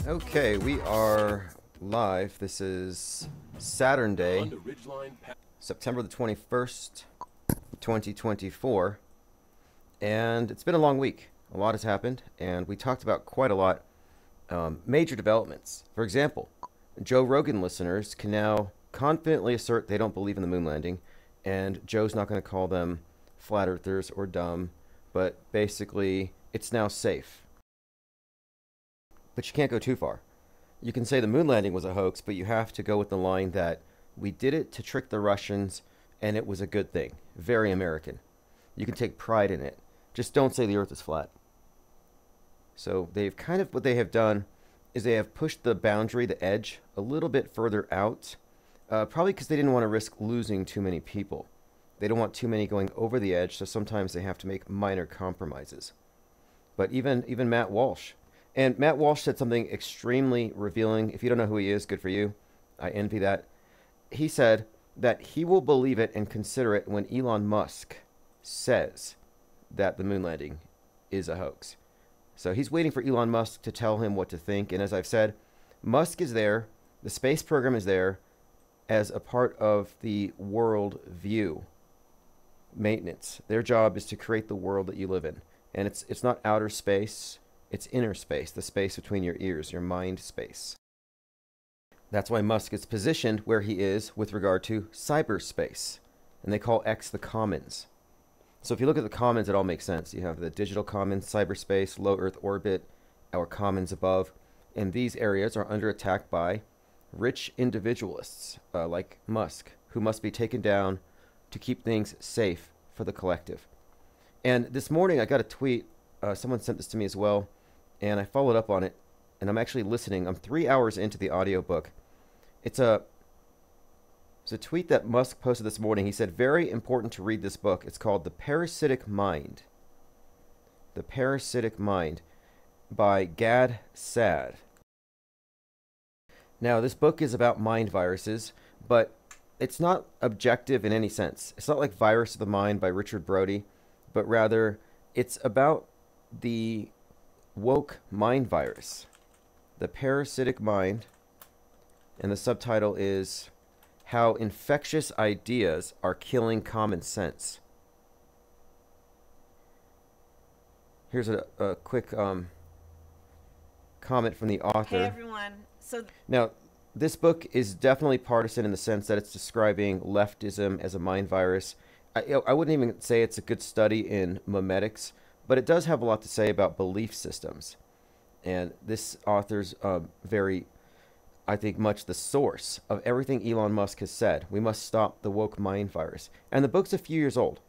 Okay, we are live. This is Saturday, September the 21st, 2024. And it's been a long week. A lot has happened, and we talked about quite a lot. Major developments. For example, Joe Rogan listeners can now confidently assert they don't believe in the moon landing, and Joe's not going to call them flat earthers or dumb, but basically, it's now safe. But you can't go too far. You can say the moon landing was a hoax, but you have to go with the line that we did it to trick the Russians, and it was a good thing. Very American. You can take pride in it. Just don't say the earth is flat. So they've kind of, what they have done is they have pushed the boundary, the edge, a little bit further out, probably because they didn't want to risk losing too many people. They don't want too many going over the edge, so sometimes they have to make minor compromises. But even Matt Walsh, and Matt Walsh said something extremely revealing. If you don't know who he is, good for you. I envy that. He said that he will believe it and consider it when Elon Musk says that the moon landing is a hoax. So he's waiting for Elon Musk to tell him what to think. And as I've said, Musk is there, the space program is there as a part of the worldview maintenance. Their job is to create the world that you live in. And it's not outer space, it's inner space, the space between your ears, your mind space. That's why Musk is positioned where he is with regard to cyberspace. And they call X the commons. So if you look at the commons, it all makes sense. You have the digital commons, cyberspace, low Earth orbit, our commons above. And these areas are under attack by rich individualists like Musk, who must be taken down to keep things safe for the collective. And this morning I got a tweet. Someone sent this to me as well, and I followed up on it. And I'm actually listening. I'm 3 hours into the audiobook. It's a tweet that Musk posted this morning. He said, very important to read this book. It's called The Parasitic Mind. The Parasitic Mind by Gad Saad. Now, this book is about mind viruses, but it's not objective in any sense. It's not like Virus of the Mind by Richard Brody, but rather it's about the woke mind virus, the parasitic mind, and the subtitle is How Infectious Ideas Are Killing Common Sense. Here's a quick comment from the author. Hey everyone. Now, this book is definitely partisan in the sense that it's describing leftism as a mind virus. I wouldn't even say it's a good study in memetics, but it does have a lot to say about belief systems. And this author's very, I think, much the source of everything Elon Musk has said. We must stop the woke mind virus. And the book's a few years old.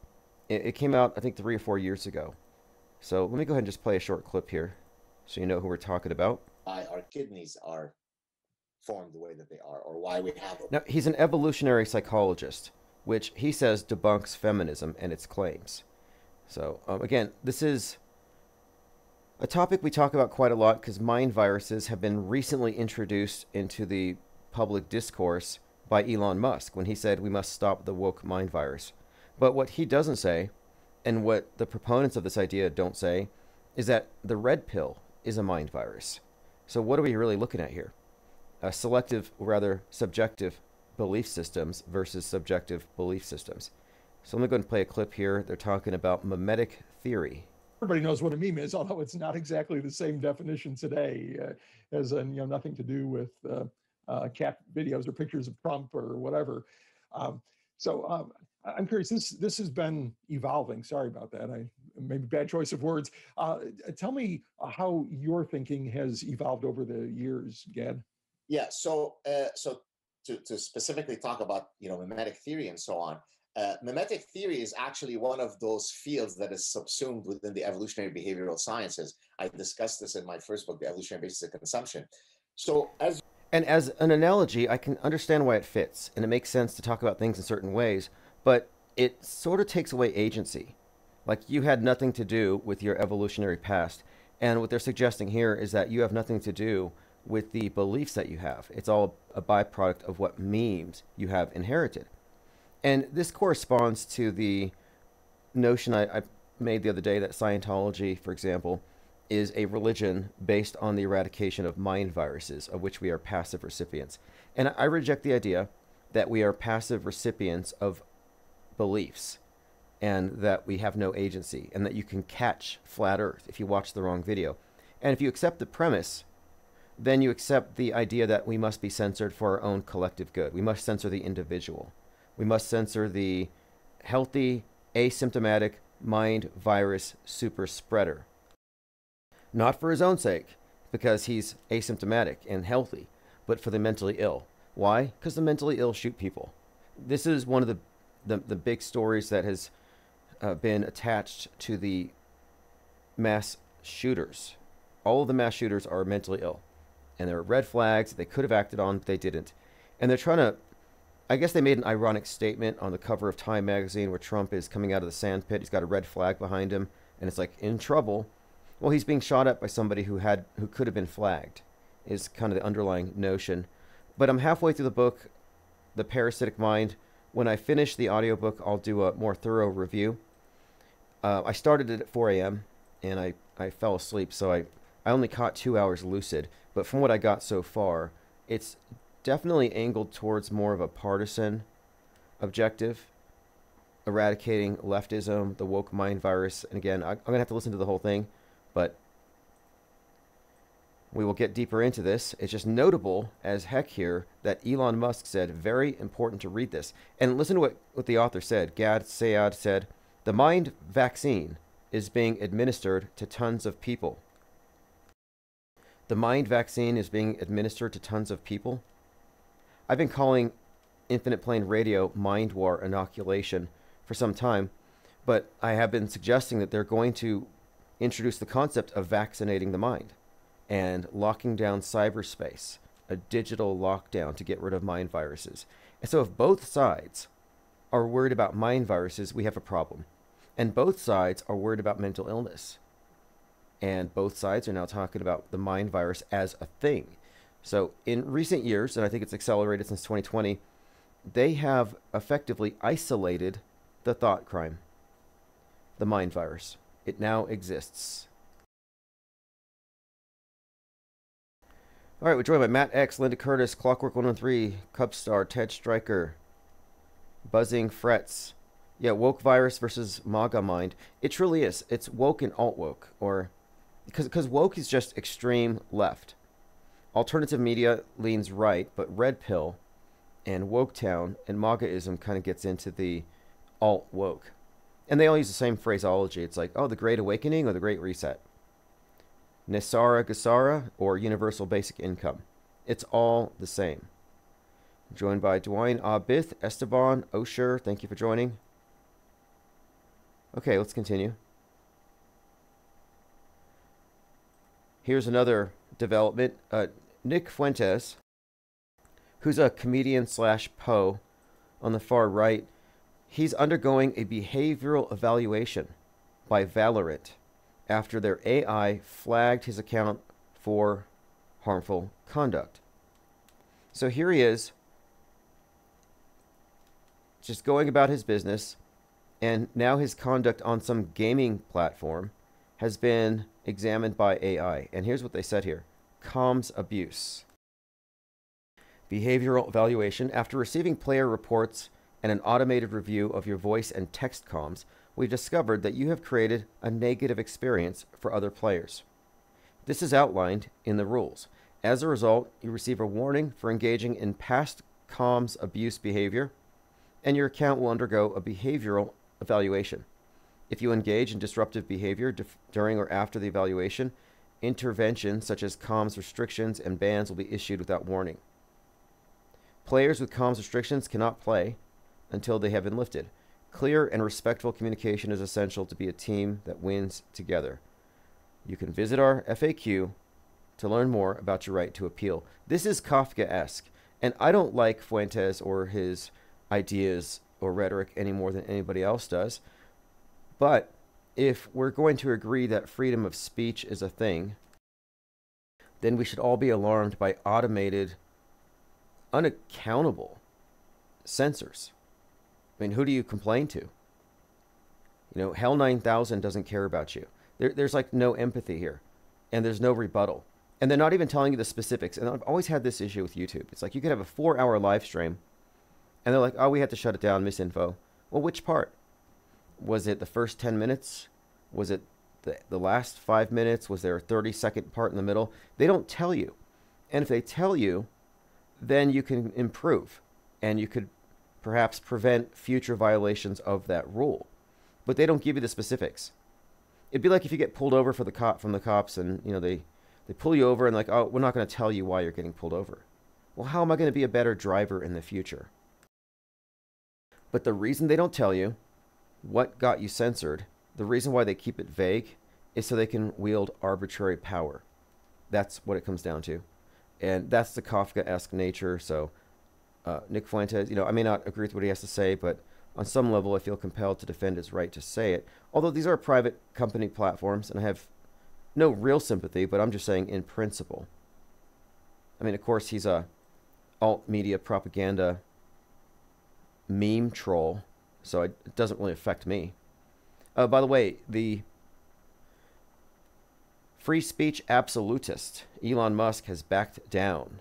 It came out, I think, 3 or 4 years ago. So let me go ahead and just play a short clip here so you know who we're talking about. Why our kidneys are formed the way that they are, or why we have them. Now, he's an evolutionary psychologist, which he says debunks feminism and its claims. So, again, this is a topic we talk about quite a lot because mind viruses have been recently introduced into the public discourse by Elon Musk when he said we must stop the woke mind virus. But what he doesn't say, and what the proponents of this idea don't say, is that the red pill is a mind virus. So what are we really looking at here? Selective, rather subjective belief systems versus subjective belief systems. So let me go and play a clip here. They're talking about memetic theory. Everybody knows what a meme is, although it's not exactly the same definition today, as in, nothing to do with cat videos or pictures of Trump or whatever. So I'm curious. This has been evolving. Sorry about that. Maybe bad choice of words. Tell me how your thinking has evolved over the years, Gad. Yeah. So to specifically talk about memetic theory and so on. Memetic theory is actually one of those fields that is subsumed within the evolutionary behavioral sciences. I discussed this in my first book, The Evolutionary Basis of Consumption. So as an analogy, I can understand why it fits, and it makes sense to talk about things in certain ways, but it sort of takes away agency. Like you had nothing to do with your evolutionary past, and what they're suggesting here is that you have nothing to do with the beliefs that you have. It's all a byproduct of what memes you have inherited. And this corresponds to the notion I made the other day that Scientology, for example, is a religion based on the eradication of mind viruses, of which we are passive recipients. And I reject the idea that we are passive recipients of beliefs and that we have no agency and that you can catch flat earth if you watch the wrong video. And if you accept the premise, then you accept the idea that we must be censored for our own collective good. We must censor the individual. We must censor the healthy, asymptomatic mind virus super spreader. Not for his own sake, because he's asymptomatic and healthy, but for the mentally ill. Why? Because the mentally ill shoot people. This is one of the big stories that has been attached to the mass shooters. All of the mass shooters are mentally ill. And there are red flags that they could have acted on, but they didn't. And they're trying to, I guess they made an ironic statement on the cover of Time magazine where Trump is coming out of the sandpit. He's got a red flag behind him, and it's like, in trouble. Well, he's being shot at by somebody who could have been flagged, is kind of the underlying notion. But I'm halfway through the book, The Parasitic Mind. When I finish the audiobook, I'll do a more thorough review. I started it at 4 a.m., and I fell asleep, so I only caught 2 hours lucid. But from what I got so far, it's definitely angled towards more of a partisan objective, eradicating leftism, the woke mind virus. And again, I'm going to have to listen to the whole thing, but we will get deeper into this. It's just notable as heck here that Elon Musk said, very important to read this. And listen to what the author said. Gad Sayad said, the mind vaccine is being administered to tons of people. The mind vaccine is being administered to tons of people. I've been calling infinite plane radio mind war inoculation for some time, but I have been suggesting that they're going to introduce the concept of vaccinating the mind and locking down cyberspace, a digital lockdown to get rid of mind viruses. And so if both sides are worried about mind viruses, we have a problem. And both sides are worried about mental illness. And both sides are now talking about the mind virus as a thing. So in recent years, and I think it's accelerated since 2020, they have effectively isolated the thought crime, the mind virus. It now exists. All right, we're joined by Matt X, Linda Curtis, Clockwork 113, Cubstar, Ted Stryker, Buzzing Frets. Yeah, woke virus versus MAGA mind. It truly is. It's woke and alt-woke, or because woke is just extreme left. Alternative media leans right, but red pill and Woketown and MAGAism kind of gets into the alt-woke. And they all use the same phraseology. It's like, oh, the Great Awakening or the Great Reset. Nisara Gasara or Universal Basic Income. It's all the same. Joined by Dwayne Abith, Esteban, Osher. Thank you for joining. Okay, let's continue. Here's another development. Nick Fuentes, who's a comedian slash Poe on the far right, he's undergoing a behavioral evaluation by Valorant after their AI flagged his account for harmful conduct. So here he is, just going about his business, and now his conduct on some gaming platform has been examined by AI. And here's what they said here. Comms abuse. Behavioral evaluation. After receiving player reports and an automated review of your voice and text comms, we've discovered that you have created a negative experience for other players. This is outlined in the rules. As a result, you receive a warning for engaging in past comms abuse behavior, and your account will undergo a behavioral evaluation. If you engage in disruptive behavior during or after the evaluation, interventions such as comms restrictions and bans will be issued without warning. Players with comms restrictions cannot play until they have been lifted. Clear and respectful communication is essential to be a team that wins together. You can visit our FAQ to learn more about your right to appeal. This is Kafka-esque, and I don't like Fuentes or his ideas or rhetoric any more than anybody else does. But if we're going to agree that freedom of speech is a thing, then we should all be alarmed by automated, unaccountable censors. I mean, who do you complain to? You know, Hell 9000 doesn't care about you. There's like no empathy here. and there's no rebuttal. And they're not even telling you the specifics. And I've always had this issue with YouTube. It's like you could have a 4-hour live stream, and they're like, oh, we had to shut it down, misinfo. Well, which part? Was it the first 10 minutes? Was it the last 5 minutes? Was there a 30-second part in the middle? They don't tell you. And if they tell you, then you can improve, and you could perhaps prevent future violations of that rule. But they don't give you the specifics. It'd be like if you get pulled over for from the cops, and they pull you over and like, oh, we're not going to tell you why you're getting pulled over. Well, how am I going to be a better driver in the future? But the reason they don't tell you what got you censored, the reason why they keep it vague, is so they can wield arbitrary power. That's what it comes down to. And that's the Kafka-esque nature. So Nick Fuentes, I may not agree with what he has to say, but on some level I feel compelled to defend his right to say it. Although these are private company platforms, and I have no real sympathy, but I'm just saying in principle. I mean, of course, he's a alt-media propaganda meme troll, so it doesn't really affect me. By the way, the free speech absolutist Elon Musk has backed down.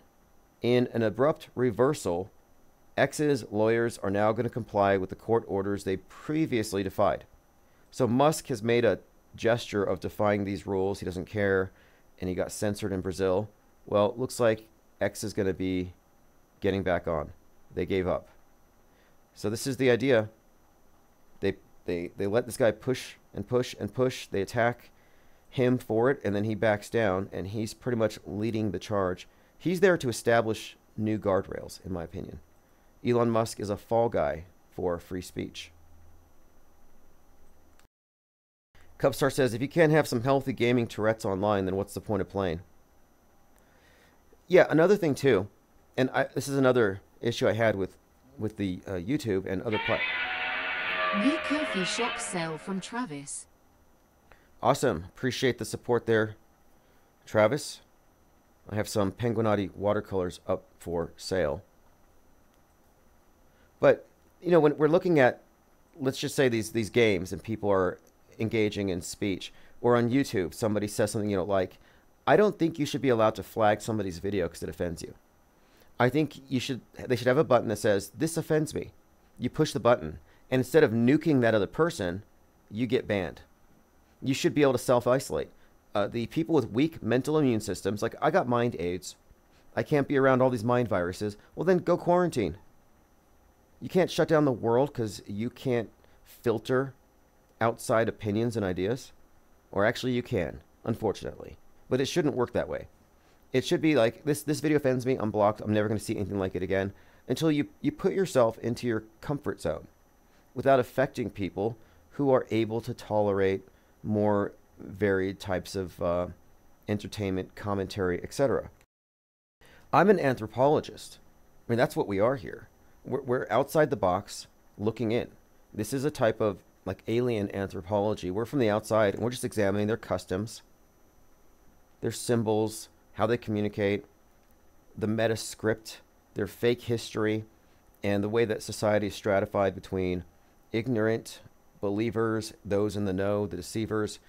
In an abrupt reversal, X's lawyers are now going to comply with the court orders they previously defied. So Musk has made a gesture of defying these rules. He doesn't care, and he got censored in Brazil. Well, it looks like X is going to be getting back on. They gave up. So this is the idea. They let this guy push and push and push. They attack him for it, and then he backs down, and he's pretty much leading the charge. He's there to establish new guardrails, in my opinion. Elon Musk is a fall guy for free speech. Cubstar says, if you can't have some healthy gaming Tourette's online, then what's the point of playing? Yeah, another thing too, and this is another issue I had with the YouTube and other platforms. New coffee shop sale from Travis. Awesome. Appreciate the support there, Travis. I have some Penguinati watercolors up for sale. But, when we're looking at, let's just say these games and people are engaging in speech, or on YouTube, somebody says something you don't like, I don't think you should be allowed to flag somebody's video because it offends you. I think they should have a button that says, this offends me. You push the button, and instead of nuking that other person, you get banned. You should be able to self-isolate. The people with weak mental immune systems, like I got mind AIDS, I can't be around all these mind viruses, well then go quarantine. You can't shut down the world because you can't filter outside opinions and ideas. Or actually you can, unfortunately. But it shouldn't work that way. It should be like, this video offends me, I'm blocked, I'm never going to see anything like it again, until you put yourself into your comfort zone without affecting people who are able to tolerate more varied types of entertainment, commentary, etc. I'm an anthropologist. I mean, that's what we are here. We're outside the box, looking in. This is a type of like alien anthropology. We're from the outside, and we're just examining their customs, their symbols, how they communicate, the meta script, their fake history, and the way that society is stratified between ignorant believers, those in the know, the deceivers.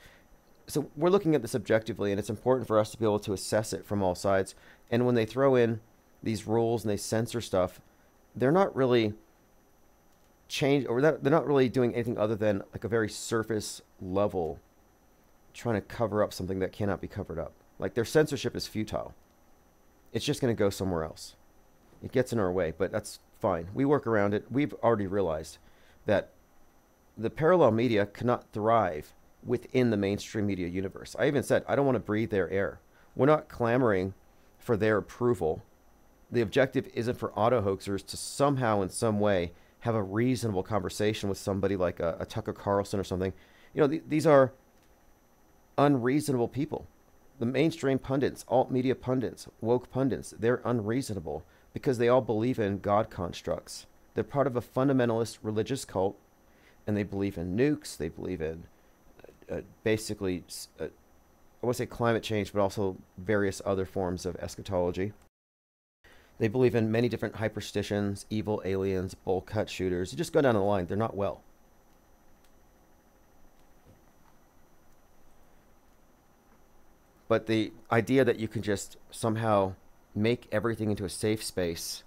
So we're looking at this objectively, and it's important for us to be able to assess it from all sides. And when they throw in these rules and they censor stuff, they're not really they're not really doing anything other than like a very surface level trying to cover up something that cannot be covered up. Like their censorship is futile. It's just going to go somewhere else. It gets in our way, but that's fine. We work around it. We've already realized that the parallel media cannot thrive within the mainstream media universe. I even said, I don't want to breathe their air. We're not clamoring for their approval. The objective isn't for auto hoaxers to somehow in some way have a reasonable conversation with somebody like a Tucker Carlson or something. These are unreasonable people. The mainstream pundits, alt media pundits, woke pundits, they're unreasonable because they all believe in God constructs. They're part of a fundamentalist religious cult, and they believe in nukes. They believe in basically, I want to say climate change, but also various other forms of eschatology. They believe in many different hyperstitions, evil aliens, bowl cut shooters. You just go down the line. They're not well. But the idea that you can just somehow make everything into a safe space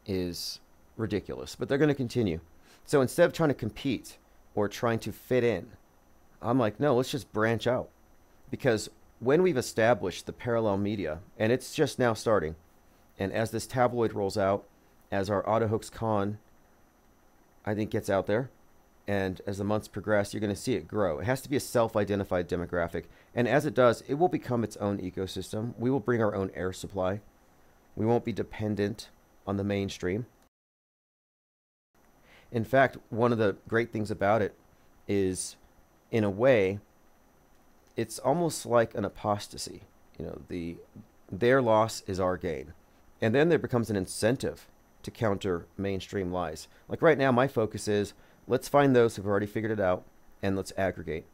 is ridiculous. But they're going to continue. So instead of trying to compete or trying to fit in, I'm like, no, let's just branch out. Because when we've established the parallel media, and it's just now starting, and as this tabloid rolls out, as our AutoHoax Con, I think, gets out there, and as the months progress, you're going to see it grow. It has to be a self-identified demographic. And as it does, it will become its own ecosystem. We will bring our own air supply. We won't be dependent on the mainstream. In fact, one of the great things about it is, in a way, it's almost like an apostasy. You know, their loss is our gain. And then there becomes an incentive to counter mainstream lies. Like right now, my focus is, let's find those who've already figured it out and let's aggregate.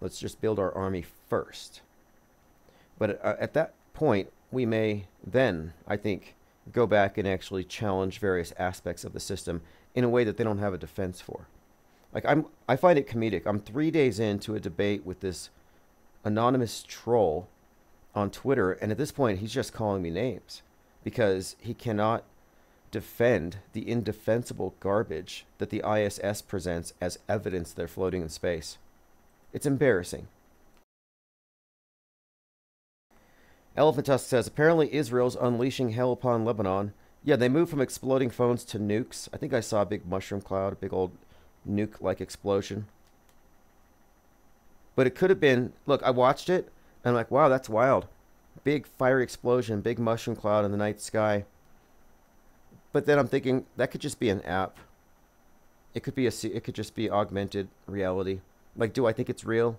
Let's just build our army first. But at that point, we may then, I think, go back and actually challenge various aspects of the system in a way that they don't have a defense for. Like I find it comedic. I'm 3 days into a debate with this anonymous troll on Twitter, and at this point, he's just calling me names because he cannot defend the indefensible garbage that the ISS presents as evidence they're floating in space. It's embarrassing. Elephantus says, apparently Israel's unleashing hell upon Lebanon. Yeah, they moved from exploding phones to nukes. I think I saw a big mushroom cloud, a big old nuke-like explosion. But it could have been, look, I watched it, and I'm like, wow, that's wild. Big fiery explosion, big mushroom cloud in the night sky. But then I'm thinking, that could just be an app. It could just be augmented reality. Like, do I think it's real?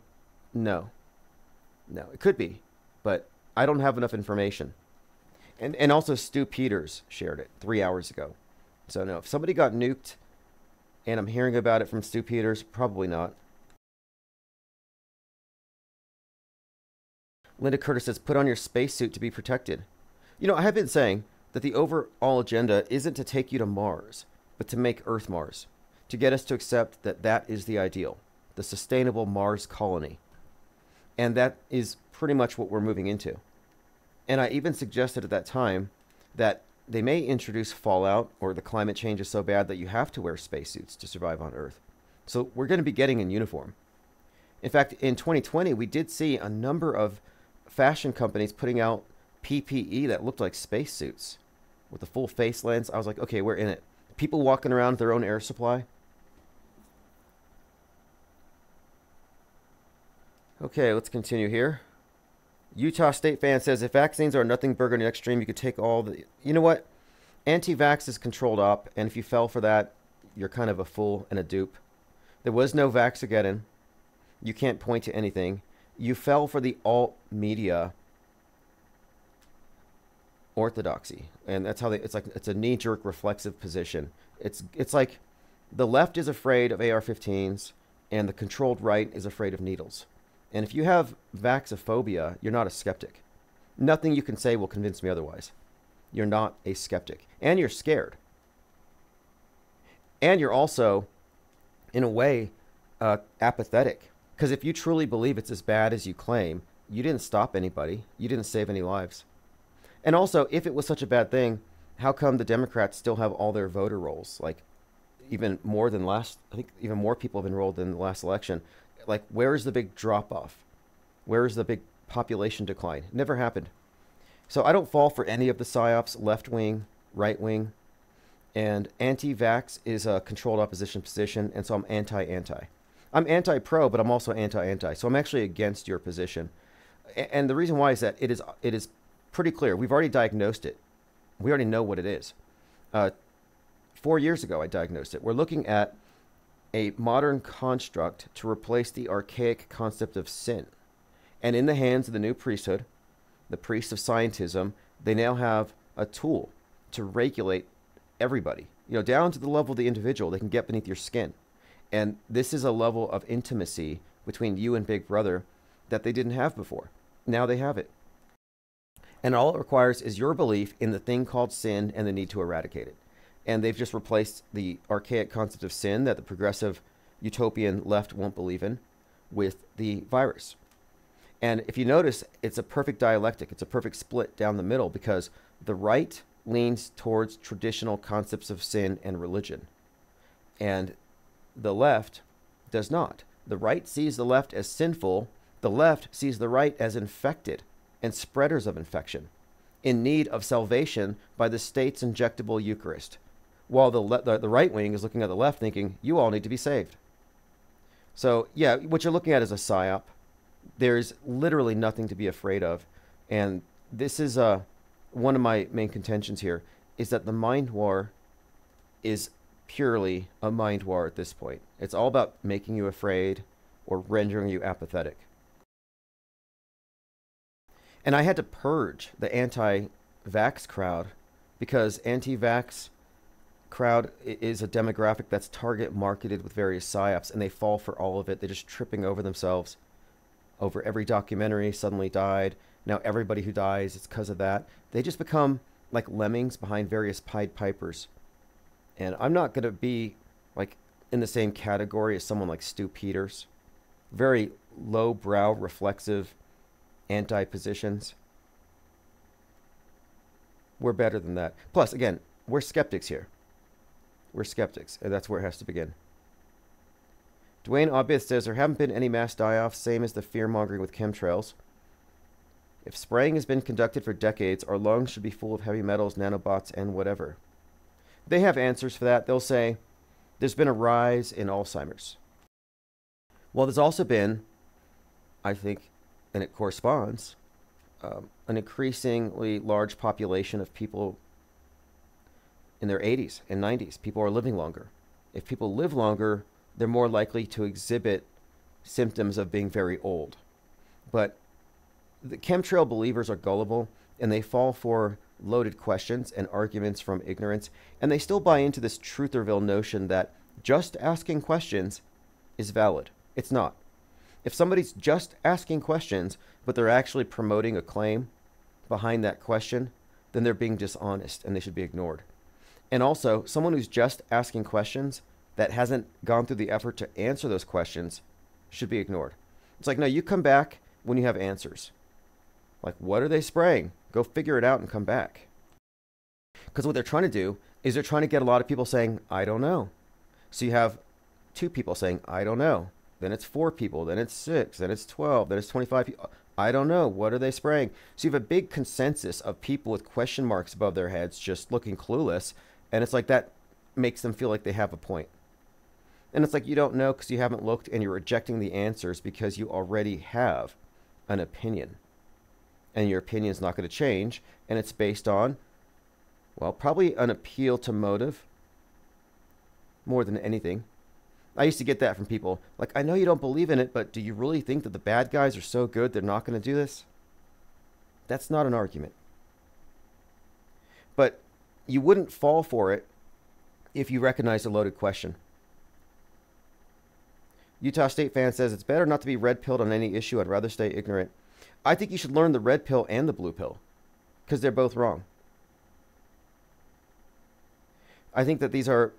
No. No, it could be, but I don't have enough information. And also Stu Peters shared it 3 hours ago. So no, if somebody got nuked and I'm hearing about it from Stu Peters, probably not. Linda Curtis says, put on your spacesuit to be protected. You know, I have been saying that the overall agenda isn't to take you to Mars, but to make Earth Mars, to get us to accept that that is the ideal, the sustainable Mars colony. And that is pretty much what we're moving into. And I even suggested at that time that they may introduce fallout, or the climate change is so bad that you have to wear spacesuits to survive on Earth. So we're going to be getting in uniform. In fact, in 2020, we did see a number of fashion companies putting out PPE that looked like spacesuits with a full face lens. I was like, okay, we're in it. People walking around with their own air supply. Okay, let's continue here. Utah State fan says, if vaccines are nothing burger to the extreme, you could take all the... You know what? Anti-vax is controlled op, and if you fell for that, you're kind of a fool and a dupe. There was no Vaxageddon. You can't point to anything. You fell for the alt media orthodoxy, and that's how it's a knee-jerk reflexive position. It's like the left is afraid of AR-15s, and the controlled right is afraid of needles. And if you have vaxophobia, you're not a skeptic. Nothing you can say will convince me otherwise. You're not a skeptic. And you're scared. And you're also, in a way, apathetic. Because if you truly believe it's as bad as you claim, you didn't stop anybody. You didn't save any lives. And also, if it was such a bad thing, how come the Democrats still have all their voter rolls? Like, even more than I think even more people have enrolled than the last election. Like, where is the big drop-off? Where is the big population decline? It never happened. So I don't fall for any of the psyops, left-wing, right-wing. And anti-vax is a controlled opposition position, and so I'm anti-anti. I'm anti-pro, but I'm also anti-anti. So I'm actually against your position. And the reason why is that it is pretty clear. We've already diagnosed it. We already know what it is. 4 years ago, I diagnosed it. We're looking at a modern construct to replace the archaic concept of sin. And in the hands of the new priesthood, the priests of scientism, they now have a tool to regulate everybody, down to the level of the individual. They can get beneath your skin. And this is a level of intimacy between you and Big Brother that they didn't have before. Now they have it. And all it requires is your belief in the thing called sin and the need to eradicate it. And they've just replaced the archaic concept of sin that the progressive utopian left won't believe in with the virus. And if you notice, it's a perfect dialectic. It's a perfect split down the middle because the right leans towards traditional concepts of sin and religion, and the left does not. The right sees the left as sinful. The left sees the right as infected and spreaders of infection, in need of salvation by the state's injectable Eucharist, while the right wing is looking at the left thinking, you all need to be saved. So, yeah, what you're looking at is a psyop. There's literally nothing to be afraid of. And this is one of my main contentions here, is that the mind war is purely a mind war at this point. It's all about making you afraid or rendering you apathetic. And I had to purge the anti-vax crowd because anti-vax crowd is a demographic that's target marketed with various psyops, and they fall for all of it. They're just tripping over themselves. Over every documentary suddenly died. Now everybody who dies, it's because of that. They just become like lemmings behind various Pied Pipers. And I'm not going to be like in the same category as someone like Stu Peters. Very low-brow, reflexive anti-positions. We're better than that. Plus, again, we're skeptics here. We're skeptics, and that's where it has to begin. Dwayne Obith says there haven't been any mass die-offs, same as the fear-mongering with chemtrails. If spraying has been conducted for decades, our lungs should be full of heavy metals, nanobots, and whatever. They have answers for that. They'll say, there's been a rise in Alzheimer's. Well, there's also been, I think, and it corresponds, an increasingly large population of people in their 80s and 90s. People are living longer. If people live longer, they're more likely to exhibit symptoms of being very old. But the chemtrail believers are gullible, and they fall for loaded questions and arguments from ignorance, and they still buy into this Trutherville notion that just asking questions is valid. It's not. If somebody's just asking questions, but they're actually promoting a claim behind that question, then they're being dishonest, and they should be ignored. And also, someone who's just asking questions that hasn't gone through the effort to answer those questions should be ignored. It's like, no, you come back when you have answers. Like, what are they spraying? Go figure it out and come back. Because what they're trying to do is they're trying to get a lot of people saying, I don't know. So you have 2 people saying, I don't know. Then it's 4 people. Then it's 6. Then it's 12. Then it's 25 people. I don't know. What are they spraying? So you have a big consensus of people with question marks above their heads just looking clueless. And it's like that makes them feel like they have a point. And it's like you don't know because you haven't looked, and you're rejecting the answers because you already have an opinion. And your opinion is not going to change. And it's based on, well, probably an appeal to motive more than anything. I used to get that from people. Like, I know you don't believe in it, but do you really think that the bad guys are so good they're not going to do this? That's not an argument. But you wouldn't fall for it if you recognize a loaded question. Utah State fan says, it's better not to be red-pilled on any issue. I'd rather stay ignorant. I think you should learn the red pill and the blue pill because they're both wrong. I think that these are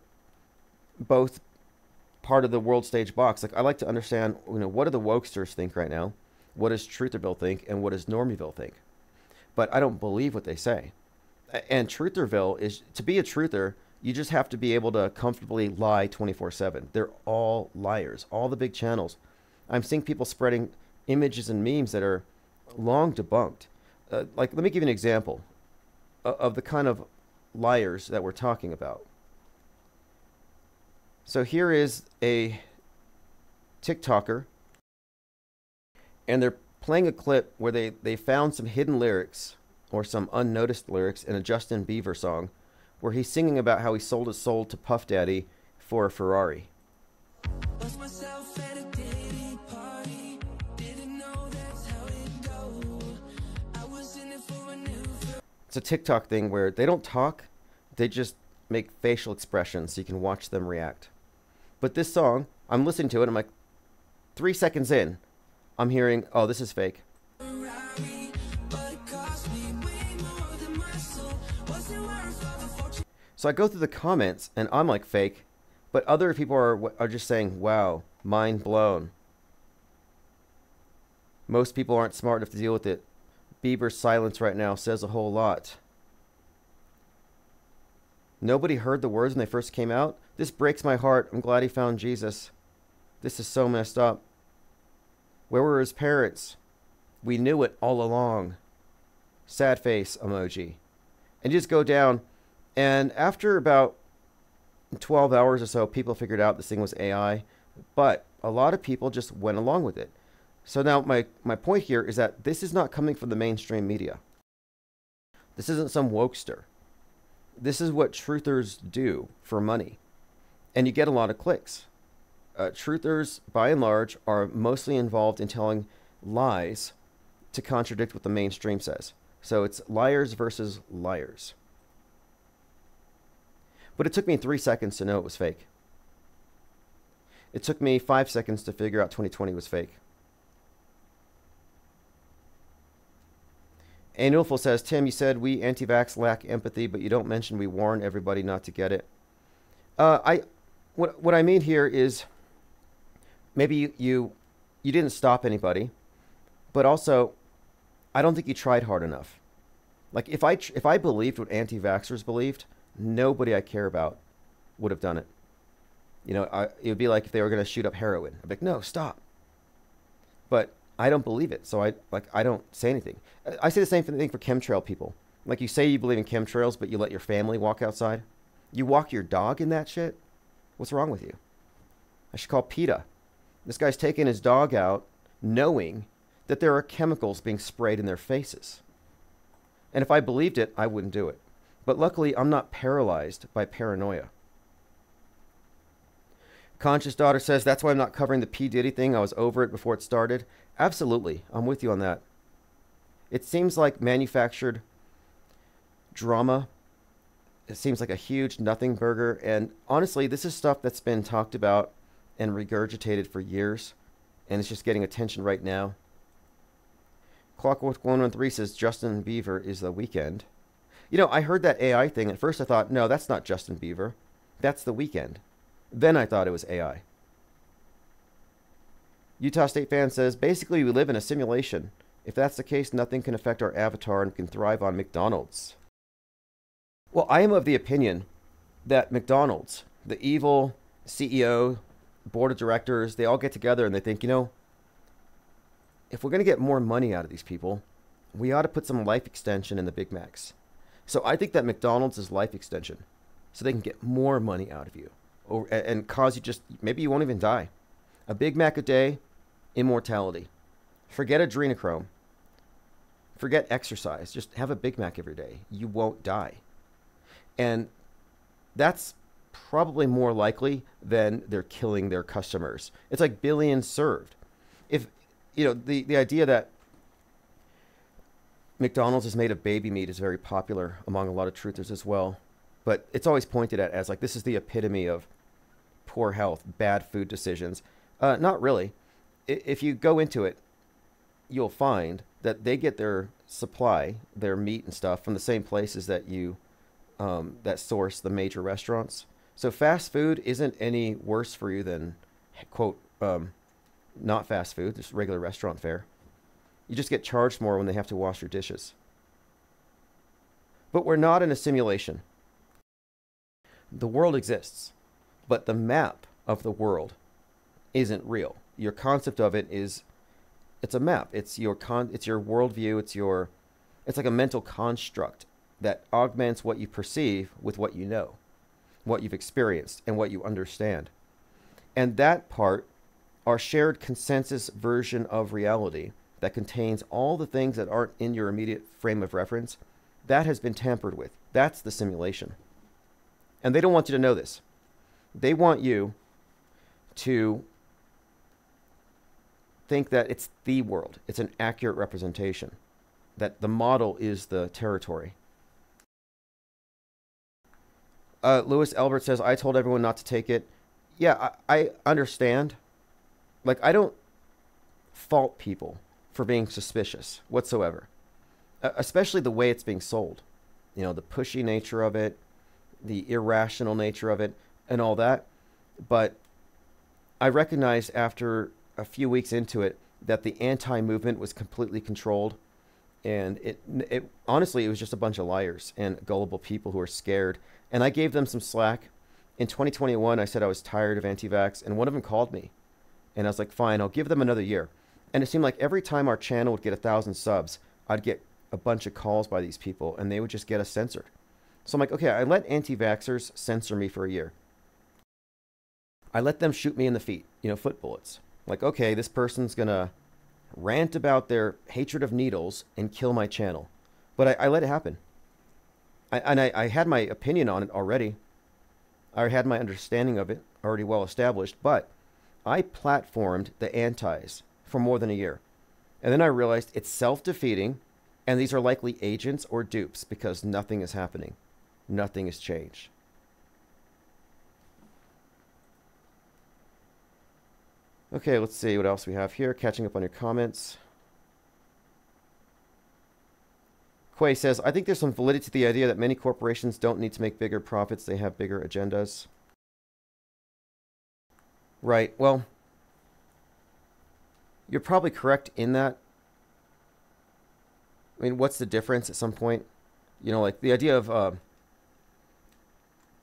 both part of the world stage box. Like, I like to understand, what do the wokesters think right now? What does Trutherville think? And what does Normieville think? But I don't believe what they say. And Trutherville is, to be a truther, you just have to be able to comfortably lie 24/7. They're all liars. All the big channels. I'm seeing people spreading images and memes that are long debunked. Like, let me give you an example of the kind of liars that we're talking about. So here is a TikToker, and they're playing a clip where they found some hidden lyrics or some unnoticed lyrics in a Justin Bieber song where he's singing about how he sold his soul to Puff Daddy for a Ferrari. It's a TikTok thing where they don't talk, they just make facial expressions so you can watch them react. But this song, I'm listening to it, I'm like, 3 seconds in, I'm hearing, oh, this is fake. So I go through the comments, and I'm like, fake, but other people are just saying, wow, mind blown. Most people aren't smart enough to deal with it. Bieber's silence right now says a whole lot. Nobody heard the words when they first came out. This breaks my heart. I'm glad he found Jesus. This is so messed up. Where were his parents? We knew it all along. Sad face emoji. And you just go down. And after about 12 hours or so, people figured out this thing was AI. But a lot of people just went along with it. So now my point here is that this is not coming from the mainstream media. This isn't some wokester. This is what truthers do for money. And you get a lot of clicks. Truthers, by and large, are mostly involved in telling lies to contradict what the mainstream says. So it's liars versus liars. But it took me 3 seconds to know it was fake. It took me 5 seconds to figure out 2020 was fake. Anulful says, Tim, you said we anti-vax lack empathy, but you don't mention we warn everybody not to get it. What I mean here is maybe you didn't stop anybody, but also I don't think you tried hard enough. Like if I believed what anti-vaxxers believed, nobody I care about would have done it. You know, it would be like if they were going to shoot up heroin. I'd be like, no, stop. But I don't believe it, so I don't say anything. I say the same thing for chemtrail people. Like you say you believe in chemtrails, but you let your family walk outside. You walk your dog in that shit? What's wrong with you? I should call PETA. This guy's taking his dog out knowing that there are chemicals being sprayed in their faces. And if I believed it, I wouldn't do it. But luckily, I'm not paralyzed by paranoia. Conscious Daughter says, that's why I'm not covering the P. Diddy thing. I was over it before it started. Absolutely. I'm with you on that. It seems like manufactured drama. It seems like a huge nothing burger. And honestly, this is stuff that's been talked about and regurgitated for years. And it's just getting attention right now. Clockwork 113 says, Justin Bieber is The Weeknd. You know, I heard that AI thing. At first I thought, no, that's not Justin Bieber. That's The Weeknd. Then I thought it was AI. Utah State fan says, basically we live in a simulation. If that's the case, nothing can affect our avatar and can thrive on McDonald's. Well, I am of the opinion that McDonald's, the evil CEO, board of directors, they all get together and they think, you know, if we're going to get more money out of these people, we ought to put some life extension in the Big Macs. So I think that McDonald's is life extension so they can get more money out of you and cause you just, maybe you won't even die. A Big Mac a day, immortality. Forget adrenochrome. Forget exercise. Just have a Big Mac every day. You won't die. And that's probably more likely than they're killing their customers. It's like billions served. If, you know, the idea that McDonald's is made of baby meat is very popular among a lot of truthers as well. But it's always pointed at as like, this is the epitome of poor health, bad food decisions. Not really. If you go into it, you'll find that they get their supply, their meat and stuff from the same places that that source the major restaurants. So fast food isn't any worse for you than, quote, not fast food, just regular restaurant fare. You just get charged more when they have to wash your dishes. But we're not in a simulation. The world exists, but the map of the world isn't real. Your concept of it is, it's a map. It's your worldview. It's like a mental construct that augments what you perceive with what you know, what you've experienced, and what you understand. And that part, our shared consensus version of reality that contains all the things that aren't in your immediate frame of reference, that has been tampered with. That's the simulation. And they don't want you to know this. They want you to think that it's the world. It's an accurate representation. That the model is the territory. Lewis Albert says, I told everyone not to take it. Yeah, I understand. Like, I don't fault people for being suspicious whatsoever. Especially the way it's being sold. You know, the pushy nature of it, the irrational nature of it, and all that. But I recognized after a few weeks into it that the anti-movement was completely controlled. And it honestly, it was just a bunch of liars and gullible people who are scared. And I gave them some slack. In 2021, I said I was tired of anti-vax, and one of them called me. And I was like, fine, I'll give them another year. And it seemed like every time our channel would get 1,000 subs, I'd get a bunch of calls by these people, and they would just get us censored. So I'm like, okay, I let anti-vaxxers censor me for a year. I let them shoot me in the feet, foot bullets. Like, okay, this person's going to rant about their hatred of needles and kill my channel. But I let it happen. I had my opinion on it already. I had my understanding of it already well established, but I platformed the antis for more than a year. And then I realized it's self-defeating, and these are likely agents or dupes because nothing is happening. Nothing has changed. Okay, let's see what else we have here. Catching up on your comments. Quay says, I think there's some validity to the idea that many corporations don't need to make bigger profits. They have bigger agendas. Right. Well, you're probably correct in that. I mean, what's the difference at some point? Like the idea of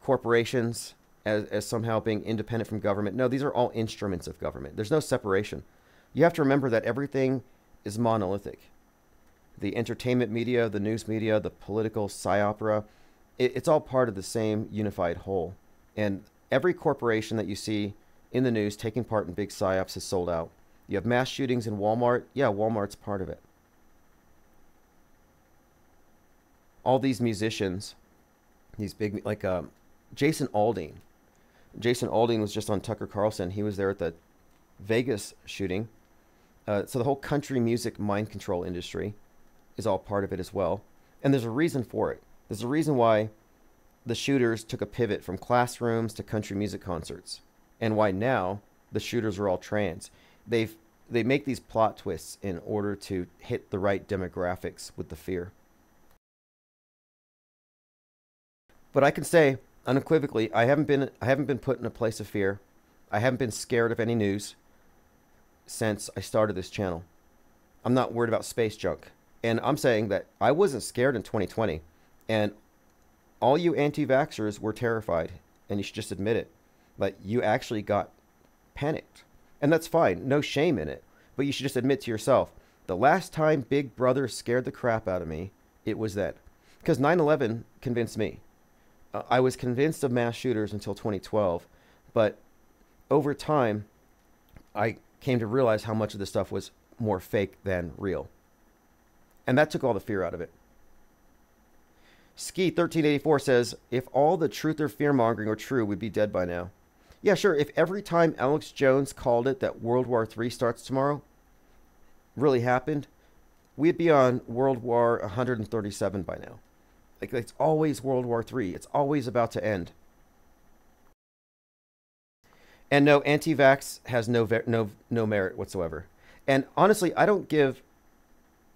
corporations as somehow being independent from government. No, these are all instruments of government. There's no separation. You have to remember that everything is monolithic. The entertainment media, the news media, the political psyopera, it's all part of the same unified whole. And every corporation that you see in the news taking part in big psyops is sold out. You have mass shootings in Walmart. Yeah, Walmart's part of it. All these musicians, these big, like Jason Aldean. Jason Aldean was just on Tucker Carlson. He was there at the Vegas shooting. So the whole country music mind control industry is all part of it as well. And there's a reason for it. There's a reason why the shooters took a pivot from classrooms to country music concerts, and why now the shooters are all trans. They make these plot twists in order to hit the right demographics with the fear. But I can say unequivocally, I haven't been put in a place of fear. I haven't been scared of any news since I started this channel. I'm not worried about space junk. And I'm saying that I wasn't scared in 2020. And all you anti-vaxxers were terrified. And you should just admit it. But you actually got panicked. And that's fine. No shame in it. But you should just admit to yourself, the last time Big Brother scared the crap out of me, it was then. Because 9/11 convinced me. I was convinced of mass shooters until 2012. But over time, I came to realize how much of this stuff was more fake than real. And that took all the fear out of it. Ski1384 says, if all the truth or fear-mongering were true, we'd be dead by now. Yeah, sure. If every time Alex Jones called it that World War III starts tomorrow really happened, we'd be on World War 137 by now. Like, it's always World War III. It's always about to end. And no, anti-vax has no merit whatsoever. And honestly, I don't give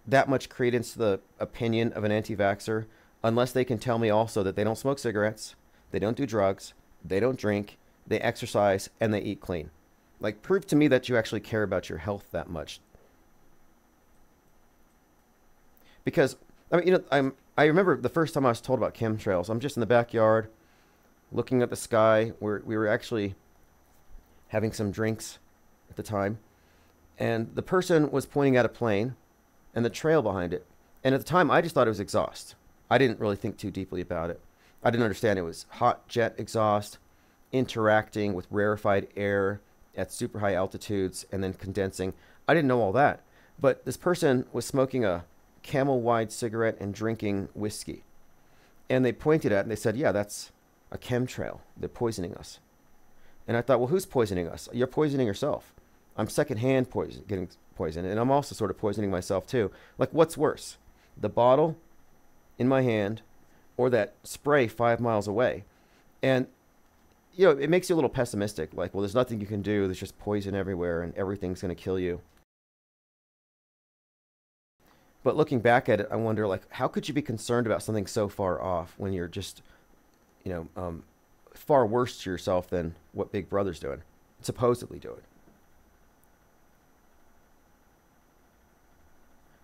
that much credence to the opinion of an anti-vaxxer unless they can tell me also that they don't smoke cigarettes, they don't do drugs, they don't drink, they exercise, and they eat clean. Like, prove to me that you actually care about your health that much. Because, I mean, I remember the first time I was told about chemtrails. I'm just in the backyard looking at the sky. We were actually having some drinks at the time. And the person was pointing at a plane and the trail behind it. And at the time, I just thought it was exhaust. I didn't really think too deeply about it. I didn't understand it was hot jet exhaust interacting with rarefied air at super high altitudes and then condensing. I didn't know all that. But this person was smoking a Camel-wide cigarette and drinking whiskey. And they pointed at it and they said, yeah, that's a chemtrail. They're poisoning us. And I thought, well, who's poisoning us? You're poisoning yourself. I'm secondhand getting poisoned, and I'm also sort of poisoning myself too. Like, what's worse? The bottle in my hand or that spray 5 miles away? And, it makes you a little pessimistic. Like, well, there's nothing you can do. There's just poison everywhere, and everything's going to kill you. But looking back at it, I wonder, like, how could you be concerned about something so far off when you're just, far worse to yourself than what Big Brother's doing, supposedly doing?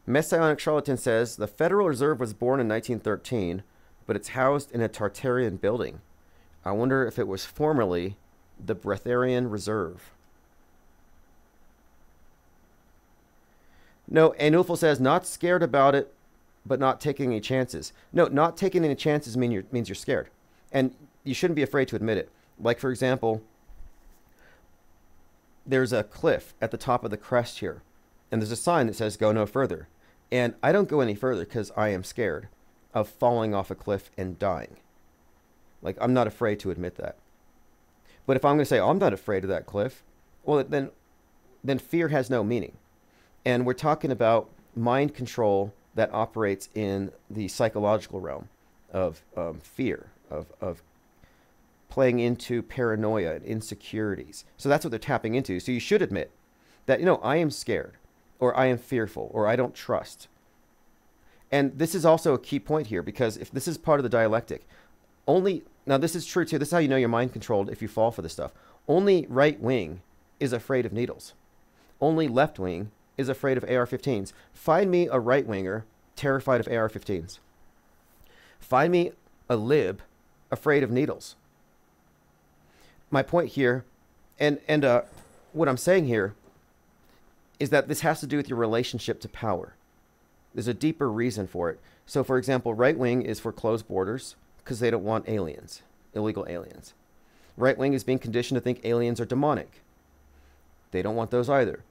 Messianic Charlatan says the Federal Reserve was born in 1913, but it's housed in a Tartarian building. I wonder if it was formerly the Breatharian Reserve. No, Anufel says not scared about it, but not taking any chances. No, not taking any chances means you're scared. And you shouldn't be afraid to admit it. Like, for example, there's a cliff at the top of the crest here, and there's a sign that says go no further. And I don't go any further because I am scared of falling off a cliff and dying. Like, I'm not afraid to admit that. But if I'm going to say, oh, I'm not afraid of that cliff, well, then fear has no meaning. And we're talking about mind control that operates in the psychological realm of fear, of playing into paranoia and insecurities. So that's what they're tapping into. So you should admit that, I am scared, or I am fearful, or I don't trust. And this is also a key point here, because if this is part of the dialectic, now this is true too, this is how you know you're mind controlled if you fall for this stuff. Only right wing is afraid of needles. Only left wing is afraid of AR-15s. Find me a right winger terrified of AR-15s. Find me a lib afraid of needles. My point here, and what I'm saying here, is that this has to do with your relationship to power. There's a deeper reason for it. So, for example, right wing is for closed borders because they don't want aliens, illegal aliens. Right wing is being conditioned to think aliens are demonic. They don't want those either.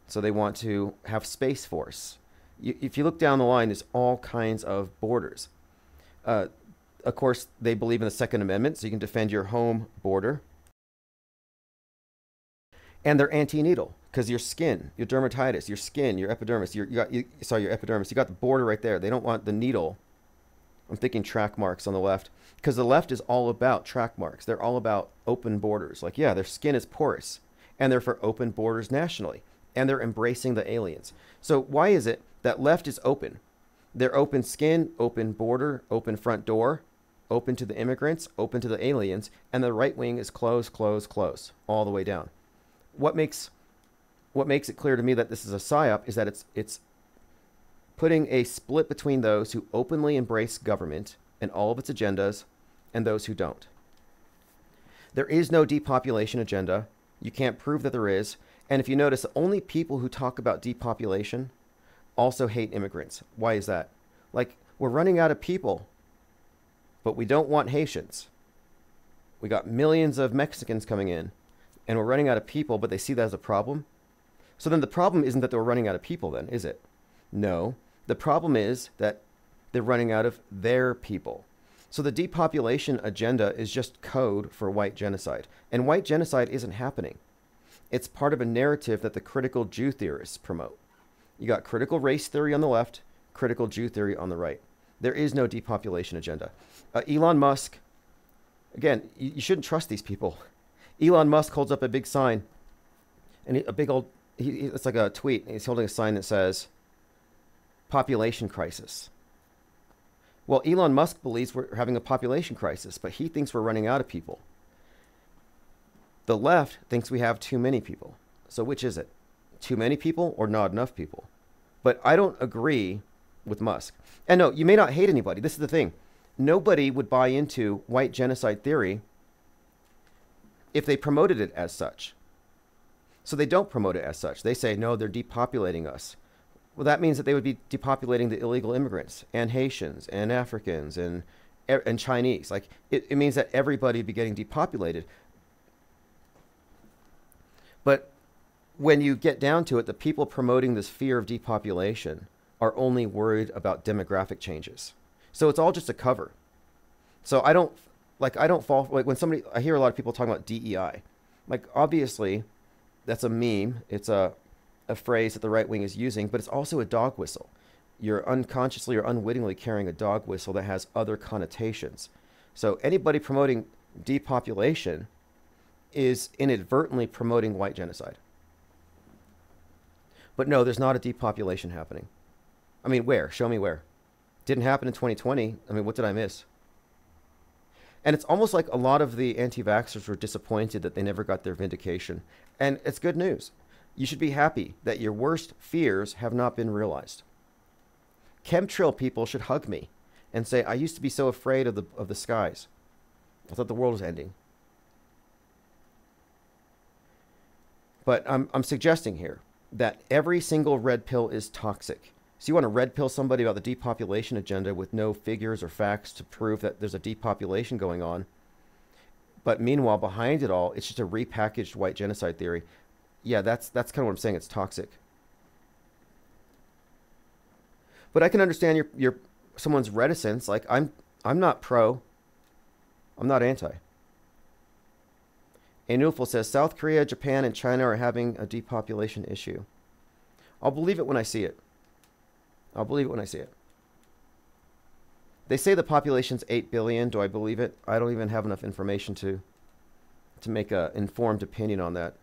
So they want to have Space Force. If you look down the line, there's all kinds of borders. Of course, they believe in the Second Amendment, so you can defend your home border. And they're anti-needle, because your skin, your dermatitis, your skin, your epidermis, your epidermis, you got the border right there. They don't want the needle. I'm thinking track marks on the left, because the left is all about track marks. They're all about open borders. Like, yeah, their skin is porous, and they're for open borders nationally. And they're embracing the aliens. So why is it that left is open? They're open skin, open border, open front door, open to the immigrants, open to the aliens, and the right wing is close, close, close, all the way down. What makes it clear to me that this is a psyop is that it's putting a split between those who openly embrace government and all of its agendas and those who don't. There is no depopulation agenda. You can't prove that there is. And if you notice, the only people who talk about depopulation also hate immigrants. Why is that? Like, we're running out of people, but we don't want Haitians. We got millions of Mexicans coming in, and we're running out of people, but they see that as a problem. So then the problem isn't that they're running out of people then, is it? No. The problem is that they're running out of their people. So the depopulation agenda is just code for white genocide. And white genocide isn't happening. It's part of a narrative that the critical Jew theorists promote. You got critical race theory on the left, critical Jew theory on the right. There is no depopulation agenda. Elon Musk, again, you shouldn't trust these people. Elon Musk holds up a big sign, and it's like a tweet. He's holding a sign that says, population crisis. Well, Elon Musk believes we're having a population crisis, but he thinks we're running out of people. The left thinks we have too many people. So which is it? Too many people or not enough people? But I don't agree with Musk. And no, you may not hate anybody. This is the thing. Nobody would buy into white genocide theory if they promoted it as such. So they don't promote it as such. They say, no, they're depopulating us. Well, that means that they would be depopulating the illegal immigrants and Haitians and Africans and Chinese. Like, it means that everybody would be getting depopulated. But when you get down to it, the people promoting this fear of depopulation are only worried about demographic changes. So it's all just a cover. So I don't fall, like when I hear a lot of people talking about DEI. Like, obviously, that's a meme. It's a phrase that the right wing is using, but it's also a dog whistle. You're unconsciously or unwittingly carrying a dog whistle that has other connotations. So anybody promoting depopulation is inadvertently promoting white genocide. But no, there's not a depopulation happening. I mean, where? Show me where. Didn't happen in 2020. I mean, what did I miss? And it's almost like a lot of the anti-vaxxers were disappointed that they never got their vindication. And it's good news. You should be happy that your worst fears have not been realized. Chemtrail people should hug me and say, I used to be so afraid of the skies. I thought the world was ending. But I'm suggesting here that every single red pill is toxic. So you want to red pill somebody about the depopulation agenda with no figures or facts to prove that there's a depopulation going on. But meanwhile, behind it all, it's just a repackaged white genocide theory. Yeah, that's kind of what I'm saying. It's toxic. But I can understand your someone's reticence. Like I'm not pro. I'm not anti. Anufel says South Korea, Japan, and China are having a depopulation issue. I'll believe it when I see it. I'll believe it when I see it. They say the population's 8 billion. Do I believe it? I don't even have enough information to make an informed opinion on that.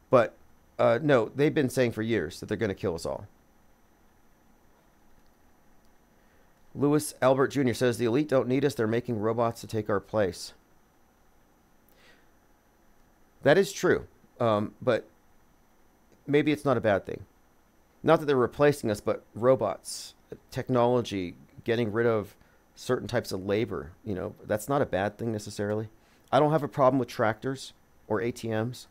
But no, they've been saying for years that they're going to kill us all. Lewis Albert Jr. says the elite don't need us. They're making robots to take our place. That is true, but maybe it's not a bad thing. Not that they're replacing us, but robots, technology, getting rid of certain types of labor, that's not a bad thing necessarily. I don't have a problem with tractors or ATMs.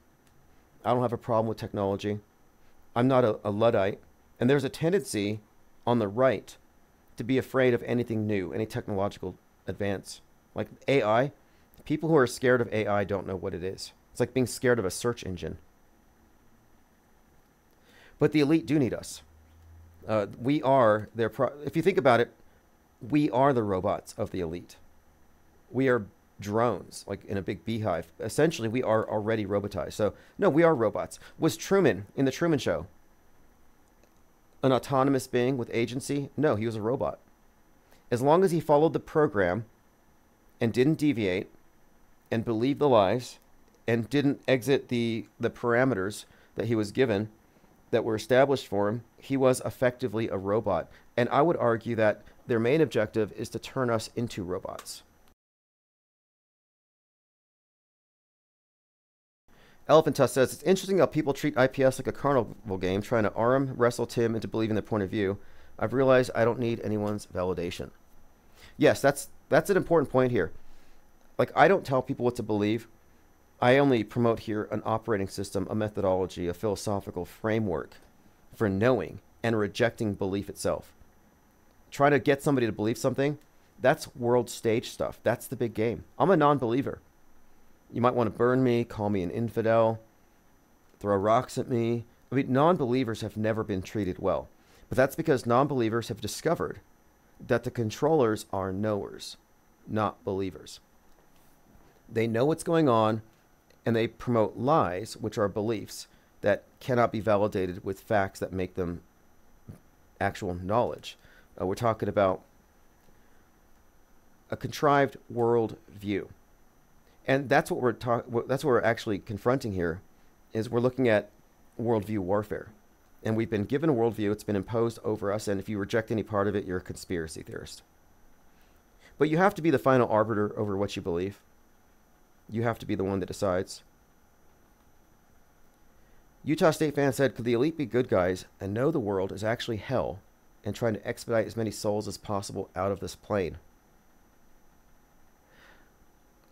I don't have a problem with technology. I'm not a Luddite. And there's a tendency on the right to be afraid of anything new, any technological advance. Like AI, people who are scared of AI don't know what it is. It's like being scared of a search engine. But the elite do need us. We are their if you think about it, we are the robots of the elite. We are drones, like in a big beehive. Essentially, we are already robotized. So, no, we are robots. Was Truman in the Truman Show an autonomous being with agency? No, he was a robot. As long as he followed the program and didn't deviate and believed the lies and didn't exit the parameters that he was given that were established for him, he was effectively a robot. And I would argue that their main objective is to turn us into robots. Elephantus says, it's interesting how people treat IPS like a carnival game, trying to arm wrestle Tim into believing their point of view. I've realized I don't need anyone's validation. Yes, that's an important point here. Like, I don't tell people what to believe. I only promote here an operating system, a methodology, a philosophical framework for knowing and rejecting belief itself. Trying to get somebody to believe something, that's world stage stuff. That's the big game. I'm a non-believer. You might want to burn me, call me an infidel, throw rocks at me. I mean, non-believers have never been treated well. But that's because non-believers have discovered that the controllers are knowers, not believers. They know what's going on, and they promote lies, which are beliefs, that cannot be validated with facts that make them actual knowledge. We're talking about a contrived world view. And that's what we're actually confronting here, is we're looking at worldview warfare. And we've been given a worldview, it's been imposed over us, and if you reject any part of it, you're a conspiracy theorist. But you have to be the final arbiter over what you believe. You have to be the one that decides. Utah State fan said, could the elite be good guys and know the world is actually hell and trying to expedite as many souls as possible out of this plane?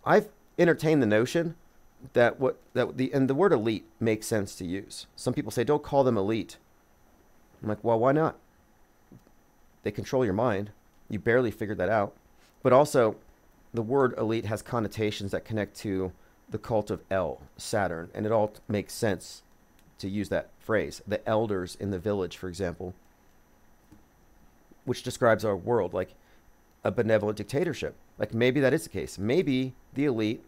I've entertained the notion that the word elite makes sense to use. Some people say, don't call them elite. I'm like, well, why not? They control your mind. You barely figured that out. But also, the word elite has connotations that connect to the cult of El, Saturn, and it all makes sense to use that phrase. The elders in the village, for example, which describes our world like a benevolent dictatorship. Like, maybe that is the case. Maybe the elite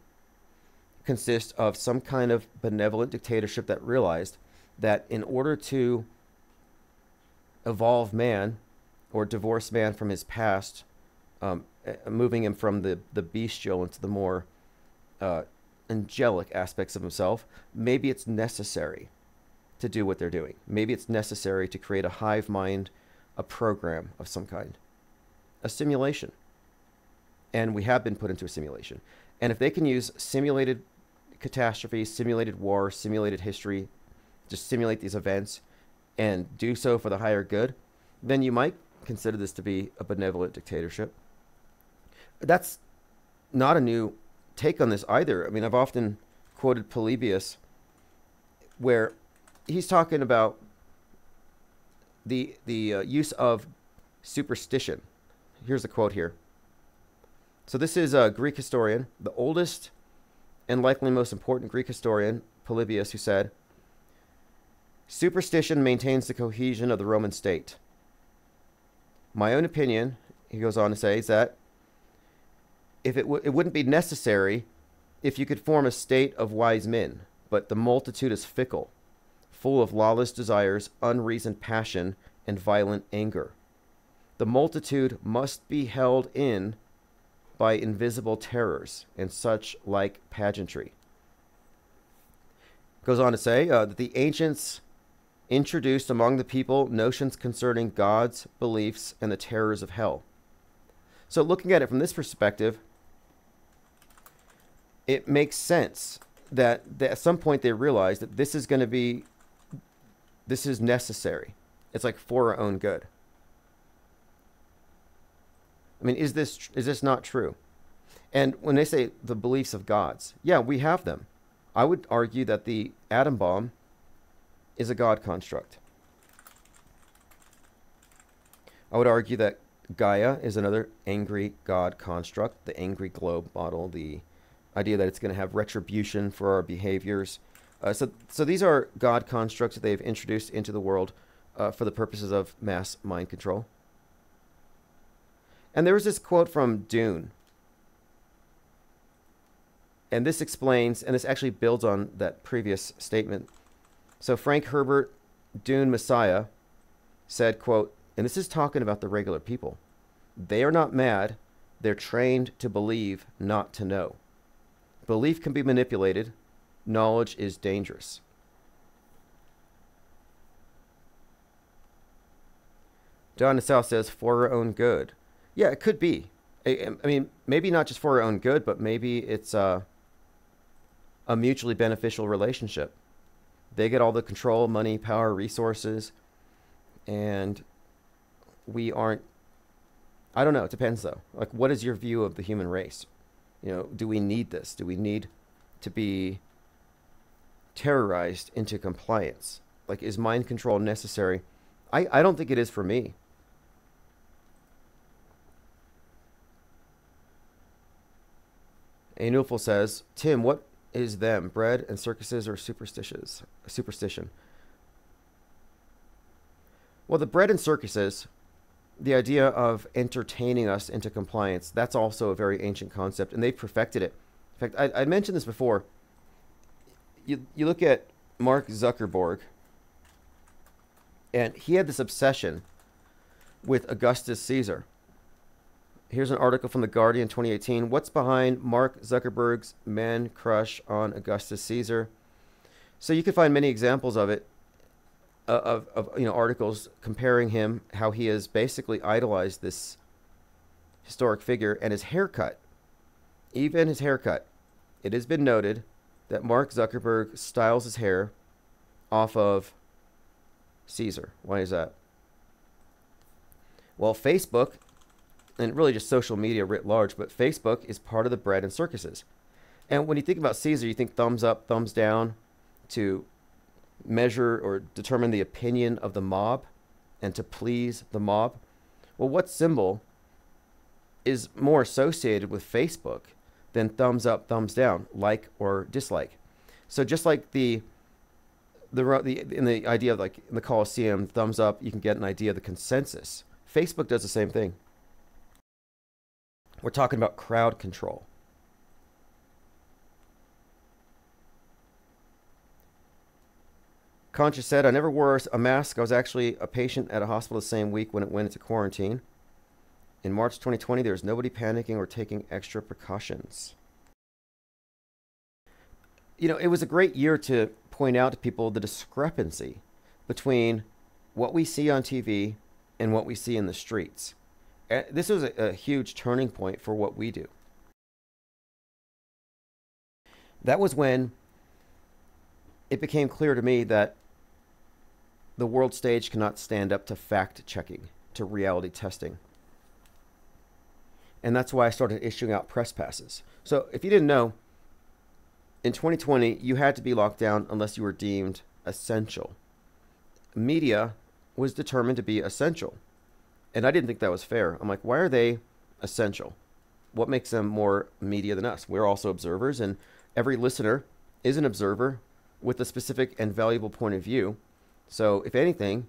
consists of some kind of benevolent dictatorship that realized that in order to evolve man or divorce man from his past, moving him from the bestial into the more angelic aspects of himself, maybe it's necessary to do what they're doing. Maybe it's necessary to create a hive mind, a program of some kind, a simulation. And we have been put into a simulation. And if they can use simulated catastrophes, simulated war, simulated history, just simulate these events and do so for the higher good, then you might consider this to be a benevolent dictatorship. That's not a new take on this either. I mean, I've often quoted Polybius, where he's talking about the use of superstition. Here's a quote here. So this is a Greek historian, the oldest and likely most important Greek historian, Polybius, who said, "Superstition maintains the cohesion of the Roman state. My own opinion," he goes on to say, "is that if it wouldn't be necessary if you could form a state of wise men, but the multitude is fickle, full of lawless desires, unreasoned passion, and violent anger. The multitude must be held in by invisible terrors and such like pageantry." Goes on to say that the ancients introduced among the people notions concerning God's beliefs and the terrors of hell. So looking at it from this perspective, it makes sense that at some point they realized that this is necessary. It's like for our own good. I mean, is this not true? And when they say the beliefs of gods, yeah, we have them. I would argue that the atom bomb is a God construct. I would argue that Gaia is another angry God construct, the angry globe model, the idea that it's going to have retribution for our behaviors. So these are God constructs that they've introduced into the world for the purposes of mass mind control. And there was this quote from Dune. And this explains, and this actually builds on that previous statement. So Frank Herbert, Dune Messiah, said, quote, and this is talking about the regular people, "They are not mad. They're trained to believe, not to know. Belief can be manipulated. Knowledge is dangerous." Don South says, "For our own good." Yeah, it could be. I mean, maybe not just for our own good, but maybe it's a mutually beneficial relationship. They get all the control, money, power, resources, and we aren't. I don't know. It depends, though. Like, what is your view of the human race? You know, do we need this? Do we need to be terrorized into compliance? Like, is mind control necessary? I don't think it is for me. Anufel says, "Tim, what is them? Bread and circuses or superstition?" Well, the bread and circuses, the idea of entertaining us into compliance, that's also a very ancient concept, and they've perfected it. In fact, I mentioned this before. You look at Mark Zuckerberg, and he had this obsession with Augustus Caesar. Here's an article from The Guardian 2018. What's behind Mark Zuckerberg's man crush on Augustus Caesar? So you can find many examples of it, of articles comparing him, how he has basically idolized this historic figure, and his haircut. Even his haircut. It has been noted that Mark Zuckerberg styles his hair off of Caesar. Why is that? Well, Facebook, and really just social media writ large, but Facebook is part of the bread and circuses. And when you think about Caesar, you think thumbs up, thumbs down to measure or determine the opinion of the mob and to please the mob. Well, what symbol is more associated with Facebook than thumbs up, thumbs down, like or dislike? So just like in the idea of, like, in the Colosseum, thumbs up, you can get an idea of the consensus. Facebook does the same thing. We're talking about crowd control. Conscious said, "I never wore a mask. I was actually a patient at a hospital the same week when it went into quarantine. In March 2020, there was nobody panicking or taking extra precautions." You know, it was a great year to point out to people the discrepancy between what we see on TV and what we see in the streets. This was a huge turning point for what we do. That was when it became clear to me that the world stage cannot stand up to fact checking. to reality testing. And that's why I started issuing out press passes. So if you didn't know, in 2020, you had to be locked down unless you were deemed essential. Media was determined to be essential. And I didn't think that was fair. I'm like, why are they essential? What makes them more media than us? We're also observers, and every listener is an observer with a specific and valuable point of view. So if anything,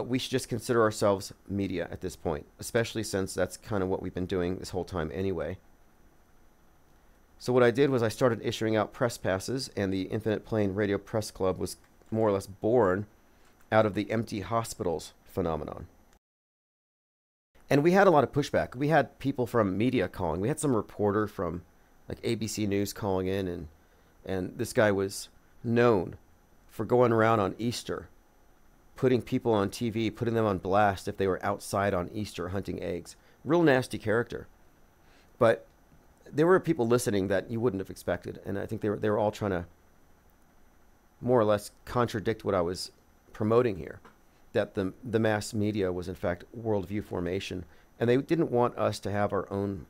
we should just consider ourselves media at this point, especially since that's kind of what we've been doing this whole time anyway. So what I did was I started issuing out press passes, and the Infinite Plane Radio Press Club was more or less born out of the empty hospitals phenomenon. And we had a lot of pushback. We had people from media calling. We had some reporter from like ABC News calling in, and this guy was known for going around on Easter, putting people on TV, putting them on blast if they were outside on Easter hunting eggs. Real nasty character. But there were people listening that you wouldn't have expected, and I think they were all trying to more or less contradict what I was promoting here, that the mass media was in fact worldview formation, and they didn't want us to have our own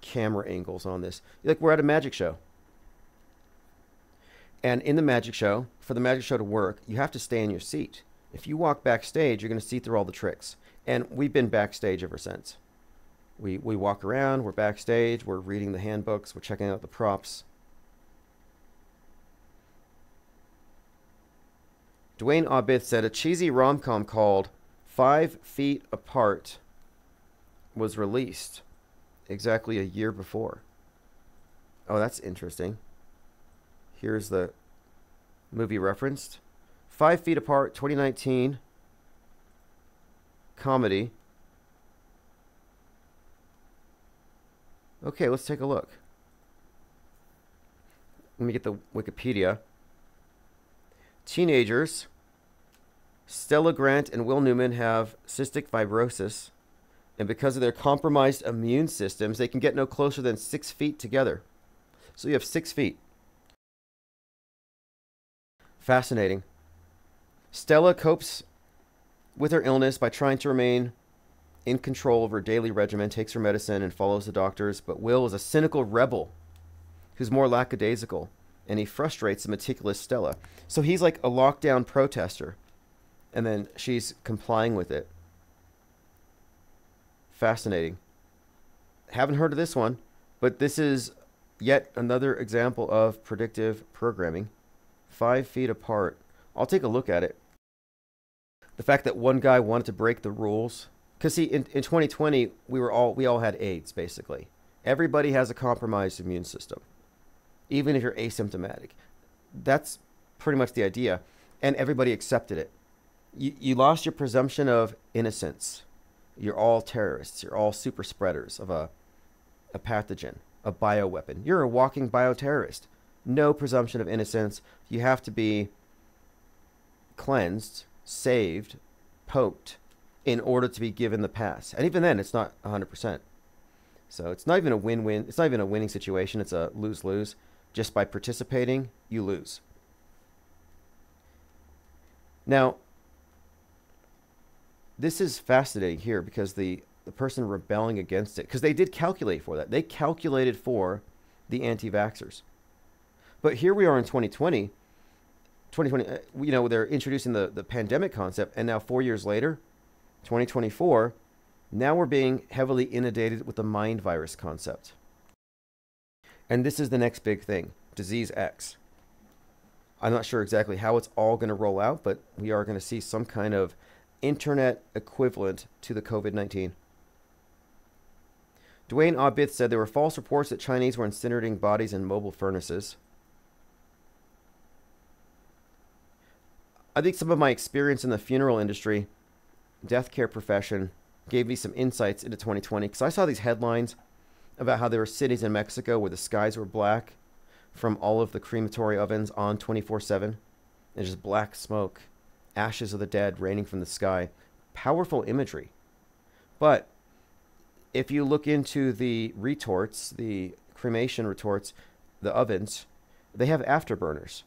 camera angles on this. Like, we're at a magic show. And in the magic show, for the magic show to work, you have to stay in your seat. If you walk backstage, you're going to see through all the tricks. And we've been backstage ever since. We walk around, we're backstage, we're reading the handbooks, we're checking out the props. Dwayne Obith said a cheesy rom-com called 5 Feet Apart was released exactly a year before. Oh, that's interesting. Here's the movie referenced. 5 Feet Apart, 2019. Comedy. Okay, let's take a look. Let me get the Wikipedia. Teenagers, Stella Grant and Will Newman, have cystic fibrosis, and because of their compromised immune systems, they can get no closer than 6 feet together. So you have 6 feet. Fascinating. Stella copes with her illness by trying to remain in control of her daily regimen, takes her medicine, and follows the doctors, but Will is a cynical rebel who's more lackadaisical, and he frustrates the meticulous Stella. So he's like a lockdown protester, and then she's complying with it. Fascinating. Haven't heard of this one, but this is yet another example of predictive programming. 5 feet apart. I'll take a look at it. The fact that one guy wanted to break the rules, because see, in 2020 we all had AIDS basically. Everybody has a compromised immune system, even if you're asymptomatic. That's pretty much the idea, and everybody accepted it. You lost your presumption of innocence. You're all terrorists. You're all super spreaders of a pathogen, a bioweapon. You're a walking bioterrorist. No presumption of innocence. You have to be cleansed, saved, poked, in order to be given the pass. And even then, it's not 100%. So it's not even a win-win. It's not even a winning situation. It's a lose-lose. Just by participating, you lose. Now, this is fascinating here because the person rebelling against it, because they did calculate for that. They calculated for the anti-vaxxers. But here we are in 2020, they're introducing the pandemic concept, and now 4 years later, 2024, now we're being heavily inundated with the mind virus concept. And this is the next big thing, Disease X. I'm not sure exactly how it's all going to roll out, but we are going to see some kind of internet equivalent to the COVID-19. Dwayne Obith said there were false reports that Chinese were incinerating bodies in mobile furnaces. I think some of my experience in the funeral industry, death care profession, gave me some insights into 2020, because I saw these headlines about how there were cities in Mexico where the skies were black from all of the crematory ovens on 24/7, and just black smoke, ashes of the dead raining from the sky. Powerful imagery. But if you look into the retorts, the cremation retorts, the ovens, they have afterburners.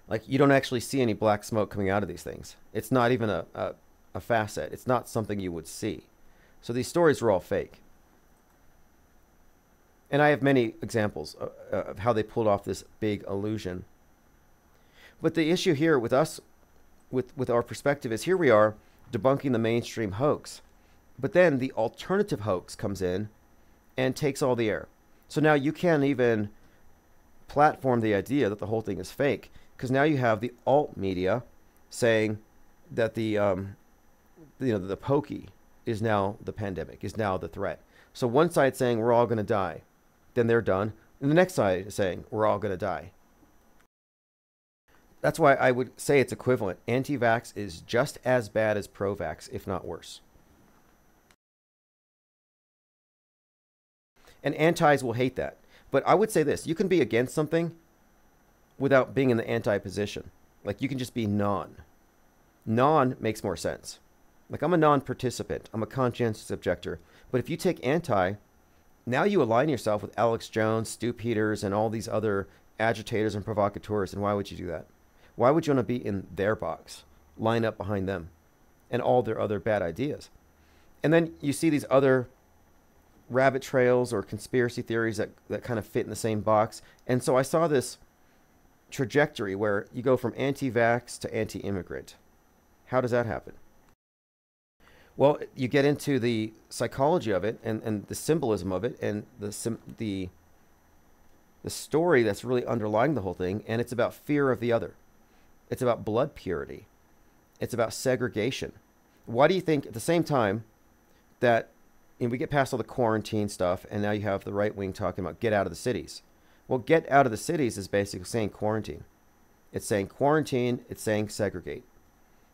Like, you don't actually see any black smoke coming out of these things. It's not even a a facet. It's not something you would see. So these stories are all fake. And I have many examples of how they pulled off this big illusion. But the issue here with us, with our perspective, is here we are debunking the mainstream hoax. But then the alternative hoax comes in and takes all the air. So now you can't even platform the idea that the whole thing is fake, because now you have the alt media saying that the pokey is now the pandemic, is now the threat. So one side saying we're all going to die, then they're done, and the next side is saying we're all going to die. That's why I would say it's equivalent. Anti-vax is just as bad as pro-vax, if not worse. And antis will hate that. But I would say this, you can be against something without being in the anti position. Like you can just be non. Non makes more sense. Like I'm a non-participant. I'm a conscientious objector. But if you take anti, now you align yourself with Alex Jones, Stu Peters, and all these other agitators and provocateurs. And why would you do that? Why would you want to be in their box, line up behind them, and all their other bad ideas? And then you see these other rabbit trails or conspiracy theories that kind of fit in the same box. And so I saw this trajectory where you go from anti-vax to anti-immigrant. How does that happen? Well, you get into the psychology of it and the symbolism of it and the story that's really underlying the whole thing, and it's about fear of the other. It's about blood purity. It's about segregation. Why do you think at the same time that we get past all the quarantine stuff and now you have the right wing talking about get out of the cities? Well, get out of the cities is basically saying quarantine. It's saying quarantine. It's saying segregate.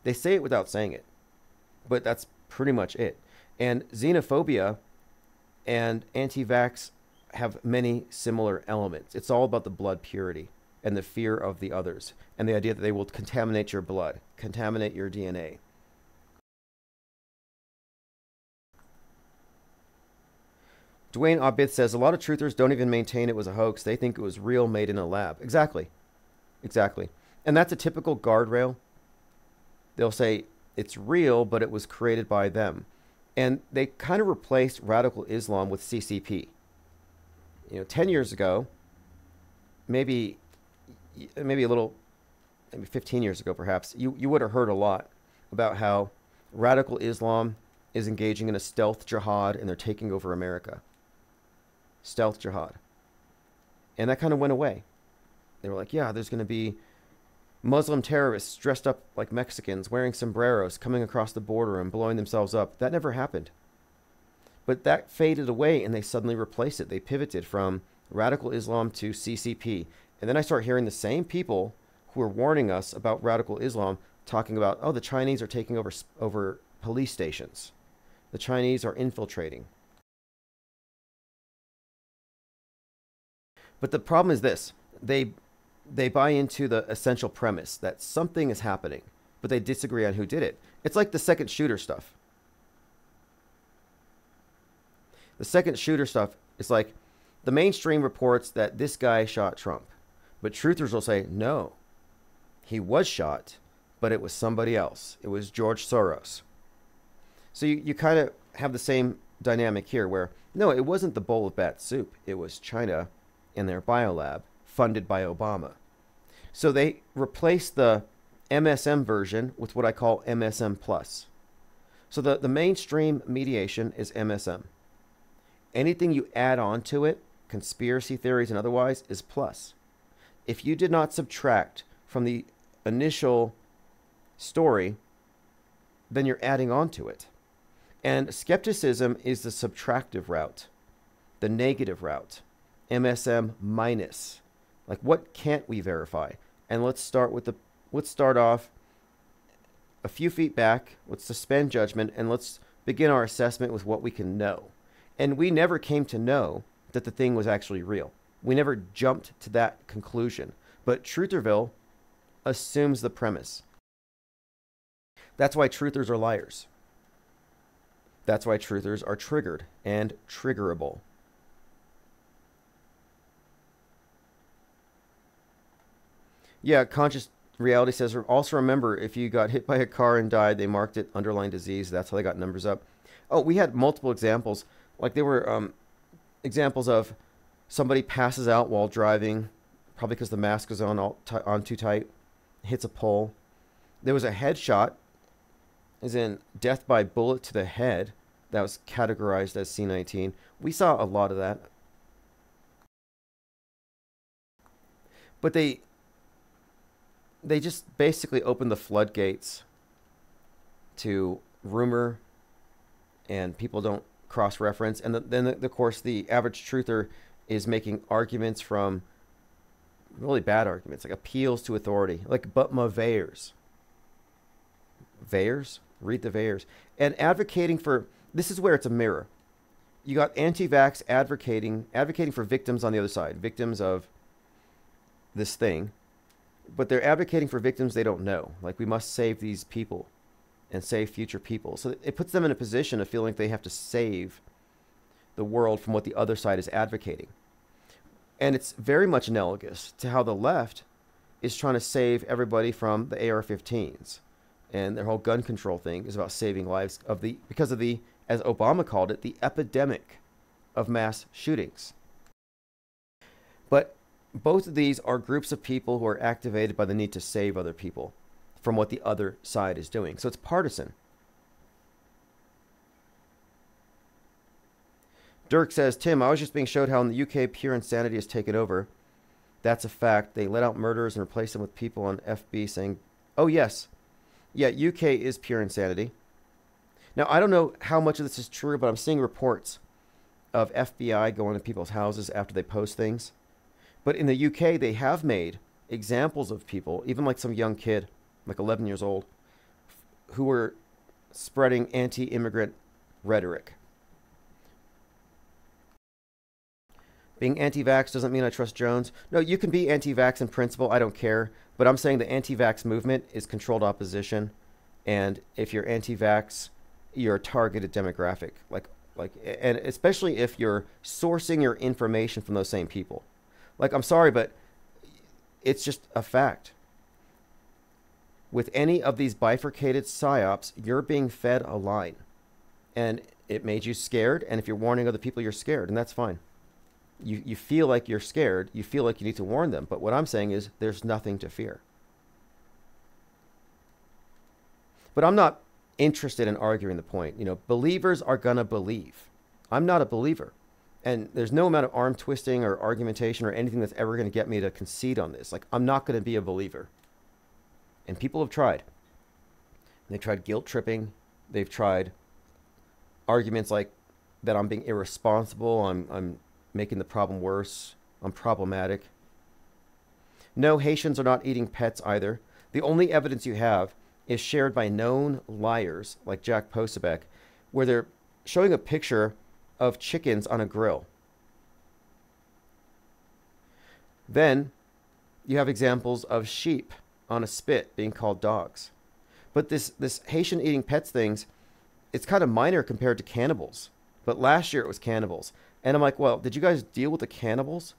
They say it without saying it, but that's pretty much it. And xenophobia and anti-vax have many similar elements. It's all about the blood purity and the fear of the others and the idea that they will contaminate your blood, contaminate your DNA. Dwayne Abid says, a lot of truthers don't even maintain it was a hoax. They think it was real, made in a lab. Exactly. Exactly. And that's a typical guardrail. They'll say it's real, but it was created by them. And they kind of replaced radical Islam with CCP. 10 years ago, maybe 15 years ago perhaps, you would have heard a lot about how radical Islam is engaging in a stealth jihad and they're taking over America. Stealth jihad. And that kind of went away. They were like, yeah, there's going to be Muslim terrorists dressed up like Mexicans, wearing sombreros, coming across the border and blowing themselves up. That never happened. But that faded away and they suddenly replaced it. They pivoted from radical Islam to CCP. And then I start hearing the same people who are warning us about radical Islam talking about, oh, the Chinese are taking over police stations. The Chinese are infiltrating. But the problem is this. They buy into the essential premise that something is happening, but they disagree on who did it. It's like the second shooter stuff. The second shooter stuff is like the mainstream reports that this guy shot Trump, but truthers will say, no, he was shot, but it was somebody else. It was George Soros. So you kind of have the same dynamic here where, no, it wasn't the bowl of bat soup. It was China in their biolab funded by Obama. So they replaced the MSM version with what I call MSM plus. So the mainstream mediation is MSM. Anything you add on to it, conspiracy theories and otherwise, is plus. If you did not subtract from the initial story, then you're adding on to it. And skepticism is the subtractive route, the negative route, MSM minus. Like, what can't we verify? And let's start off a few feet back. Let's suspend judgment and let's begin our assessment with what we can know. And we never came to know that the thing was actually real. We never jumped to that conclusion. But Trutherville assumes the premise. That's why truthers are liars. That's why truthers are triggered and triggerable. Yeah, conscious Reality says, also remember, if you got hit by a car and died, they marked it underlying disease. That's how they got numbers up. Oh, we had multiple examples. Like there were examples of somebody passes out while driving, probably because the mask is on too tight, hits a pole. There was a headshot, as in death by bullet to the head, that was categorized as C19. We saw a lot of that. But they just basically opened the floodgates to rumor, and people don't cross-reference. And then, of course, the average truther is making arguments from really bad arguments, like appeals to authority, like but my Vayers. Vayers? Read the Vayers. And advocating for, this is where it's a mirror. You got anti-vax advocating for victims on the other side, victims of this thing, but they're advocating for victims they don't know. Like, we must save these people and save future people. So it puts them in a position of feeling like they have to save the world from what the other side is advocating. And it's very much analogous to how the left is trying to save everybody from the AR-15s. And their whole gun control thing is about saving lives because of the, as Obama called it, the epidemic of mass shootings. But both of these are groups of people who are activated by the need to save other people from what the other side is doing. So it's partisan. Dirk says, Tim, I was just being showed how in the UK pure insanity has taken over. That's a fact. They let out murderers and replace them with people on FB saying, oh, yes. Yeah, UK is pure insanity. Now, I don't know how much of this is true, but I'm seeing reports of FBI going to people's houses after they post things. But in the UK, they have made examples of people, even like some young kid, like 11 years old, who were spreading anti-immigrant rhetoric. Being anti-vax doesn't mean I trust Jones. No, you can be anti-vax in principle. I don't care. But I'm saying the anti-vax movement is controlled opposition. And if you're anti-vax, you're a targeted demographic. And especially if you're sourcing your information from those same people. Like, I'm sorry, but it's just a fact. With any of these bifurcated psyops, you're being fed a line. And it made you scared. And if you're warning other people, you're scared. And that's fine. You feel like you're scared. You feel like you need to warn them. But what I'm saying is there's nothing to fear. But I'm not interested in arguing the point. You know, believers are going to believe. I'm not a believer. And there's no amount of arm twisting or argumentation or anything that's ever going to get me to concede on this. Like, I'm not going to be a believer. And people have tried. They've tried guilt tripping. They've tried arguments like that I'm being irresponsible. I'm making the problem worse. I'm problematic. No, Haitians are not eating pets either. The only evidence you have is shared by known liars like Jack Posobiec, where they're showing a picture of chickens on a grill. Then you have examples of sheep on a spit being called dogs. But this Haitian eating pets things, it's kind of minor compared to cannibals. But last year it was cannibals. And I'm like, well, did you guys deal with the cannibals?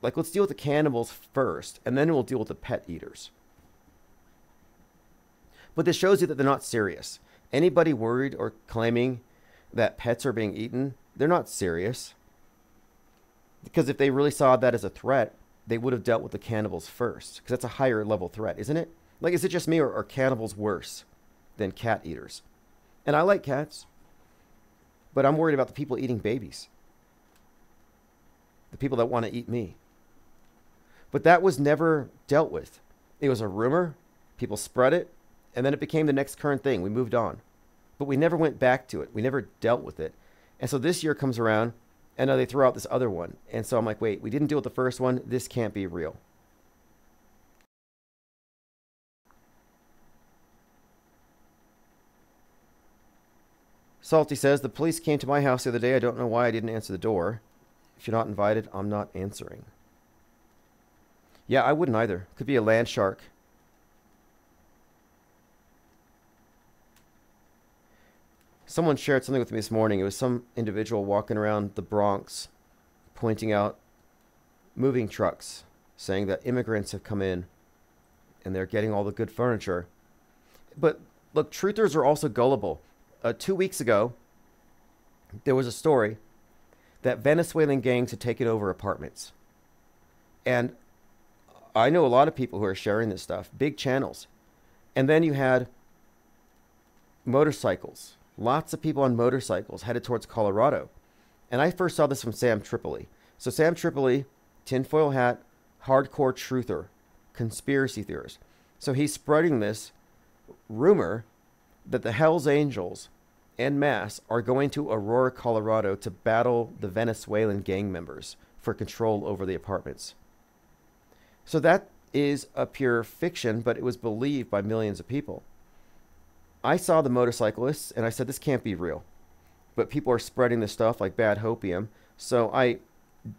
Like, let's deal with the cannibals first, and then we'll deal with the pet eaters. But this shows you that they're not serious. Anybody worried or claiming that pets are being eaten, they're not serious. Because if they really saw that as a threat, they would have dealt with the cannibals first. Because that's a higher level threat, isn't it? Like, is it just me, or are cannibals worse than cat eaters? And I like cats. But I'm worried about the people eating babies. The people that want to eat me. But that was never dealt with. It was a rumor. People spread it. And then it became the next current thing. We moved on. But we never went back to it. We never dealt with it. And so this year comes around, and now they throw out this other one. And so I'm like, wait, we didn't deal with the first one. This can't be real. Salty says, the police came to my house the other day. I don't know why I didn't answer the door. If you're not invited, I'm not answering. Yeah, I wouldn't either. Could be a land shark. Someone shared something with me this morning. It was some individual walking around the Bronx pointing out moving trucks, saying that immigrants have come in and they're getting all the good furniture. But look, truthers are also gullible. 2 weeks ago, there was a story that Venezuelan gangs had taken over apartments. And I know a lot of people who are sharing this stuff, big channels. And then you had motorcycles. Lots of people on motorcycles headed towards Colorado. And I first saw this from Sam Tripoli. So Sam Tripoli, tinfoil hat, hardcore truther, conspiracy theorist. So he's spreading this rumor that the Hells Angels en masse are going to Aurora, Colorado to battle the Venezuelan gang members for control over the apartments. So that is a pure fiction, but it was believed by millions of people. I saw the motorcyclists and I said, this can't be real. But people are spreading this stuff like bad hopium. So I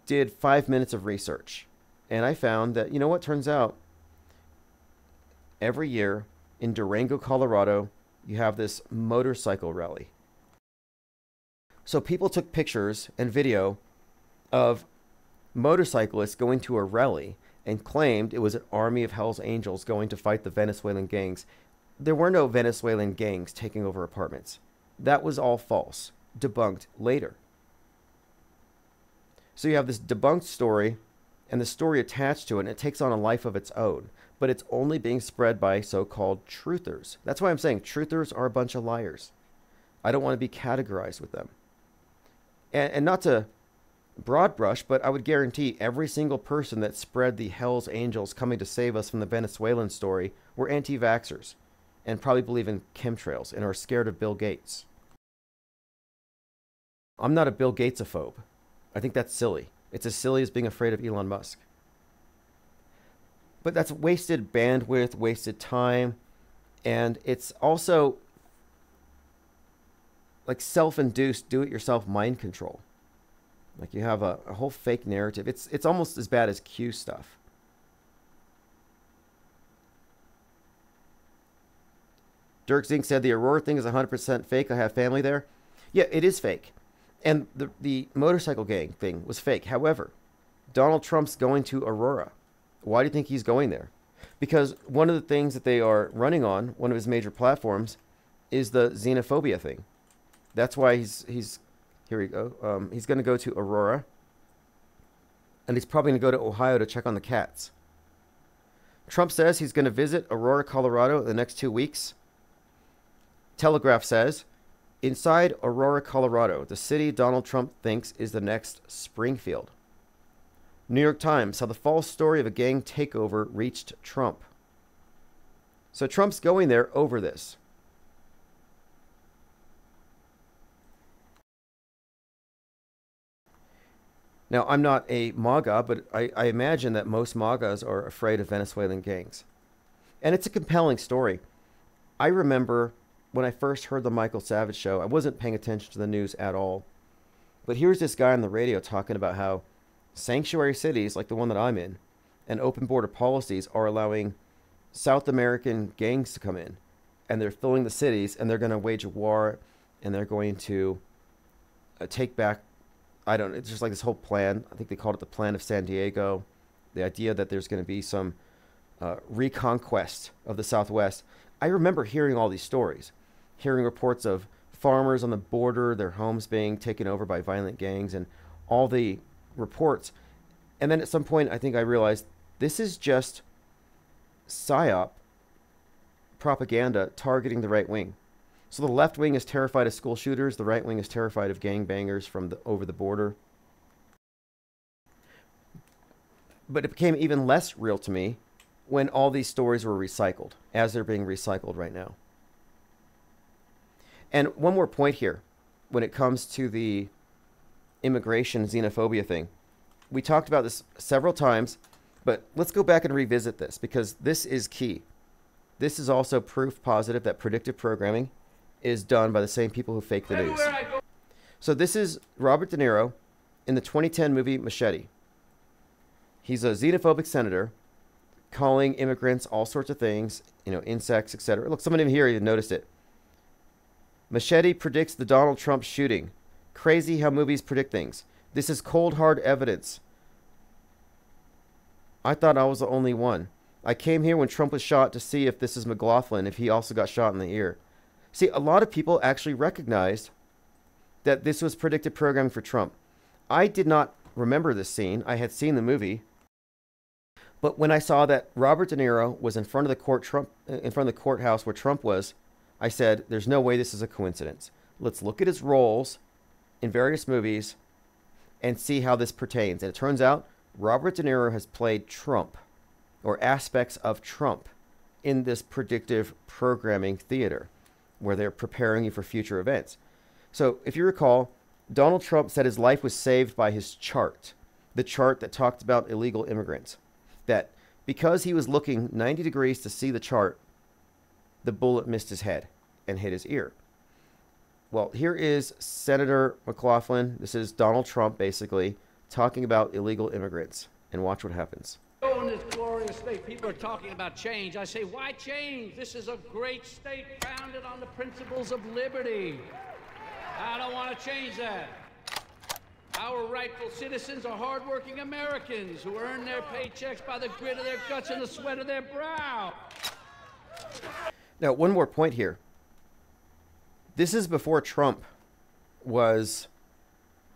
did 5 minutes of research. And I found that, you know what, turns out every year in Durango, Colorado, you have this motorcycle rally. So people took pictures and video of motorcyclists going to a rally and claimed it was an army of Hell's Angels going to fight the Venezuelan gangs. There were no Venezuelan gangs taking over apartments. That was all false, debunked later. So you have this debunked story and the story attached to it, and it takes on a life of its own. But it's only being spread by so-called truthers. That's why I'm saying truthers are a bunch of liars. I don't want to be categorized with them. And not to broad brush, but I would guarantee every single person that spread the Hells Angels coming to save us from the Venezuelan story were anti-vaxxers and probably believe in chemtrails and are scared of Bill Gates. I'm not a Bill Gatesophobe. I think that's silly. It's as silly as being afraid of Elon Musk. But that's wasted bandwidth, wasted time, and it's also like self-induced, do-it-yourself mind control. Like you have a whole fake narrative. It's almost as bad as Q stuff. Dirk Zink said the Aurora thing is 100% fake. I have family there. Yeah, it is fake. And the motorcycle gang thing was fake. However, Donald Trump's going to Aurora. Why do you think he's going there? Because one of the things that they are running on, one of his major platforms, is the xenophobia thing. That's why he's here we go. He's going to go to Aurora. And he's probably going to go to Ohio to check on the cats. Trump says he's going to visit Aurora, Colorado in the next 2 weeks. Telegraph says, inside Aurora, Colorado, the city Donald Trump thinks is the next Springfield. New York Times, how the false story of a gang takeover reached Trump. So Trump's going there over this. Now, I'm not a MAGA, but I imagine that most MAGAs are afraid of Venezuelan gangs. And it's a compelling story. I remember when I first heard the Michael Savage show, I wasn't paying attention to the news at all. But here's this guy on the radio talking about how sanctuary cities, like the one that I'm in, and open border policies are allowing South American gangs to come in. And they're filling the cities, and they're going to wage a war, and they're going to take back, I don't know, it's just like this whole plan. I think they called it the Plan of San Diego. The idea that there's going to be some reconquest of the Southwest. I remember hearing all these stories, hearing reports of farmers on the border, their homes being taken over by violent gangs, and all the reports. And then at some point, I think I realized this is just PSYOP propaganda targeting the right wing. So the left wing is terrified of school shooters. The right wing is terrified of gangbangers from over the border. But it became even less real to me when all these stories were recycled, as they're being recycled right now. And one more point here, when it comes to the immigration xenophobia thing. We talked about this several times, but let's go back and revisit this, because this is key. This is also proof positive that predictive programming is done by the same people who fake the news. So this is Robert De Niro in the 2010 movie Machete. He's a xenophobic senator calling immigrants all sorts of things, you know, insects, etc. Look, someone in here even noticed it. Machete predicts the Donald Trump shooting. Crazy how movies predict things. This is cold hard evidence. I thought I was the only one. I came here when Trump was shot to see if this is McLaughlin, if he also got shot in the ear. See, a lot of people actually recognized that this was predictive programming for Trump. I did not remember this scene. I had seen the movie. But when I saw that Robert De Niro was in front of the courthouse where Trump was, I said, there's no way this is a coincidence. Let's look at his roles in various movies and see how this pertains. And it turns out Robert De Niro has played Trump, or aspects of Trump, in this predictive programming theater where they're preparing you for future events. So if you recall, Donald Trump said his life was saved by his chart, the chart that talked about illegal immigrants. That because he was looking 90 degrees to see the chart, the bullet missed his head and hit his ear. Well, here is Senator McLaughlin. This is Donald Trump, basically, talking about illegal immigrants. And watch what happens. In this glorious state, people are talking about change. I say, why change? This is a great state founded on the principles of liberty. I don't want to change that. Our rightful citizens are hardworking Americans who earn their paychecks by the grit of their guts and the sweat of their brow. Now, one more point here. This is before Trump was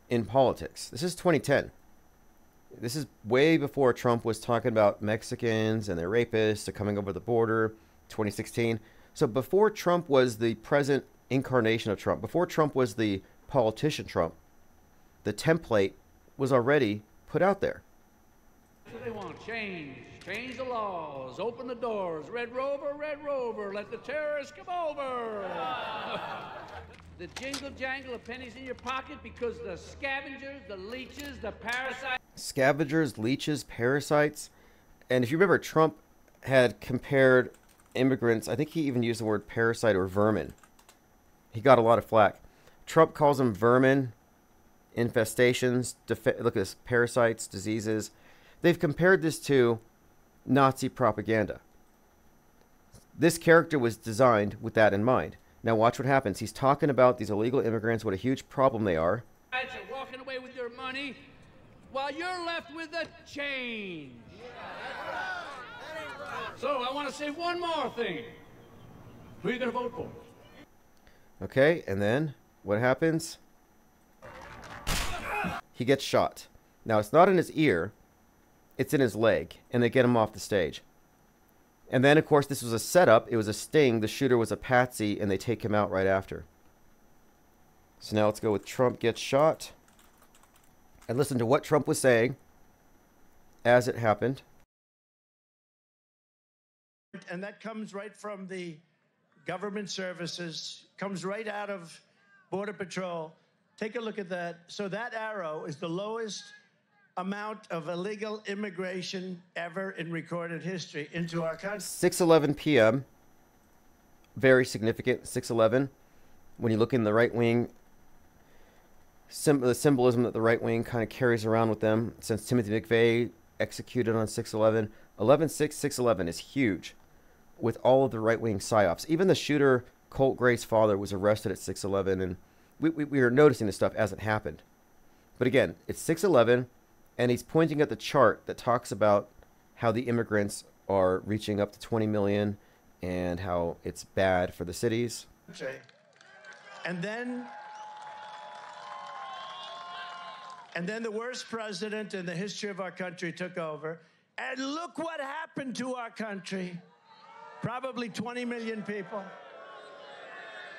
in politics. This is 2010. This is way before Trump was talking about Mexicans and their rapists are coming over the border, 2016. So before Trump was the present incarnation of Trump, before Trump was the politician Trump, the template was already put out there. That's what they want. Change. Change the laws. Open the doors. Red Rover, let the terrorists come over. The jingle jangle of pennies in your pocket because the scavengers, the leeches, the parasites. Scavengers, leeches, parasites. And if you remember, Trump had compared immigrants, I think he even used the word parasite or vermin. He got a lot of flack. Trump calls them vermin, infestations, look at this, parasites, diseases. They've compared this to Nazi propaganda. This character was designed with that in mind. Now watch what happens. He's talking about these illegal immigrants, what a huge problem they are. You're walking away with your money while you're left with the change. So I want to say one more thing. Who are you going to vote for? Okay, and then what happens? He gets shot. Now, it's not in his ear. It's in his leg, and they get him off the stage. And then, of course, this was a setup. It was a sting. The shooter was a patsy, and they take him out right after. So now let's go with Trump gets shot. And listen to what Trump was saying as it happened. And that comes right from the government services, comes right out of Border Patrol. Take a look at that. So that arrow is the lowest amount of illegal immigration ever in recorded history into our country. 6:11 p.m. Very significant. 6:11. When you look in the right wing, the symbolism that the right wing kind of carries around with them since Timothy McVeigh executed on 6/11. 11/6, 6/11 is huge with all of the right wing psyops. Even the shooter, Colt Gray's father, was arrested at 6/11, and we are noticing this stuff as it happened. But again, it's 6/11. And he's pointing at the chart that talks about how the immigrants are reaching up to 20 million and how it's bad for the cities. And then the worst president in the history of our country took over. And look what happened to our country. Probably 20 million people.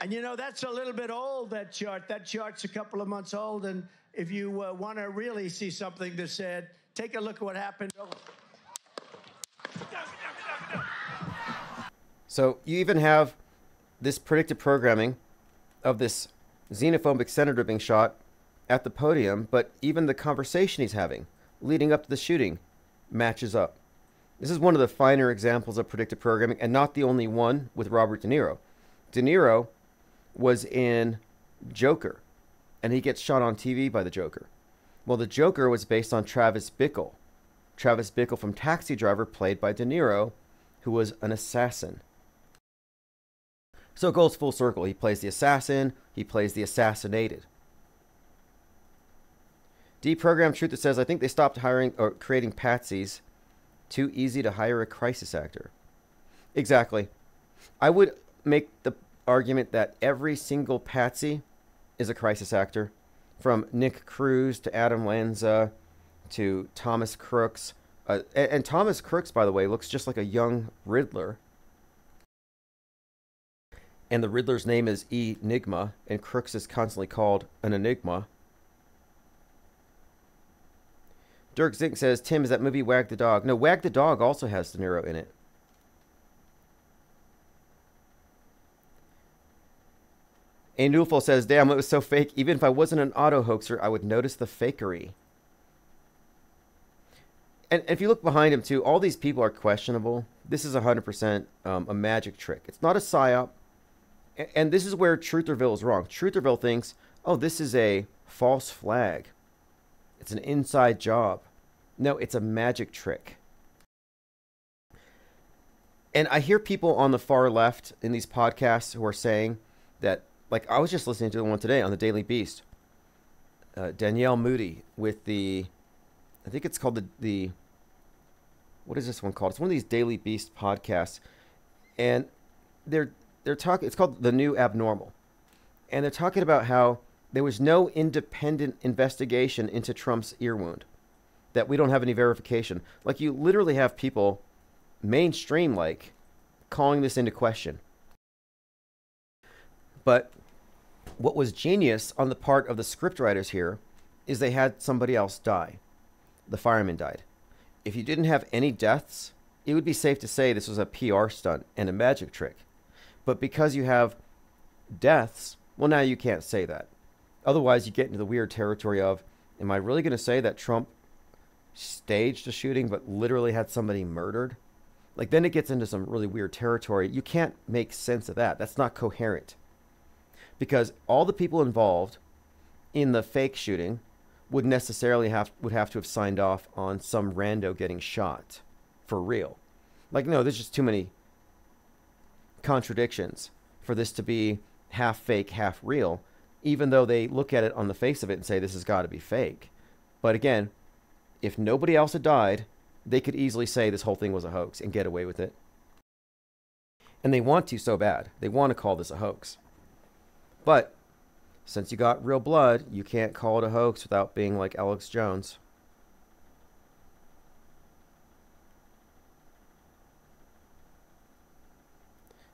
And you know, that's a little bit old, that chart. That chart's a couple of months old. And if you want to really see something that's said, take a look at what happened. So you even have this predictive programming of this xenophobic senator being shot at the podium, but even the conversation he's having leading up to the shooting matches up. This is one of the finer examples of predictive programming, and not the only one with Robert De Niro. De Niro was in Joker, and he gets shot on TV by the Joker. Well, the Joker was based on Travis Bickle. Travis Bickle from Taxi Driver, played by De Niro, who was an assassin. So it goes full circle. He plays the assassin, he plays the assassinated. Deprogrammed Truth that says, I think they stopped hiring or creating patsies Too easy to hire a crisis actor. Exactly. I would make the argument that every single patsy is a crisis actor, from Nick Cruz to Adam Lanza to Thomas Crooks. And Thomas Crooks, by the way, looks just like a young Riddler. And the Riddler's name is Enigma, and Crooks is constantly called an enigma. Dirk Zink says, Tim, is that movie Wag the Dog? No, Wag the Dog also has De Niro in it. A Newful says, damn, it was so fake. Even if I wasn't an auto hoaxer, I would notice the fakery. And if you look behind him, too, all these people are questionable. This is 100% a magic trick. It's not a psyop. And this is where Trutherville is wrong. Trutherville thinks, oh, this is a false flag. It's an inside job. No, it's a magic trick. And I hear people on the far left in these podcasts who are saying that, like I was just listening to the one today on the Daily Beast. Danielle Moody with the, I think it's called the what is this one called? It's one of these Daily Beast podcasts. And they're talking, it's called The New Abnormal. And they're talking about how there was no independent investigation into Trump's ear wound, that we don't have any verification. Like, you literally have people mainstream like calling this into question. But what was genius on the part of the scriptwriters here is they had somebody else die. The fireman died. If you didn't have any deaths, it would be safe to say this was a PR stunt and a magic trick. But because you have deaths, well, now you can't say that. Otherwise, you get into the weird territory of, am I really going to say that Trump staged a shooting but literally had somebody murdered? Like, then it gets into some really weird territory. You can't make sense of that. That's not coherent. Because all the people involved in the fake shooting would necessarily have to have signed off on some rando getting shot for real. Like, no, there's just too many contradictions for this to be half fake, half real, even though they look at it on the face of it and say this has got to be fake. But again, if nobody else had died, they could easily say this whole thing was a hoax and get away with it. And they want to so bad. They want to call this a hoax. But since you got real blood, you can't call it a hoax without being like Alex Jones.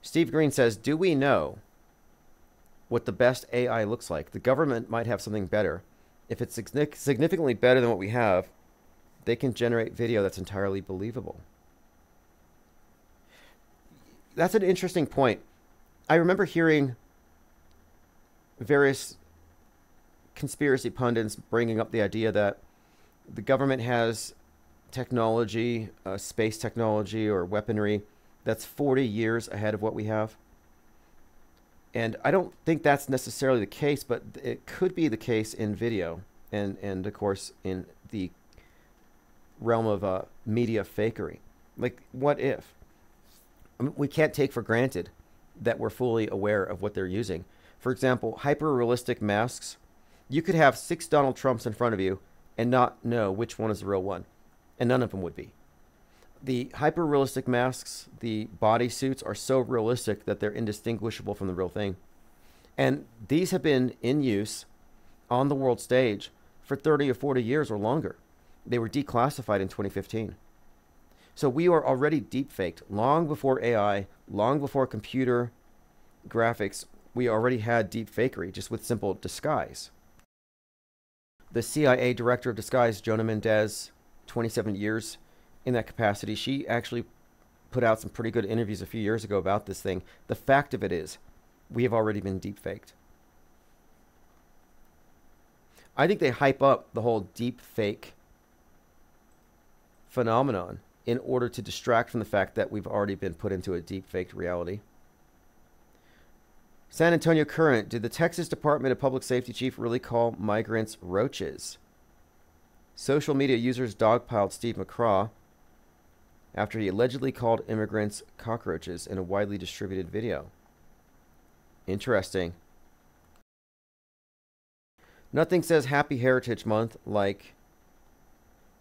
Steve Green says, do we know what the best AI looks like? The government might have something better. If it's significantly better than what we have, they can generate video that's entirely believable. That's an interesting point. I remember hearing various conspiracy pundits bringing up the idea that the government has technology, space technology or weaponry that's 40 years ahead of what we have. And I don't think that's necessarily the case, but it could be the case in video and of course in the realm of media fakery. Like, what if? I mean, we can't take for granted that we're fully aware of what they're using. For example, hyper-realistic masks. You could have 6 Donald Trumps in front of you and not know which one is the real one. And none of them would be. The hyper-realistic masks, the bodysuits, are so realistic that they're indistinguishable from the real thing. And these have been in use on the world stage for 30 or 40 years or longer. They were declassified in 2015. So we are already deep-faked. Long before AI, long before computer graphics, we already had deep fakery, just with simple disguise. The CIA director of disguise, Jonah Mendez, 27 years in that capacity, she actually put out some pretty good interviews a few years ago about this thing. The fact of it is, we have already been deep faked. I think they hype up the whole deep fake phenomenon in order to distract from the fact that we've already been put into a deep faked reality. San Antonio Current, did the Texas Department of Public Safety chief really call migrants roaches? Social media users dogpiled Steve McCraw after he allegedly called immigrants cockroaches in a widely distributed video. Interesting. Nothing says Happy Heritage Month like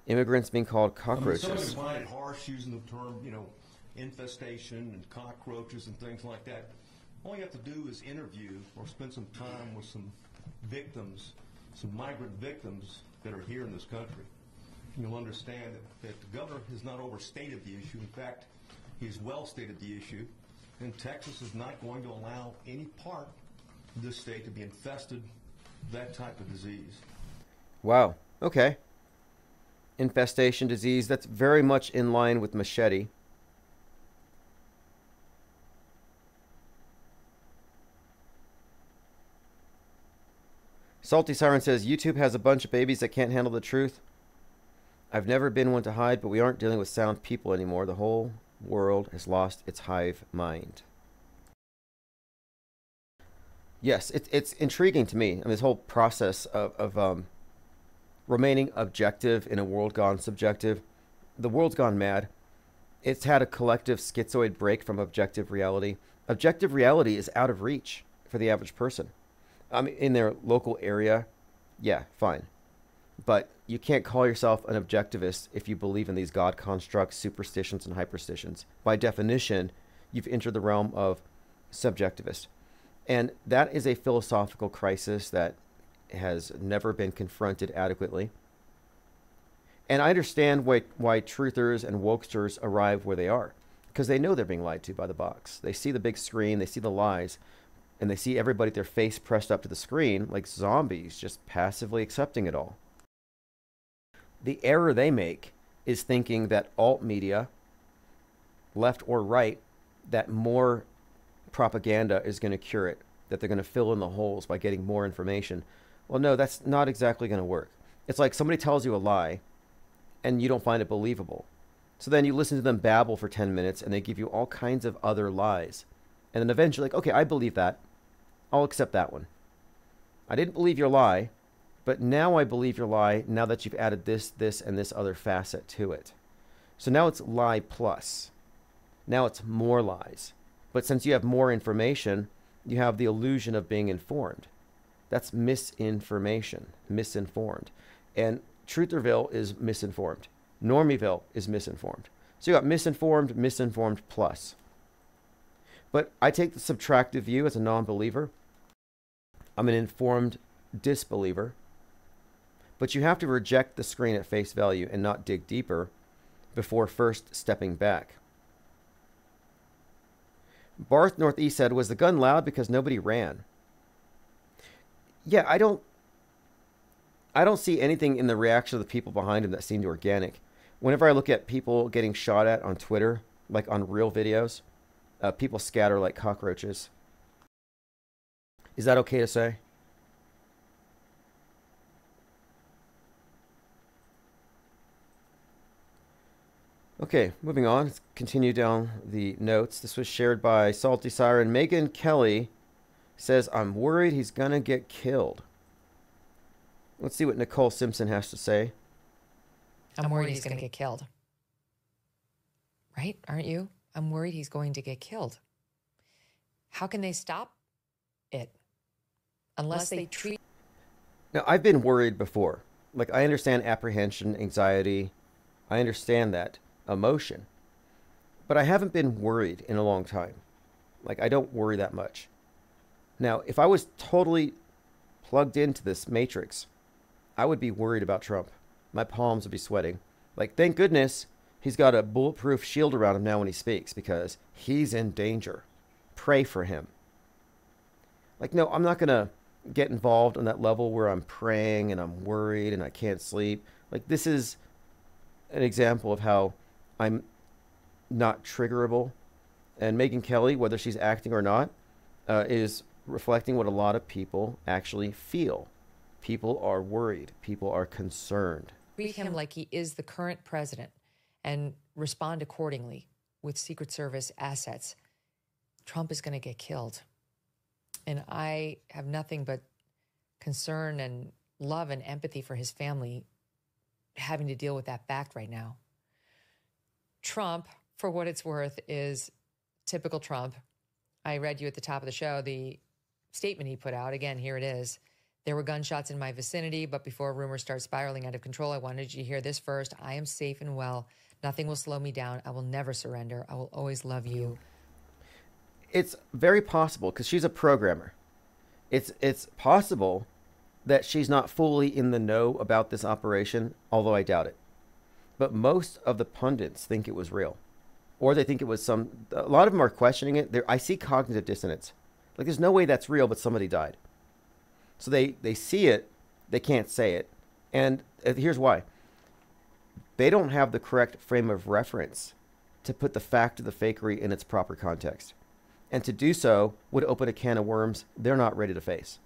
Immigrants being called Some cockroaches. find it harsh using the term, infestation and cockroaches and things like that. All you have to do is interview or spend some time with some victims, some migrant victims that are here in this country. You'll understand that the governor has not overstated the issue. In fact, he's well stated the issue. And Texas is not going to allow any part of this state to be infested with that type of disease. Wow. Okay. Infestation disease, that's very much in line with Machete. Salty Siren says, YouTube has a bunch of babies that can't handle the truth. I've never been one to hide, but we aren't dealing with sound people anymore. The whole world has lost its hive mind. Yes, it's intriguing to me. I mean, this whole process of remaining objective in a world gone subjective. The world's gone mad. It's had a collective schizoid break from objective reality. Objective reality is out of reach for the average person. I mean, in their local area, yeah, fine. But you can't call yourself an objectivist if you believe in these God constructs, superstitions, and hyperstitions. By definition, you've entered the realm of subjectivist. And that is a philosophical crisis that has never been confronted adequately. And I understand why truthers and wokesters arrive where they are, because they know they're being lied to by the box. They see the big screen, they see the lies, and they see everybody with their face pressed up to the screen like zombies, just passively accepting it all. The error they make is thinking that alt media, left or right, that more propaganda is going to cure it, that they're going to fill in the holes by getting more information. Well, no, that's not exactly going to work. It's like somebody tells you a lie and you don't find it believable. So then you listen to them babble for 10 minutes and they give you all kinds of other lies. And then eventually, like, okay, I believe that. I'll accept that one. I didn't believe your lie, but now I believe your lie now that you've added this, and this other facet to it. So now it's lie plus. Now it's more lies. But since you have more information, you have the illusion of being informed. That's misinformation, misinformed. And Trutherville is misinformed. Normieville is misinformed. So you got misinformed, misinformed plus. But I take the subtractive view as a non-believer. I'm an informed disbeliever. But you have to reject the screen at face value and not dig deeper before first stepping back. Barth Northeast said, was the gun loud because nobody ran? Yeah, I don't see anything in the reaction of the people behind him that seemed organic. Whenever I look at people getting shot at on Twitter, like on real videos, people scatter like cockroaches. Is that okay to say? Okay, moving on. Let's continue down the notes. This was shared by Salty Siren. Megan Kelly says, I'm worried he's going to get killed. Let's see what Nicole Simpson has to say. I'm worried he's going to get killed. Right? Aren't you? I'm worried he's going to get killed. How can they stop it? Unless they treat... Now, I've been worried before. Like, I understand apprehension, anxiety. I understand that emotion. But I haven't been worried in a long time. Like, I don't worry that much. Now, if I was totally plugged into this matrix, I would be worried about Trump. My palms would be sweating. Like, thank goodness he's got a bulletproof shield around him now when he speaks, because he's in danger. Pray for him. Like, no, I'm not going to get involved on that level where I'm praying and I'm worried and I can't sleep. Like, this is an example of how I'm not triggerable. And Megyn Kelly, whether she's acting or not, is reflecting what a lot of people actually feel. People are worried. People are concerned. Treat him like he is the current president and respond accordingly with Secret Service assets. Trump is going to get killed. And I have nothing but concern and love and empathy for his family having to deal with that fact right now. Trump, for what it's worth, is typical Trump. I read you at the top of the show the statement he put out. Again, here it is. There were gunshots in my vicinity, but before rumors start spiraling out of control, I wanted you to hear this first. I am safe and well. Nothing will slow me down. I will never surrender. I will always love you. It's very possible, because she's a programmer. It's possible that she's not fully in the know about this operation, although I doubt it. But most of the pundits think it was real. Or they think it was a lot of them are questioning it. I see cognitive dissonance. Like, there's no way that's real, but somebody died. So they see it, they can't say it. And here's why. They don't have the correct frame of reference to put the fact of the fakery in its proper context. And to do so would open a can of worms they're not ready to face.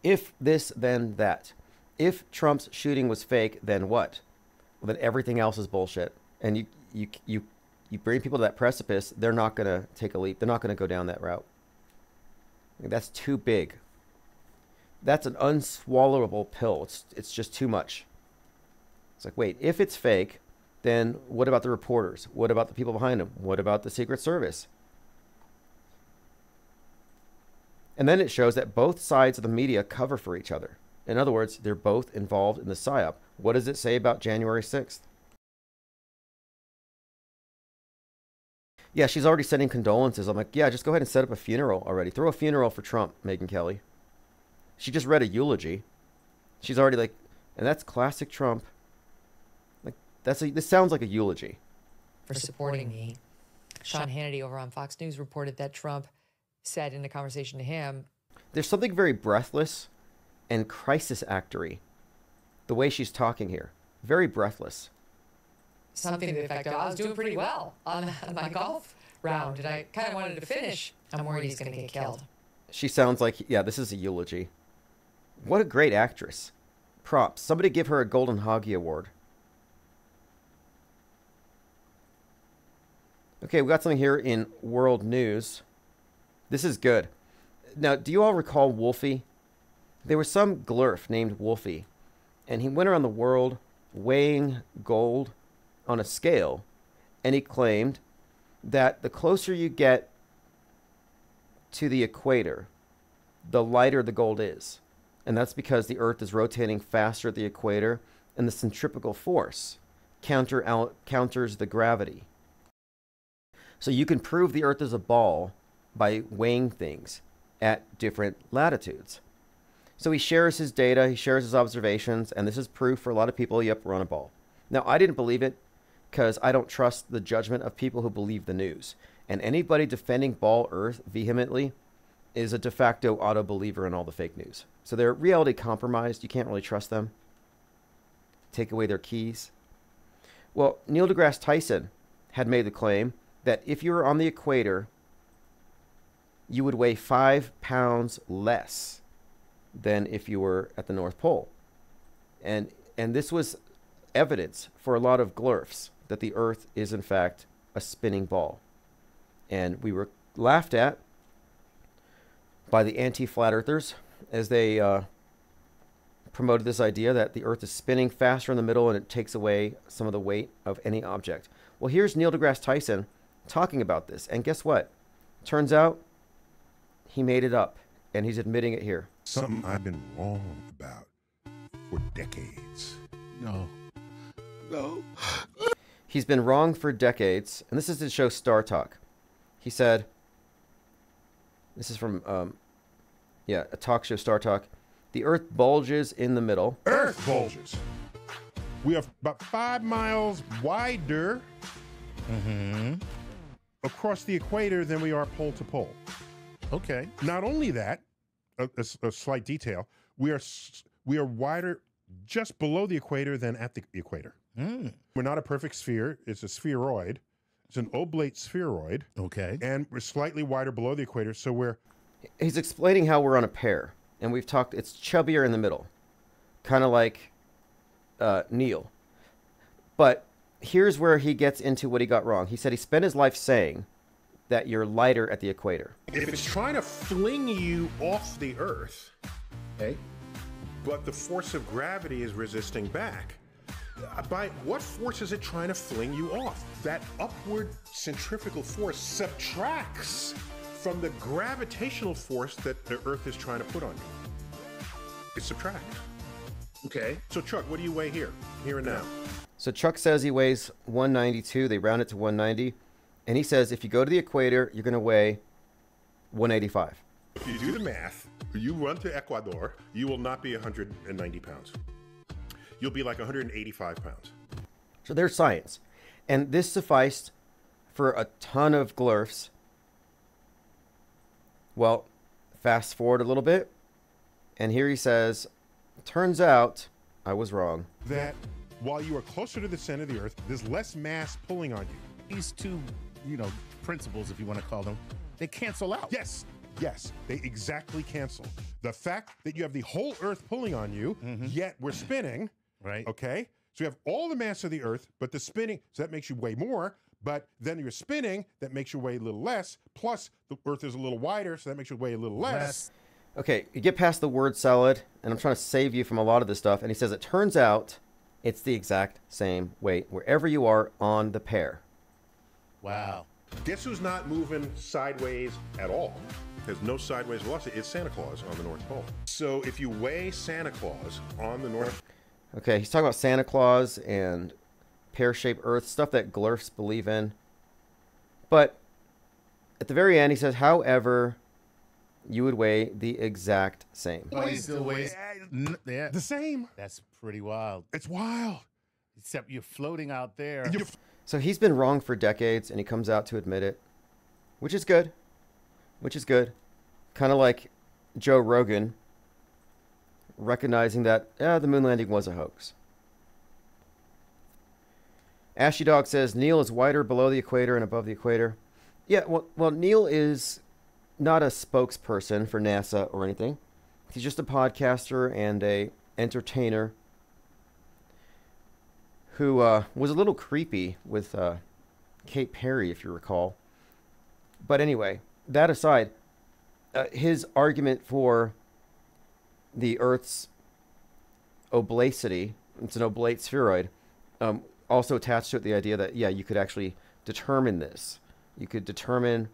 If this, then that. If Trump's shooting was fake, then what? Well, then everything else is bullshit. And you bring people to that precipice, they're not going to take a leap. They're not going to go down that route. That's too big. That's an unswallowable pill. It's just too much. It's like, wait, if it's fake, then what about the reporters? What about the people behind them? What about the Secret Service? And then it shows that both sides of the media cover for each other. In other words, they're both involved in the psyop. What does it say about January 6th? Yeah, she's already sending condolences. I'm like, yeah, just go ahead and set up a funeral already. Throw a funeral for Trump, Megyn Kelly. She just read a eulogy. She's already like, and that's classic Trump. Like, this sounds like a eulogy. For supporting me. Sean Hannity over on Fox News reported that Trump said in a conversation to him, there's something very breathless and crisis actory. The way she's talking here. Very breathless. Something to the effect of, I was doing pretty well on my golf round, and I kind of wanted to finish. I'm worried he's going to get killed. She sounds like, yeah, this is a eulogy. What a great actress. Props. Somebody give her a Golden Hoggy Award. Okay, we got something here in world news. This is good. Now, do you all recall Wolfie? There was some glurf named Wolfie, and he went around the world weighing gold on a scale, and he claimed that the closer you get to the equator, the lighter the gold is. And that's because the Earth is rotating faster at the equator, and the centrifugal force counters the gravity. So you can prove the Earth is a ball by weighing things at different latitudes. So he shares his data, he shares his observations, and this is proof for a lot of people, yep, we're on a ball. Now, I didn't believe it because I don't trust the judgment of people who believe the news. And anybody defending ball Earth vehemently is a de facto auto-believer in all the fake news. So they're reality compromised. You can't really trust them. Take away their keys. Well, Neil deGrasse Tyson had made the claim that if you were on the equator, you would weigh 5 pounds less than if you were at the North Pole. And this was evidence for a lot of glurfs that the Earth is, in fact, a spinning ball. And we were laughed at by the anti-flat earthers as they promoted this idea that the Earth is spinning faster in the middle and it takes away some of the weight of any object. Well, here's Neil deGrasse Tyson talking about this. And guess what? Turns out he made it up, and he's admitting it here. Something I've been wrong about for decades. No. He's been wrong for decades, and this is the show Star Talk. He said, this is from, a talk show, Star Talk. The Earth bulges in the middle. Earth bulges. We are about 5 miles wider across the equator than we are pole to pole. Okay. Not only that, a slight detail, we are wider just below the equator than at the equator. We're not a perfect sphere. It's a spheroid. It's an oblate spheroid. Okay. And we're slightly wider below the equator, so we're... He's explaining how we're on a pear, and we've talked, it's chubbier in the middle, kind of like Neil. But here's where he gets into what he got wrong. He said he spent his life saying that you're lighter at the equator. If it's trying to fling you off the Earth, Okay. but the force of gravity is resisting back, by what force is it trying to fling you off? That upward centrifugal force subtracts from the gravitational force that the Earth is trying to put on you. It's subtract. Okay. So Chuck, what do you weigh here and now? So Chuck says he weighs 192. They round it to 190. And he says if you go to the equator, you're going to weigh 185. If you do the math, you run to Ecuador, you will not be 190 pounds. You'll be like 185 pounds. So there's science. And this sufficed for a ton of glurfs. Well, fast forward a little bit. And here he says, turns out I was wrong. That while you are closer to the center of the Earth, there's less mass pulling on you. These two, principles, if you want to call them, they cancel out. Yes, they exactly cancel. The fact that you have the whole Earth pulling on you, yet we're spinning, right? Okay, so you have all the mass of the Earth, but the spinning, so that makes you weigh more, but then you're spinning, that makes you weigh a little less, plus the Earth is a little wider, so that makes you weigh a little less. Okay, you get past the word salad, and I'm trying to save you from a lot of this stuff, and he says it turns out it's the exact same weight wherever you are on the pear. Wow. Guess who's not moving sideways at all? There's no sideways velocity. It's Santa Claus on the North Pole. So if you weigh Santa Claus on the North... Okay, he's talking about Santa Claus and pear-shaped Earth, stuff that glurfs believe in. But at the very end, he says, however, you would weigh the exact same. Oh, he still weighs... Yeah. The same. That's pretty wild. It's wild. Except you're floating out there. So he's been wrong for decades, and he comes out to admit it, which is good. Kind of like Joe Rogan recognizing that the moon landing was a hoax. Ashy Dog says Neil is wider below the equator and above the equator. Yeah, well, Neil is not a spokesperson for NASA or anything. He's just a podcaster and a entertainer who was a little creepy with Kate Perry, if you recall. But anyway, that aside, his argument for the Earth's oblasity, it's an oblate spheroid, also attached to it the idea that, you could actually determine this. You could determine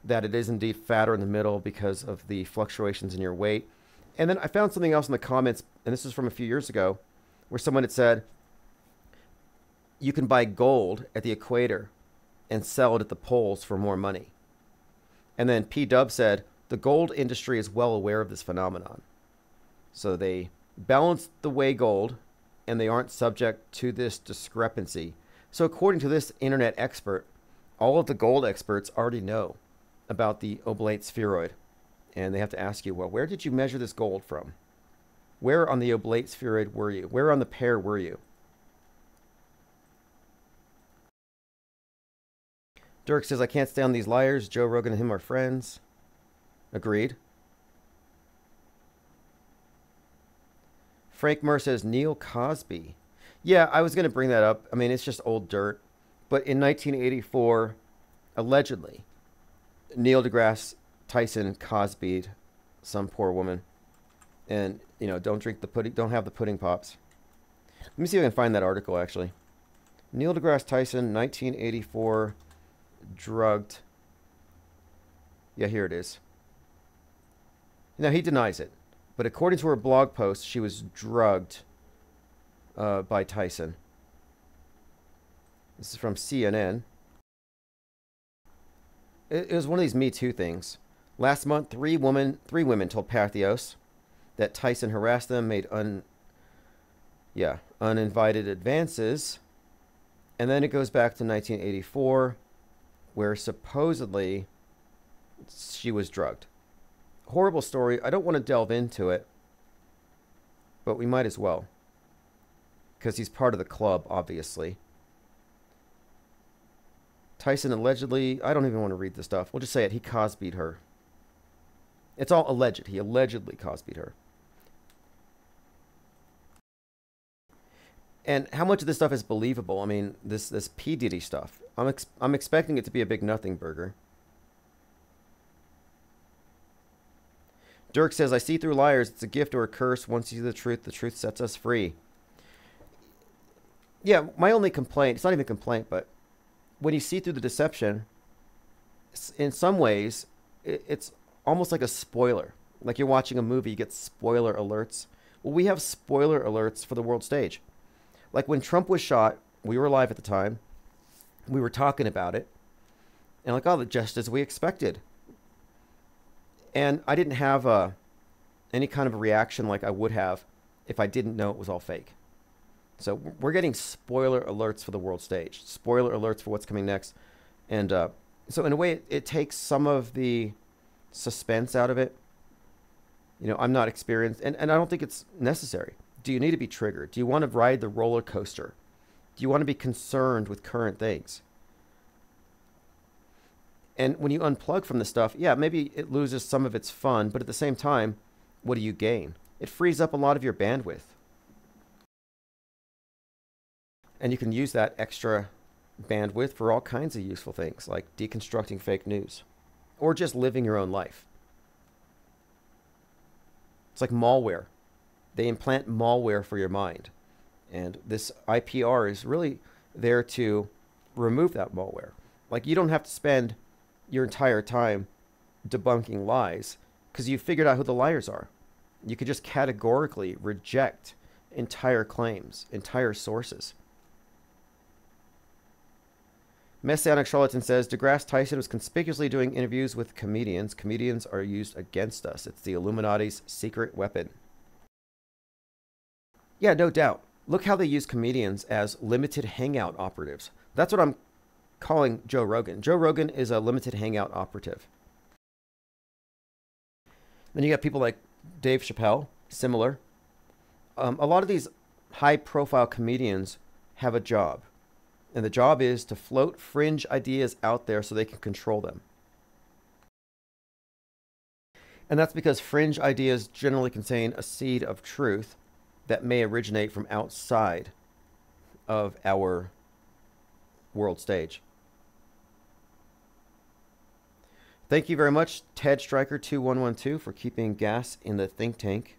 that it is indeed fatter in the middle because of the fluctuations in your weight. And then I found something else in the comments, and this is from a few years ago, where someone had said, you can buy gold at the equator and sell it at the poles for more money. And then P-Dub said, the gold industry is well aware of this phenomenon. So they balance the way gold, and they aren't subject to this discrepancy. So according to this internet expert, all of the gold experts already know about the oblate spheroid. And they have to ask you, well, where did you measure this gold from? Where on the oblate spheroid were you? Where on the pear were you? Dirk says, I can't stand these liars. Joe Rogan and him are friends. Agreed. Frank Murr says, Neil Cosby. Yeah, I was going to bring that up. I mean, it's just old dirt. But in 1984, allegedly, Neil deGrasse Tyson Cosby'd some poor woman. And, don't drink the pudding, don't have the pudding pops. Let me see if I can find that article, actually. Neil deGrasse Tyson, 1984... drugged. Yeah, here it is. Now, he denies it. But according to her blog post, she was drugged by Tyson. This is from CNN. It was one of these Me Too things. Last month, three women told Pathos that Tyson harassed them, made uninvited advances. And then it goes back to 1984, where supposedly she was drugged. Horrible story. I don't want to delve into it, but we might as well, because he's part of the club, obviously. Tyson allegedly, I don't even want to read the stuff. We'll just say it. He Cosby'd her. It's all alleged. He allegedly Cosby'd her. And how much of this stuff is believable? I mean, this P. Diddy stuff. I'm expecting it to be a big nothing burger. Dirk says, I see through liars. It's a gift or a curse. Once you see the truth sets us free. Yeah, my only complaint, it's not even a complaint, but when you see through the deception, in some ways, it's almost like a spoiler. Like you're watching a movie, you get spoiler alerts. Well, we have spoiler alerts for the world stage. Like when Trump was shot, we were live at the time. We were talking about it. And like, oh, just as we expected. And I didn't have any kind of a reaction like I would have if I didn't know it was all fake. So we're getting spoiler alerts for the world stage. Spoiler alerts for what's coming next. And so in a way, it takes some of the suspense out of it. You know, I'm not experienced, and I don't think it's necessary. Do you need to be triggered? Do you want to ride the roller coaster? Do you want to be concerned with current things? And when you unplug from the stuff, yeah, maybe it loses some of its fun, but at the same time, what do you gain? It frees up a lot of your bandwidth. And you can use that extra bandwidth for all kinds of useful things, like deconstructing fake news, or just living your own life. It's like malware. They implant malware for your mind. And this IPR is really there to remove that malware. Like you don't have to spend your entire time debunking lies because you figured out who the liars are. You could just categorically reject entire claims, entire sources. Messianic Charlatan says, DeGrasse Tyson was conspicuously doing interviews with comedians. Comedians are used against us. It's the Illuminati's secret weapon. Yeah, no doubt. Look how they use comedians as limited hangout operatives. That's what I'm calling Joe Rogan. Joe Rogan is a limited hangout operative. Then you got people like Dave Chappelle, similar. A lot of these high-profile comedians have a job. And the job is to float fringe ideas out there so they can control them. And that's because fringe ideas generally contain a seed of truth that may originate from outside of our world stage. Thank you very much, Ted Stryker 2112, for keeping gas in the think tank.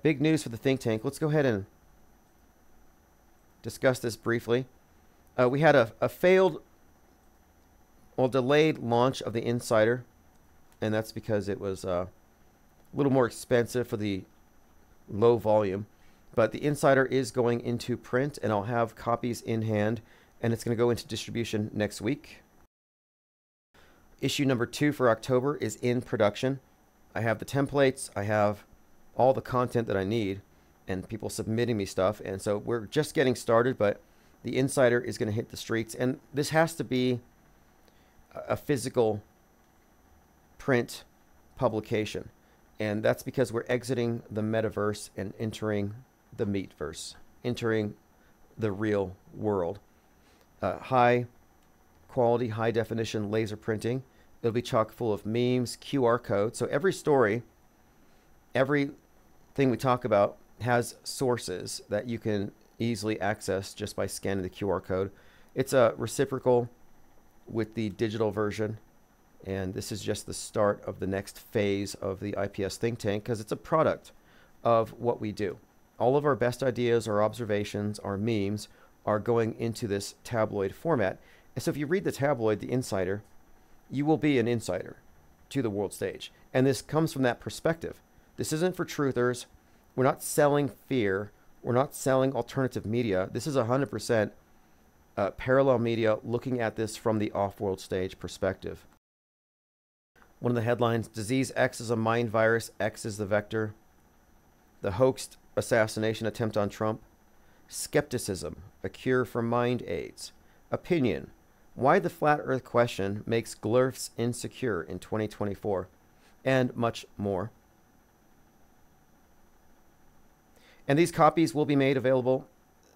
Big news for the think tank. Let's go ahead and discuss this briefly. We had a failed, well, delayed launch of the Insider, and that's because it was a little more expensive for the low volume. But the Insider is going into print, and I'll have copies in hand, and it's going to go into distribution next week. Issue number 2 for October is in production. I have the templates, I have all the content that I need, and people submitting me stuff, and so we're just getting started, but the Insider is going to hit the streets, and this has to be a physical print publication, and that's because we're exiting the metaverse and entering the meatverse, entering the real world. High quality, high definition laser printing. It'll be chock full of memes, QR codes, so every story, everything we talk about has sources that you can easily access just by scanning the QR code. It's a reciprocal with the digital version, and this is just the start of the next phase of the IPS think tank because it's a product of what we do. All of our best ideas, our observations, our memes are going into this tabloid format. And so if you read the tabloid, The Insider, you will be an insider to the world stage. And this comes from that perspective. This isn't for truthers. We're not selling fear. We're not selling alternative media. This is 100% parallel media looking at this from the off-world stage perspective. One of the headlines, Disease X is a mind virus, X is the vector. The hoaxed assassination attempt on Trump. Skepticism, a cure for mind AIDS. Opinion, why the flat earth question makes glurfs insecure in 2024. And much more. And these copies will be made available.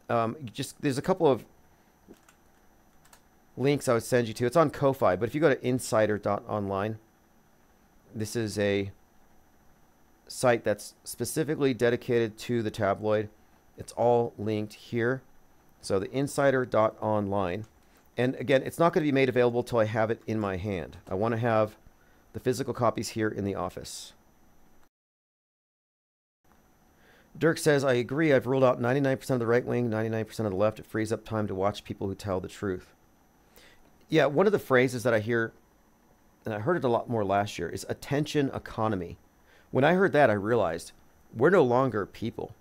There's a couple of links I would send you to. It's on Ko-Fi, but if you go to insider.online, this is a site that's specifically dedicated to the tabloid. It's all linked here. So the insider.online. And again, it's not going to be made available till I have it in my hand. I want to have the physical copies here in the office. Dirk says, I agree. I've ruled out 99% of the right wing, 99% of the left. It frees up time to watch people who tell the truth. Yeah, one of the phrases that I hear and I heard it a lot more last year, is attention economy. When I heard that, I realized we're no longer people.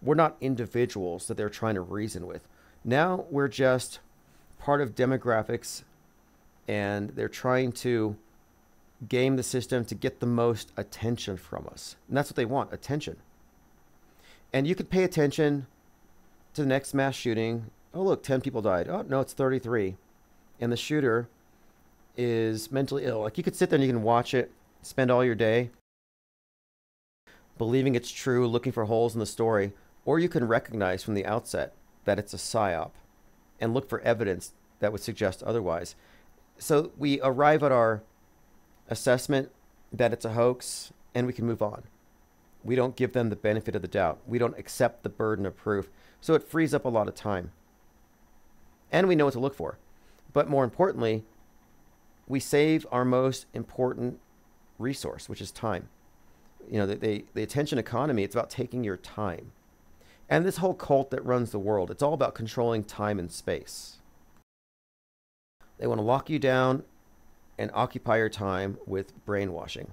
We're not individuals that they're trying to reason with. Now we're just part of demographics, and they're trying to game the system to get the most attention from us. And that's what they want, attention. And you could pay attention to the next mass shooting. Oh, look, 10 people died. Oh, no, it's 33. And the shooter is mentally ill. Like, you could sit there and you can watch it, spend all your day believing it's true, looking for holes in the story, or you can recognize from the outset that it's a psyop and look for evidence that would suggest otherwise. So we arrive at our assessment that it's a hoax, and we can move on. We don't give them the benefit of the doubt. We don't accept the burden of proof. So it frees up a lot of time. And we know what to look for. But more importantly, we save our most important resource, which is time. You know, the attention economy, it's about taking your time. And this whole cult that runs the world, it's all about controlling time and space. They want to lock you down and occupy your time with brainwashing.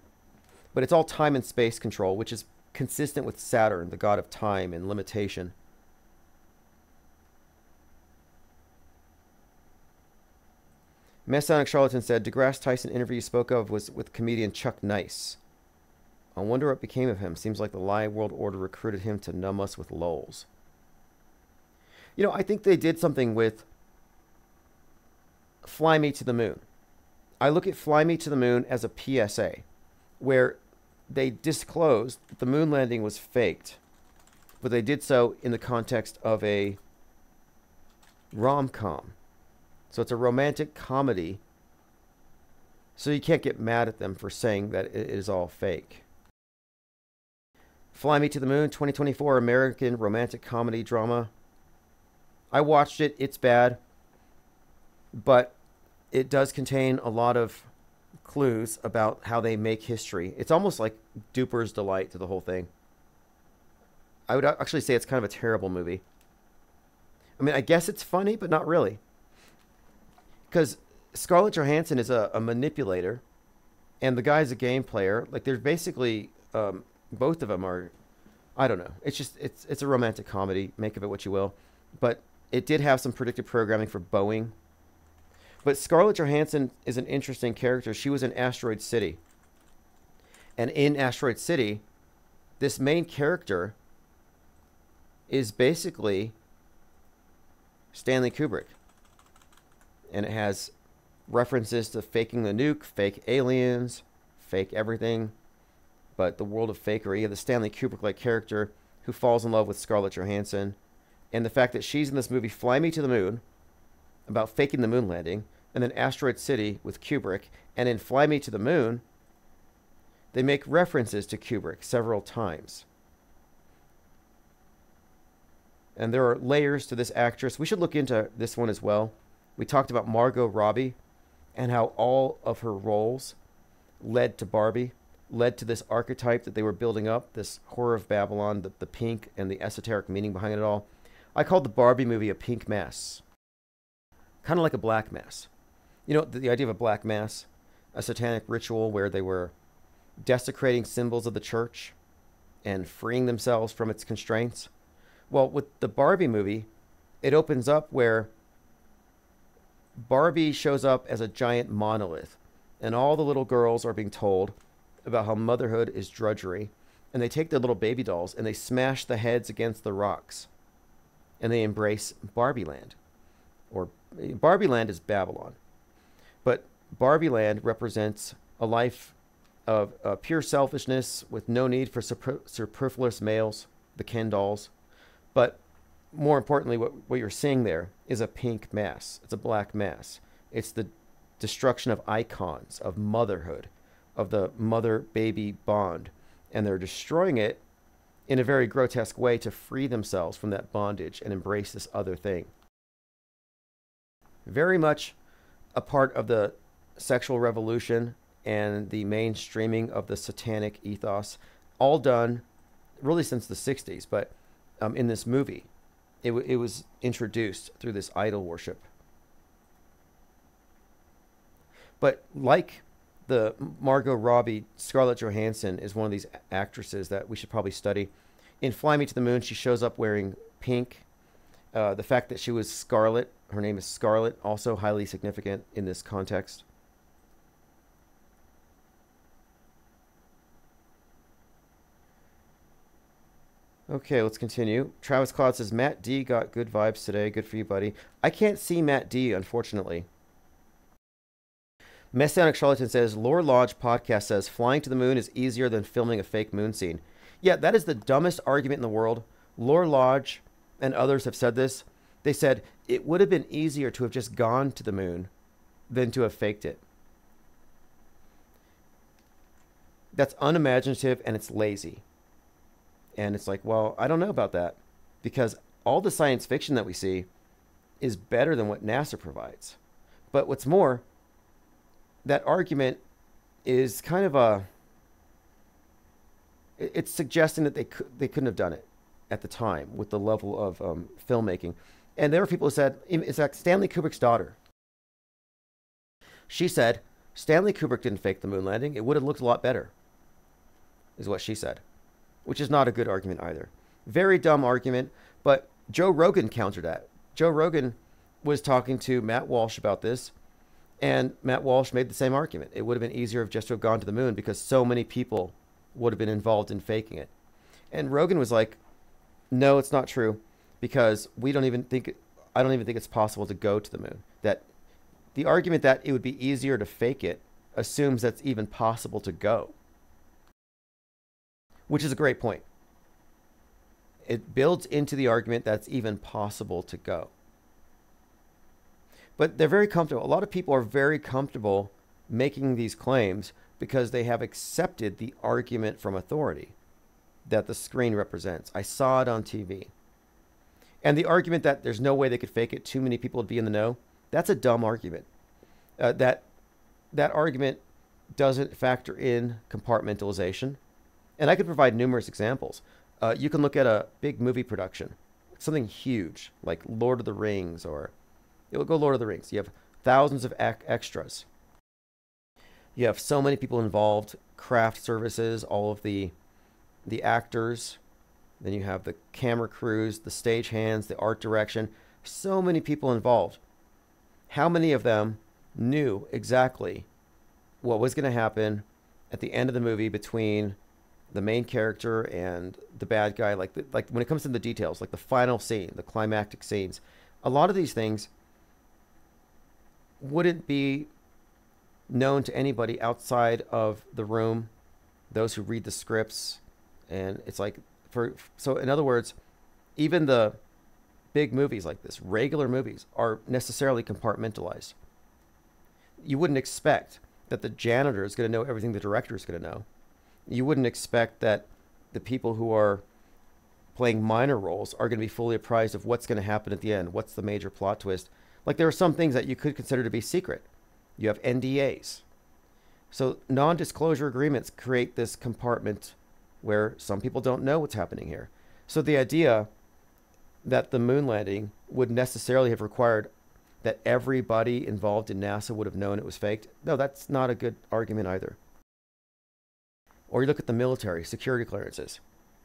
But it's all time and space control, which is consistent with Saturn, the god of time and limitation. Messianic Charlatan said, DeGrasse Tyson interview you spoke of was with comedian Chuck Nice. I wonder what became of him. Seems like the Lie World Order recruited him to numb us with lulz. You know, I think they did something with Fly Me to the Moon. I look at Fly Me to the Moon as a PSA, where they disclosed that the moon landing was faked, but they did so in the context of a rom-com. So it's a romantic comedy, so you can't get mad at them for saying that it is all fake. Fly Me to the Moon, 2024 American romantic comedy drama. I watched it. It's bad, but it does contain a lot of clues about how they make history. It's almost like Duper's delight to the whole thing. I would actually say it's kind of a terrible movie. I mean, I guess it's funny, but not really. Because Scarlett Johansson is a manipulator, and the guy's a game player. Like, they're basically, both of them are, I don't know. It's just, it's a romantic comedy. Make of it what you will. But it did have some predictive programming for Boeing. But Scarlett Johansson is an interesting character. She was in Asteroid City. And in Asteroid City, this main character is basically Stanley Kubrick. And it has references to faking the nuke, fake aliens, fake everything. But the world of fakery. You have the Stanley Kubrick-like character who falls in love with Scarlett Johansson. And the fact that she's in this movie, Fly Me to the Moon, about faking the moon landing, and then Asteroid City with Kubrick, and in Fly Me to the Moon, they make references to Kubrick several times. And there are layers to this actress. We should look into this one as well. We talked about Margot Robbie and how all of her roles led to Barbie, led to this archetype that they were building up, this Horror of Babylon, the pink and the esoteric meaning behind it all. I called the Barbie movie a pink mass. Kind of like a black mass. You know, the idea of a black mass, a satanic ritual where they were desecrating symbols of the church and freeing themselves from its constraints. Well, with the Barbie movie, it opens up where Barbie shows up as a giant monolith, and all the little girls are being told about how motherhood is drudgery, and they take their little baby dolls and they smash the heads against the rocks, and they embrace Barbie Land. Or Barbie Land is Babylon. But Barbie Land represents a life of pure selfishness with no need for superfluous males, the Ken dolls. But more importantly, what you're seeing there is a pink mass. It's a black mass. It's the destruction of icons, of motherhood, of the mother-baby bond. And they're destroying it in a very grotesque way to free themselves from that bondage and embrace this other thing. Very much a part of the sexual revolution and the mainstreaming of the satanic ethos, all done really since the 60s, but in this movie, it was introduced through this idol worship. But like the Margot Robbie, Scarlett Johansson is one of these actresses that we should probably study. In Fly Me to the Moon, she shows up wearing pink. The fact that she was Scarlett, her name is Scarlett, also highly significant in this context. Okay, let's continue. Travis Cloud says, Matt D got good vibes today. Good for you, buddy. I can't see Matt D, unfortunately. Messianic Charlatan says, Lore Lodge podcast says, flying to the moon is easier than filming a fake moon scene. Yeah, that is the dumbest argument in the world. Lore Lodge and others have said this. They said, it would have been easier to have just gone to the moon than to have faked it. That's unimaginative and it's lazy. And it's like, well, I don't know about that, because all the science fiction that we see is better than what NASA provides. But what's more, that argument is kind of it's suggesting that they couldn't have done it at the time with the level of filmmaking. And there were people who said, in fact, Stanley Kubrick's daughter, she said, Stanley Kubrick didn't fake the moon landing. It would have looked a lot better, is what she said. Which is not a good argument either. Very dumb argument, but Joe Rogan countered that. Joe Rogan was talking to Matt Walsh about this, and Matt Walsh made the same argument. It would have been easier if just to have gone to the moon because so many people would have been involved in faking it. And Rogan was like, no, it's not true, because I don't even think it's possible to go to the moon. That the argument that it would be easier to fake it assumes that's even possible to go. Which is a great point. It builds into the argument that's even possible to go. But they're very comfortable. A lot of people are very comfortable making these claims because they have accepted the argument from authority that the screen represents. I saw it on TV. And the argument that there's no way they could fake it, too many people would be in the know, that's a dumb argument. That argument doesn't factor in compartmentalization. And I could provide numerous examples. You can look at a big movie production, something huge, like Lord of the Rings, or you'll go Lord of the Rings. You have thousands of extras. You have so many people involved, craft services, all of the actors. Then you have the camera crews, the stage hands, the art direction. So many people involved. How many of them knew exactly what was going to happen at the end of the movie between the main character and the bad guy, like when it comes to the details, like the final scene, the climactic scenes, a lot of these things wouldn't be known to anybody outside of the room, those who read the scripts. And it's like, so in other words, even the big movies like this, regular movies, are necessarily compartmentalized. You wouldn't expect that the janitor is going to know everything the director is going to know. You wouldn't expect that the people who are playing minor roles are going to be fully apprised of what's going to happen at the end. What's the major plot twist? Like, there are some things that you could consider to be secret. You have NDAs. So non-disclosure agreements create this compartment where some people don't know what's happening here. So the idea that the moon landing would necessarily have required that everybody involved in NASA would have known it was faked, no, that's not a good argument either. Or you look at the military, security clearances.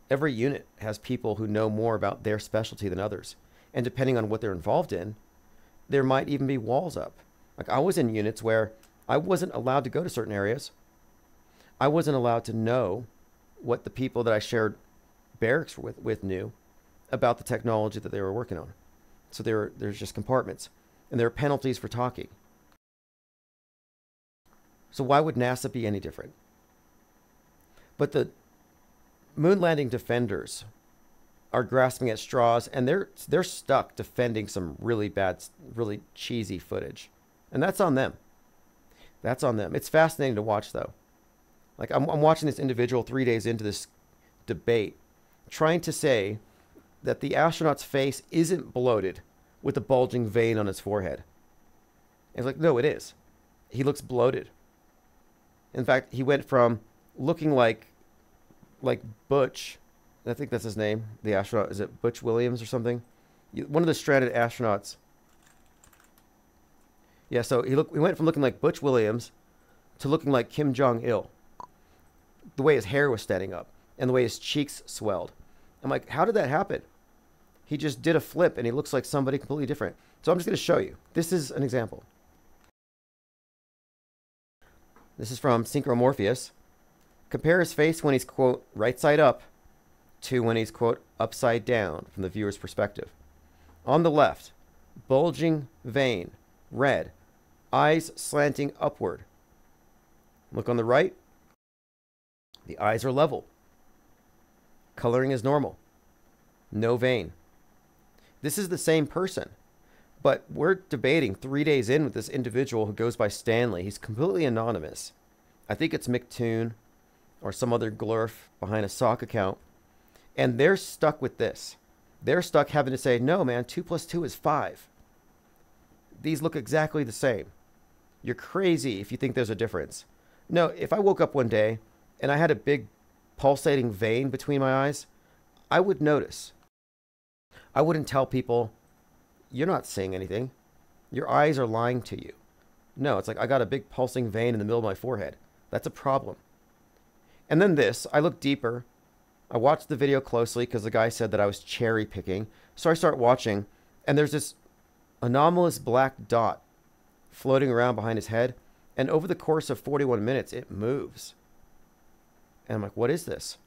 Every unit has people who know more about their specialty than others. And depending on what they're involved in, there might even be walls up. Like, I was in units where I wasn't allowed to go to certain areas. I wasn't allowed to know what the people that I shared barracks with knew about the technology that they were working on. So there's just compartments. And there are penalties for talking. So why would NASA be any different? But the moon landing defenders are grasping at straws, and they're stuck defending some really bad, really cheesy footage. And that's on them. That's on them. It's fascinating to watch, though. Like, I'm watching this individual 3 days into this debate trying to say that the astronaut's face isn't bloated with a bulging vein on his forehead. And it's like, no, it is. He looks bloated. In fact, he went from looking like Butch, I think that's his name, the astronaut, is it Butch Williams or something? One of the stranded astronauts. Yeah, so he went from looking like Butch Williams to looking like Kim Jong-il. The way his hair was standing up and the way his cheeks swelled. I'm like, how did that happen? He just did a flip and he looks like somebody completely different. So I'm just going to show you. This is an example. This is from Synchromorpheus. Compare his face when he's, quote, right side up to when he's, quote, upside down from the viewer's perspective. On the left, bulging vein, red, eyes slanting upward. Look on the right. The eyes are level. Coloring is normal. No vein. This is the same person, but we're debating 3 days in with this individual who goes by Stanley. He's completely anonymous. I think it's McToon or some other glurf behind a sock account. And they're stuck with this. They're stuck having to say, no, man, 2 + 2 is 5. These look exactly the same. You're crazy if you think there's a difference. No, if I woke up one day and I had a big pulsating vein between my eyes, I would notice. I wouldn't tell people, you're not seeing anything. Your eyes are lying to you. No, it's like I got a big pulsing vein in the middle of my forehead. That's a problem. And then this, I look deeper. I watched the video closely because the guy said that I was cherry picking. So I start watching, and there's this anomalous black dot floating around behind his head. And over the course of 41 minutes, it moves. And I'm like, what is this?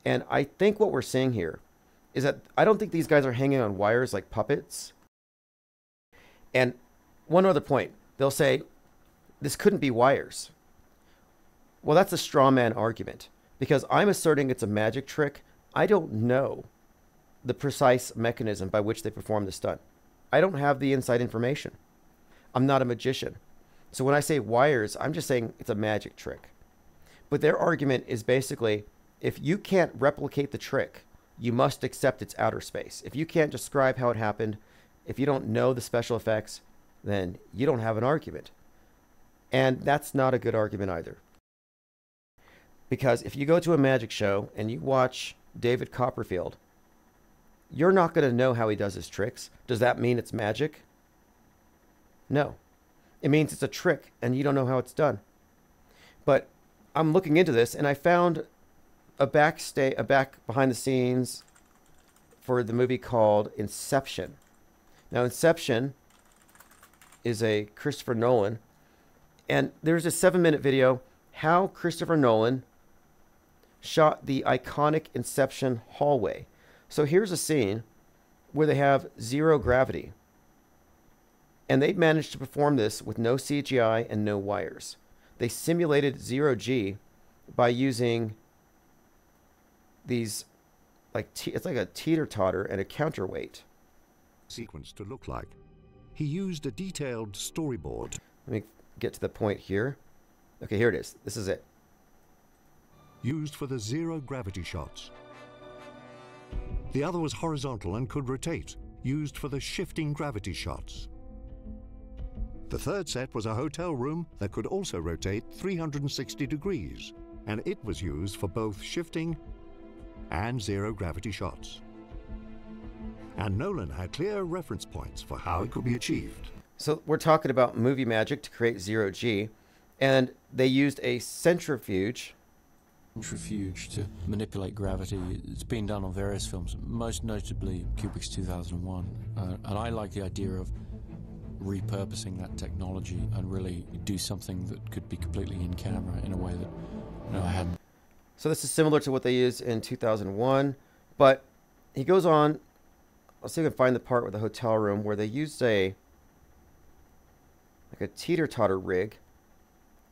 And I think what we're seeing here is that I don't think these guys are hanging on wires like puppets. And one other point, they'll say, this couldn't be wires. Well, that's a straw man argument because I'm asserting it's a magic trick. I don't know the precise mechanism by which they perform the stunt. I don't have the inside information. I'm not a magician. So when I say wires, I'm just saying it's a magic trick. But their argument is basically, if you can't replicate the trick, you must accept its outer space. If you can't describe how it happened, if you don't know the special effects, then you don't have an argument. And that's not a good argument either. Because if you go to a magic show and you watch David Copperfield, you're not going to know how he does his tricks. Does that mean it's magic? No. It means it's a trick and you don't know how it's done. But I'm looking into this and I found a back behind the scenes for the movie called Inception. Now, Inception is a Christopher Nolan, and there's a 7-minute video how Christopher Nolan shot the iconic Inception hallway. So here's a scene where they have zero gravity, and they managed to perform this with no CGI and no wires. They simulated zero G by using these, it's like a teeter-totter and a counterweight. Sequence to look like. He used a detailed storyboard. Let me get to the point here. Okay, here it is. This is it. Used for the zero gravity shots. The other was horizontal and could rotate, used for the shifting gravity shots. The third set was a hotel room that could also rotate 360 degrees, and it was used for both shifting and zero gravity shots. And Nolan had clear reference points for how it could be achieved. So we're talking about movie magic to create zero G, and they used a centrifuge. Centrifuge to manipulate gravity. It's been done on various films, most notably Kubrick's 2001. And I like the idea of repurposing that technology and really do something that could be completely in camera in a way that I hadn't. So this is similar to what they used in 2001, but he goes on. I'll see if I can find the part with the hotel room where they used a teeter-totter rig,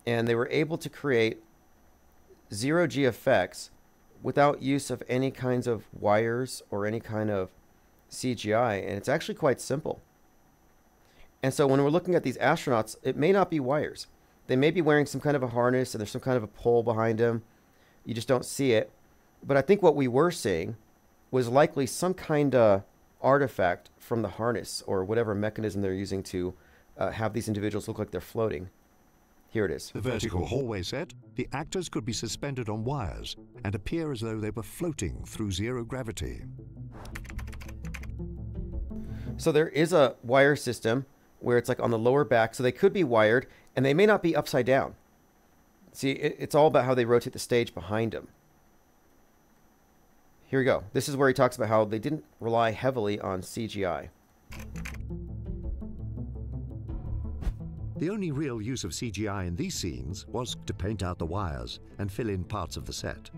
and they were able to create zero G effects without use of any kinds of wires or any kind of CGI, and it's actually quite simple. And so when we're looking at these astronauts, it may not be wires. They may be wearing some kind of a harness and there's some kind of a pole behind them. You just don't see it. But I think what we were seeing was likely some kind of artifact from the harness or whatever mechanism they're using to have these individuals look like they're floating. Here it is. The vertical hallway set, the actors could be suspended on wires and appear as though they were floating through zero gravity. So there is a wire system where it's like on the lower back, so they could be wired, and they may not be upside down. See, it's all about how they rotate the stage behind him. Here we go. This is where he talks about how they didn't rely heavily on CGI. The only real use of CGI in these scenes was to paint out the wires and fill in parts of the set.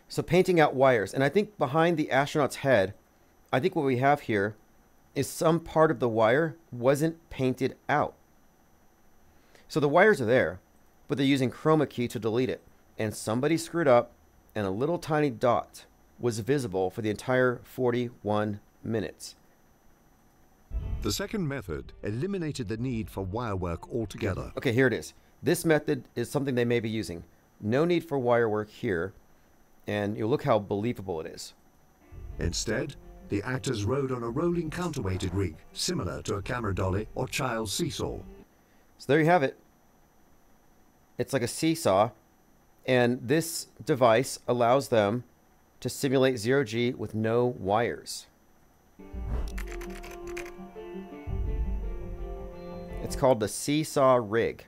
So painting out wires. And I think behind the astronaut's head, I think what we have here is some part of the wire wasn't painted out. So the wires are there, but they're using chroma key to delete it. And somebody screwed up, and a little tiny dot was visible for the entire 41 minutes. The second method eliminated the need for wire work altogether. Okay, here it is. This method is something they may be using. No need for wire work here, and you look how believable it is. Instead, the actors rode on a rolling counterweighted rig, similar to a camera dolly or child's seesaw. So there you have it. It's like a seesaw, and this device allows them to simulate zero-G with no wires. It's called the seesaw rig.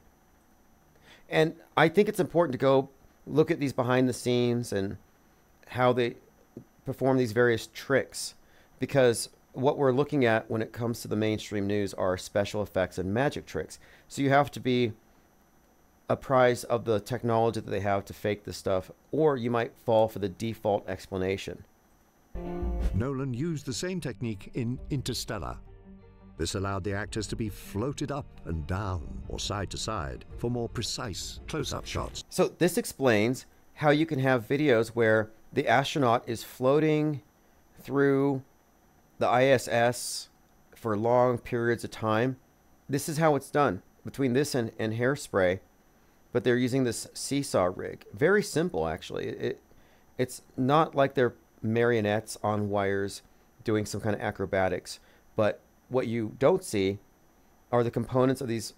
And I think it's important to go look at these behind the scenes and how they perform these various tricks, because what we're looking at when it comes to the mainstream news are special effects and magic tricks. So you have to be apprised of the technology that they have to fake this stuff, or you might fall for the default explanation. Nolan used the same technique in Interstellar. This allowed the actors to be floated up and down or side to side for more precise close-up shots. So this explains how you can have videos where the astronaut is floating through the ISS for long periods of time. This is how it's done between this and Hairspray, but they're using this seesaw rig. Very simple, actually. It's not like they're marionettes on wires doing some kind of acrobatics, but what you don't see are the components of these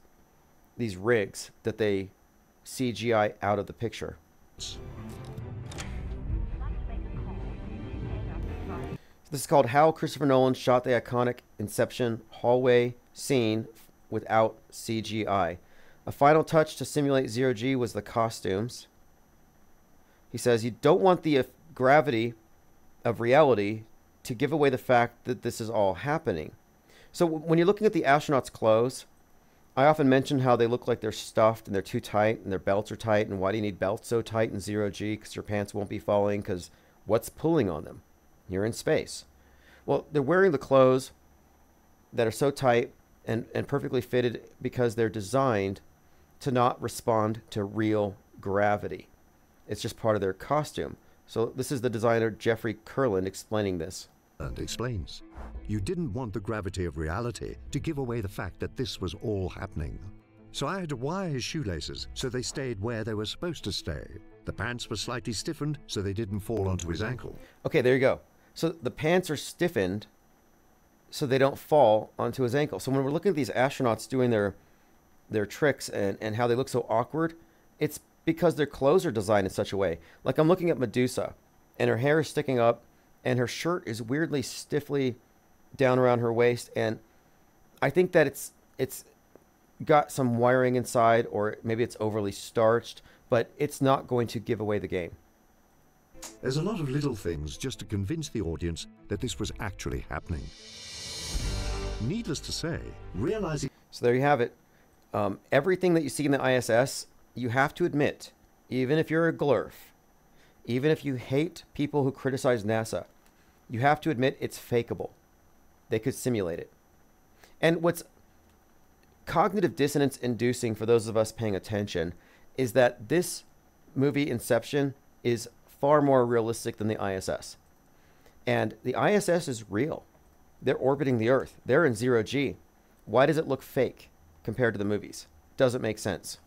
rigs that they CGI out of the picture. This is called How Christopher Nolan Shot the Iconic Inception Hallway Scene Without CGI. A final touch to simulate zero-G was the costumes. He says, you don't want the gravity of reality to give away the fact that this is all happening. So when you're looking at the astronauts' clothes, I often mention how they look like they're stuffed and they're too tight and their belts are tight. And why do you need belts so tight in zero-G? Because your pants won't be falling, because what's pulling on them? You're in space. Well, they're wearing the clothes that are so tight and perfectly fitted because they're designed to not respond to real gravity. It's just part of their costume. So this is the designer Jeffrey Kurland explaining this. And explains, you didn't want the gravity of reality to give away the fact that this was all happening. So I had to wire his shoelaces so they stayed where they were supposed to stay. The pants were slightly stiffened so they didn't fall onto his ankle. Okay, there you go. So the pants are stiffened so they don't fall onto his ankle. So when we're looking at these astronauts doing their tricks and how they look so awkward, it's because their clothes are designed in such a way. Like I'm looking at Medusa, and her hair is sticking up, and her shirt is weirdly stiffly down around her waist, and I think that it's got some wiring inside, or maybe it's overly starched, but it's not going to give away the game. There's a lot of little things just to convince the audience that this was actually happening. Needless to say, realizing... So there you have it. Everything that you see in the ISS, you have to admit, even if you're a glurf, even if you hate people who criticize NASA, you have to admit it's fakeable. They could simulate it. And what's cognitive dissonance inducing for those of us paying attention is that this movie Inception is far more realistic than the ISS. And the ISS is real. They're orbiting the Earth. They're in zero-G. Why does it look fake compared to the movies? Doesn't make sense.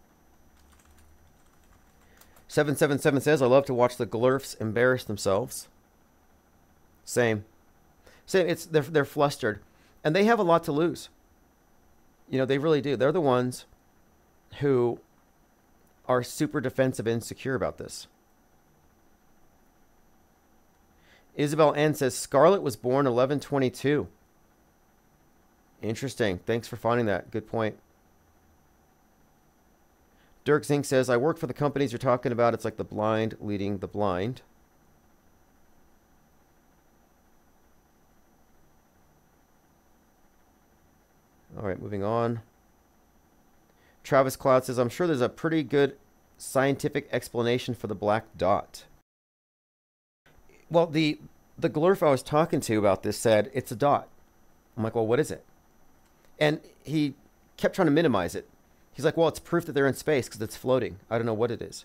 777 says, I love to watch the glurfs embarrass themselves. Same. They're flustered. And they have a lot to lose. You know, they really do. They're the ones who are super defensive and insecure about this. Isabel N says, Scarlett was born 11/22. Interesting. Thanks for finding that. Good point. Dirk Zink says, I work for the companies you're talking about. It's like the blind leading the blind. All right, moving on. Travis Cloud says, I'm sure there's a pretty good scientific explanation for the black dot. Well, the glurf I was talking to about this said, it's a dot. I'm like, well, what is it? And he kept trying to minimize it. He's like, well, it's proof that they're in space because it's floating. I don't know what it is.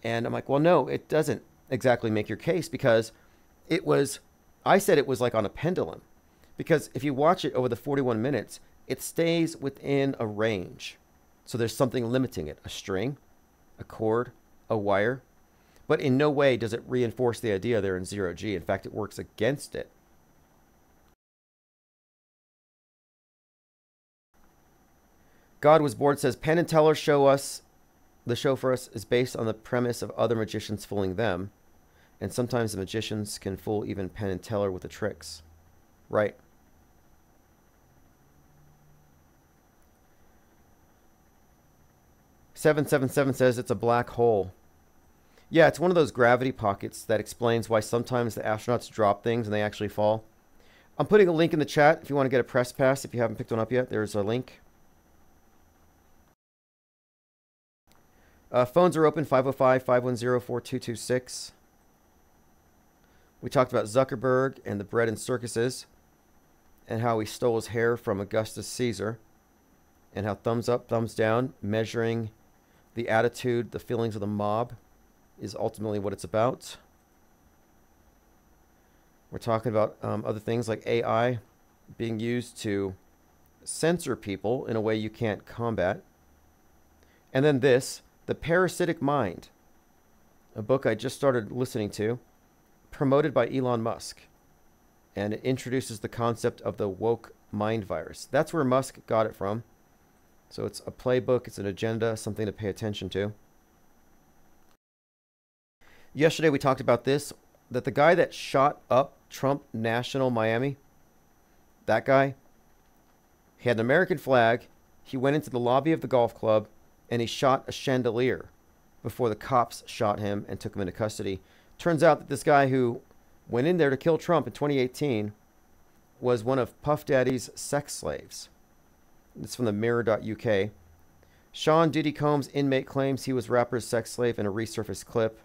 And I'm like, well, no, it doesn't exactly make your case because I said it was like on a pendulum. Because if you watch it over the 41 minutes, it stays within a range. So there's something limiting it, a string, a cord, a wire. But in no way does it reinforce the idea they're in 0G. In fact, it works against it. God Was Bored says, Penn and Teller show us, the show for us is based on the premise of other magicians fooling them. And sometimes the magicians can fool even Penn and Teller with the tricks. Right. "777 says it's a black hole. Yeah, it's one of those gravity pockets that explains why sometimes the astronauts drop things and they actually fall. I'm putting a link in the chat if you want to get a press pass. If you haven't picked one up yet, there's a link. Phones are open, 505-510-4226. We talked about Zuckerberg and the bread and circuses and how he stole his hair from Augustus Caesar and how thumbs up, thumbs down, measuring the attitude, the feelings of the mob is ultimately what it's about. We're talking about other things like AI being used to censor people in a way you can't combat. And then this, The Parasitic Mind, a book I just started listening to, promoted by Elon Musk. And it introduces the concept of the woke mind virus. That's where Musk got it from. So it's a playbook, it's an agenda, something to pay attention to. Yesterday we talked about this, that the guy that shot up Trump National Miami, that guy, he had an American flag, he went into the lobby of the golf club, and he shot a chandelier before the cops shot him and took him into custody. Turns out that this guy who went in there to kill Trump in 2018 was one of Puff Daddy's sex slaves. It's from the mirror.uk. Sean Diddy Combs' inmate claims he was rapper's sex slave in a resurfaced clip.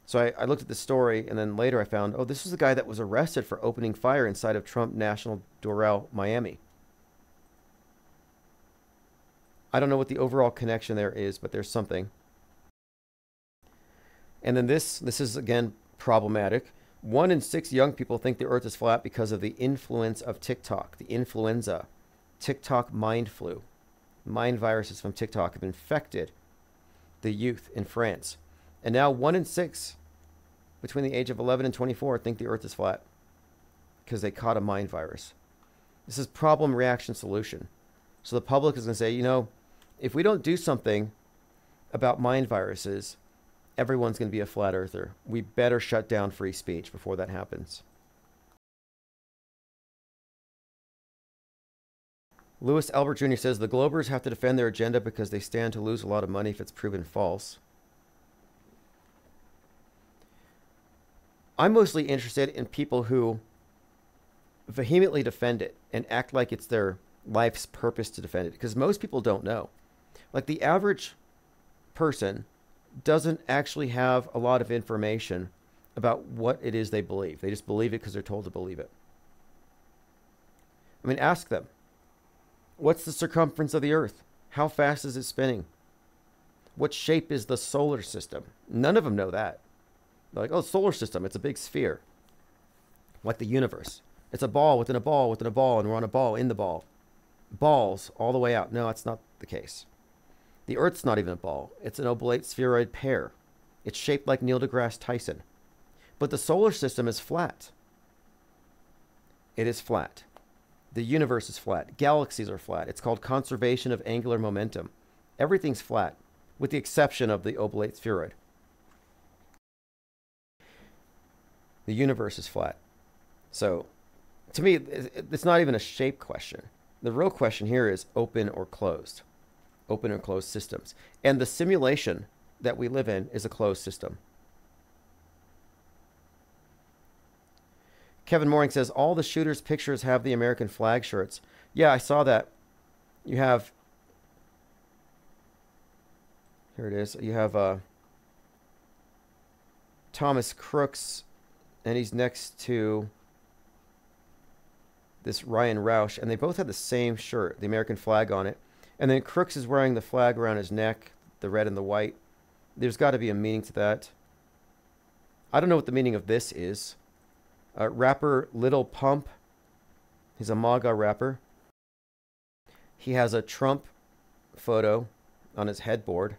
So I looked at the story, and then later I found, oh, this was the guy that was arrested for opening fire inside of Trump National Doral, Miami. I don't know what the overall connection there is, but there's something. And then this is, again, problematic. 1 in 6 young people think the earth is flat because of the influence of TikTok, the influenza, TikTok mind flu. Mind viruses from TikTok have infected the youth in France. And now 1 in 6 between the age of 11 and 24 think the earth is flat because they caught a mind virus. This is problem, reaction, solution. So the public is going to say, you know, if we don't do something about mind viruses, everyone's going to be a flat earther. We better shut down free speech before that happens. Lewis Albert Jr. says, the Globers have to defend their agenda because they stand to lose a lot of money if it's proven false. I'm mostly interested in people who vehemently defend it and act like it's their life's purpose to defend it, because most people don't know. Like the average person doesn't actually have a lot of information about what it is they believe. They just believe it because they're told to believe it. I mean, ask them. What's the circumference of the Earth? How fast is it spinning? What shape is the solar system? None of them know that. They're like, oh, solar system, it's a big sphere. Like the universe. It's a ball within a ball within a ball, and we're on a ball in the ball. Balls all the way out. No, that's not the case. The Earth's not even a ball. It's an oblate spheroid pear. It's shaped like Neil deGrasse Tyson. But the solar system is flat. It is flat. The universe is flat. Galaxies are flat. It's called conservation of angular momentum. Everything's flat, with the exception of the oblate spheroid. The universe is flat. So, to me, it's not even a shape question. The real question here is open or closed. open and closed systems. And the simulation that we live in is a closed system. Kevin Mooring says, all the shooters' pictures have the American flag shirts. Yeah, I saw that. You have, here it is. You have Thomas Crooks, and he's next to this Ryan Roush, and they both have the same shirt, the American flag on it. And then Crooks is wearing the flag around his neck, the red and the white. There's got to be a meaning to that. I don't know what the meaning of this is. Rapper Little Pump, he's a MAGA rapper. He has a Trump photo on his headboard.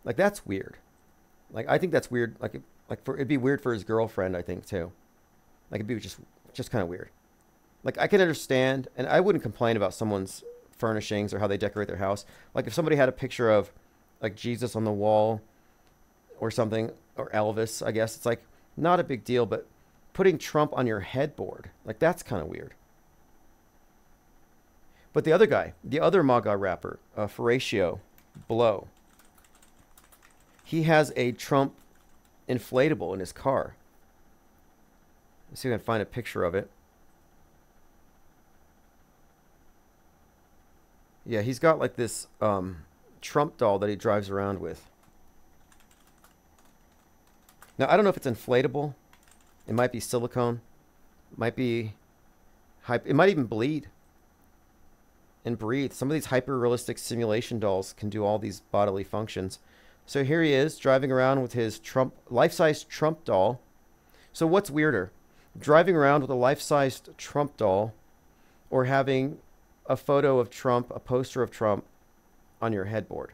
Like, that's weird. Like, I think that's weird. It'd be weird for his girlfriend, I think, too. Like, it'd be just kind of weird. Like, I can understand, and I wouldn't complain about someone's furnishings or how they decorate their house. Like, if somebody had a picture of, like, Jesus on the wall or something, or Elvis, I guess, it's, like, not a big deal, but putting Trump on your headboard, like, that's kind of weird. But the other guy, the other MAGA rapper, Horatio Blow, he has a Trump inflatable in his car. Let's see if I can find a picture of it. Yeah, he's got like this Trump doll that he drives around with. Now, I don't know if it's inflatable. It might be silicone. It might be it might even bleed and breathe. Some of these hyper-realistic simulation dolls can do all these bodily functions. So here he is driving around with his Trump life-size Trump doll. So what's weirder? Driving around with a life-sized Trump doll or having a photo of Trump, a poster of Trump on your headboard?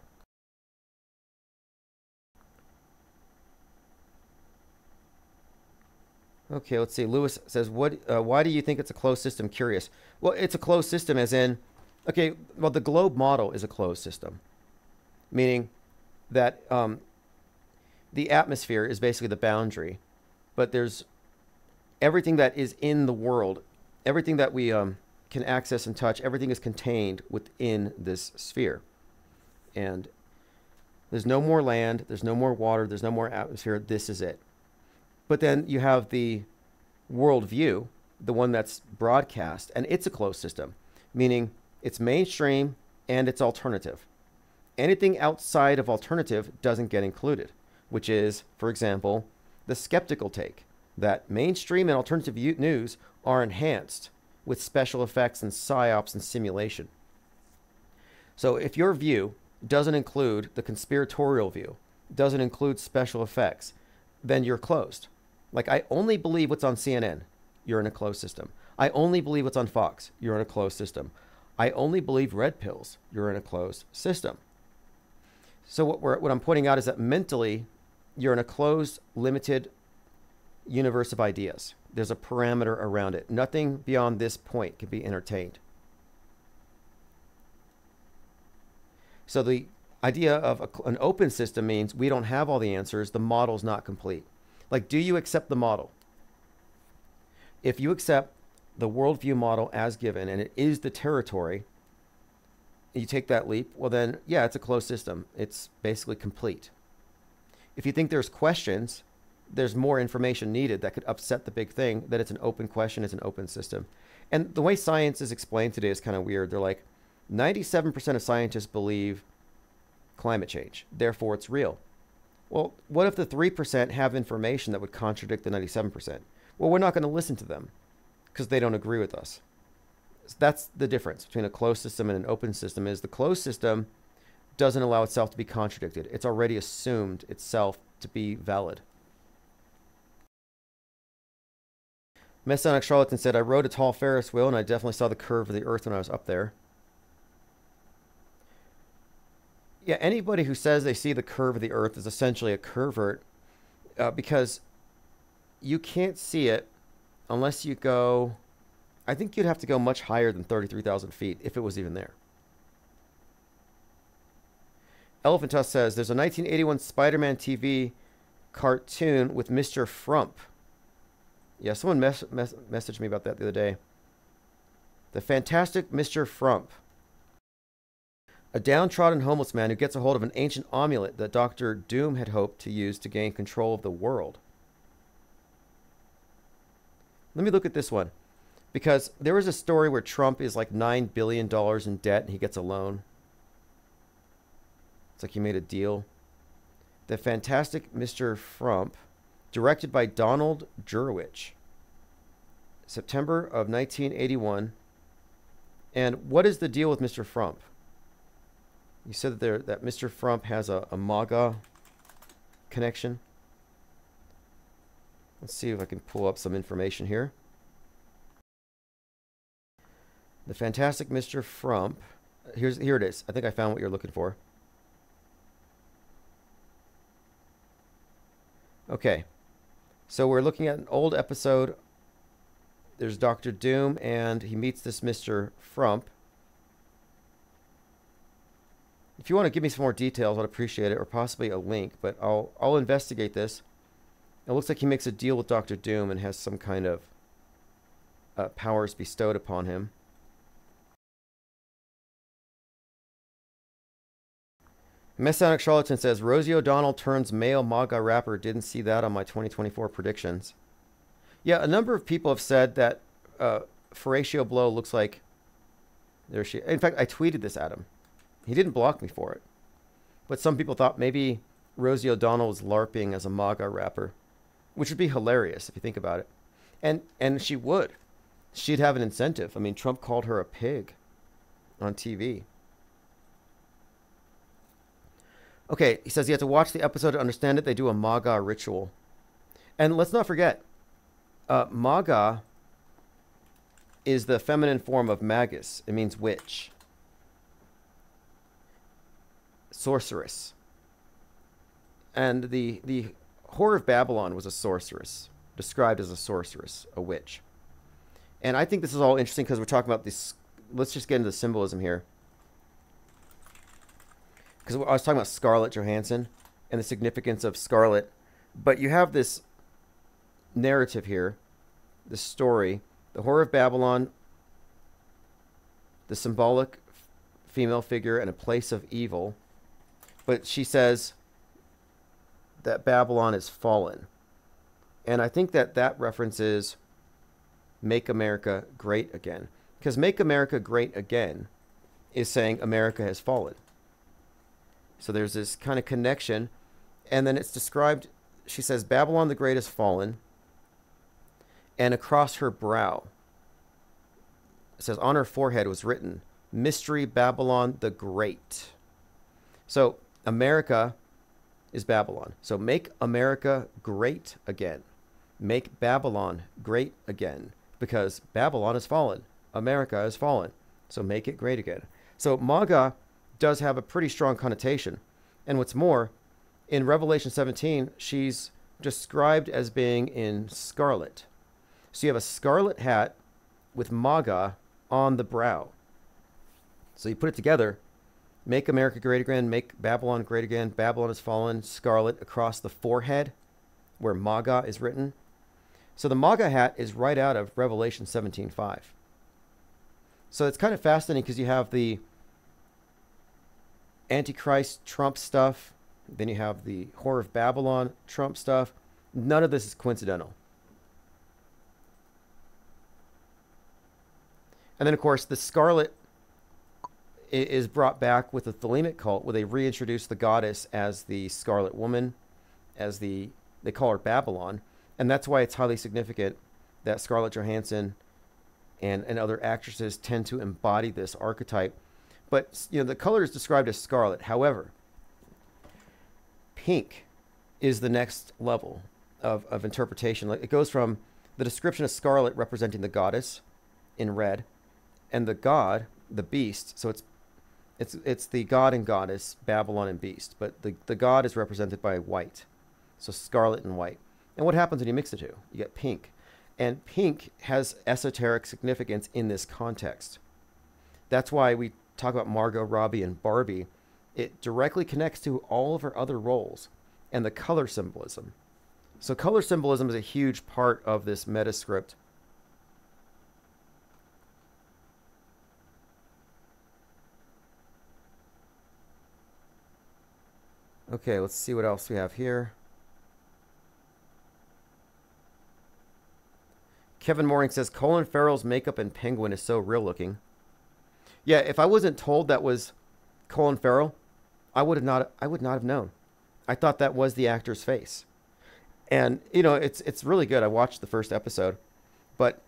Okay, let's see. Lewis says, why do you think it's a closed system? Curious. Well, it's a closed system as in, okay, well, the globe model is a closed system, meaning that the atmosphere is basically the boundary, but there's everything that is in the world, everything that we can access and touch, everything is contained within this sphere. And there's no more land, there's no more water, there's no more atmosphere. This is it. But then you have the worldview, the one that's broadcast, and it's a closed system, meaning it's mainstream and it's alternative. Anything outside of alternative doesn't get included, which is, for example, the skeptical take that mainstream and alternative news are enhanced with special effects and psyops and simulation. So if your view doesn't include the conspiratorial view, doesn't include special effects, then you're closed. Like, I only believe what's on CNN, you're in a closed system. I only believe what's on Fox, you're in a closed system. I only believe red pills, you're in a closed system. So what I'm pointing out is that mentally, you're in a closed, limited universe of ideas. There's a parameter around it. Nothing beyond this point can be entertained. So the idea of an open system means we don't have all the answers. The model's not complete. Like, do you accept the model? If you accept the worldview model as given, and it is the territory, you take that leap, well then, yeah, it's a closed system. It's basically complete. If you think there's questions, there's more information needed that could upset the big thing, that it's an open question, it's an open system. And the way science is explained today is kind of weird. They're like, 97% of scientists believe climate change, therefore it's real. Well, what if the 3% have information that would contradict the 97%? Well, we're not going to listen to them because they don't agree with us. So that's the difference between a closed system and an open system, is the closed system doesn't allow itself to be contradicted. It's already assumed itself to be valid. Messianic Charlatan said, I rode a tall Ferris wheel and I definitely saw the curve of the earth when I was up there. Yeah, anybody who says they see the curve of the earth is essentially a pervert, because you can't see it unless you go, I think you'd have to go much higher than 33,000 feet if it was even there. Elephantus says, there's a 1981 Spider-Man TV cartoon with Mr. Frump. Yeah, someone messaged me about that the other day. The Fantastic Mr. Frump. A downtrodden homeless man who gets a hold of an ancient amulet that Dr. Doom had hoped to use to gain control of the world. Let me look at this one. Because there was a story where Trump is like $9 billion in debt and he gets a loan. It's like he made a deal. The Fantastic Mr. Frump, directed by Donald Jurewicz. September of 1981. And what is the deal with Mr. Frump? You said that Mr. Frump has a MAGA connection. Let's see if I can pull up some information here. The Fantastic Mr. Frump. Here it is. I think I found what you're looking for. Okay. So we're looking at an old episode. There's Dr. Doom, and he meets this Mr. Frump. If you want to give me some more details, I'd appreciate it, or possibly a link, but I'll investigate this. It looks like he makes a deal with Dr. Doom and has some kind of powers bestowed upon him. Messianic Charlatan says, Rosie O'Donnell turns male MAGA rapper. Didn't see that on my 2024 predictions. Yeah, a number of people have said that Horatio Blow looks like... There she... In fact, I tweeted this at him. He didn't block me for it. But some people thought maybe Rosie O'Donnell was LARPing as a MAGA rapper, which would be hilarious if you think about it. And she would. She'd have an incentive. I mean, Trump called her a pig on TV. Okay, he says you have to watch the episode to understand it. They do a MAGA ritual. And let's not forget, MAGA is the feminine form of magus. It means witch. Sorceress. And the Whore of Babylon was a sorceress, described as a sorceress, a witch. And I think this is all interesting because we're talking about this. Let's just get into the symbolism here. Because I was talking about Scarlett Johansson and the significance of Scarlett. But you have this narrative here, this story. The Whore of Babylon, the symbolic female figure and a place of evil. But she says that Babylon is fallen. And I think that references Make America Great Again. Because Make America Great Again is saying America has fallen. So there's this kind of connection. And then it's described, she says, Babylon the Great has fallen. And across her brow, it says, on her forehead was written, Mystery Babylon the Great. So America is Babylon. So make America great again. Make Babylon great again. Because Babylon has fallen. America has fallen. So make it great again. So MAGA does have a pretty strong connotation. And what's more, in Revelation 17, she's described as being in scarlet. So you have a scarlet hat with MAGA on the brow. So you put it together, make America great again, make Babylon great again, Babylon has fallen, scarlet across the forehead where MAGA is written. So the MAGA hat is right out of Revelation 17:5. So it's kind of fascinating because you have the Antichrist Trump stuff, then you have the Whore of Babylon Trump stuff. None of this is coincidental. And then, of course, the scarlet is brought back with the Thelemic cult, where they reintroduce the goddess as the Scarlet Woman, as they call her Babylon. And that's why it's highly significant that Scarlett Johansson and other actresses tend to embody this archetype. But, you know, the color is described as scarlet. However, pink is the next level of interpretation. Like, it goes from the description of scarlet representing the goddess in red, and the god, the beast. So it's the god and goddess, Babylon and beast. But the god is represented by white. So scarlet and white. And what happens when you mix the two? You get pink. And pink has esoteric significance in this context. That's why we talk about Margot Robbie and Barbie. It directly connects to all of her other roles and the color symbolism. So color symbolism is a huge part of this meta script. Okay, let's see what else we have here. Kevin Mooring says Colin Farrell's makeup and penguin is so real looking. Yeah, if I wasn't told that was Colin Farrell, I would not have known. I thought that was the actor's face. And you know, it's really good. I watched the first episode. But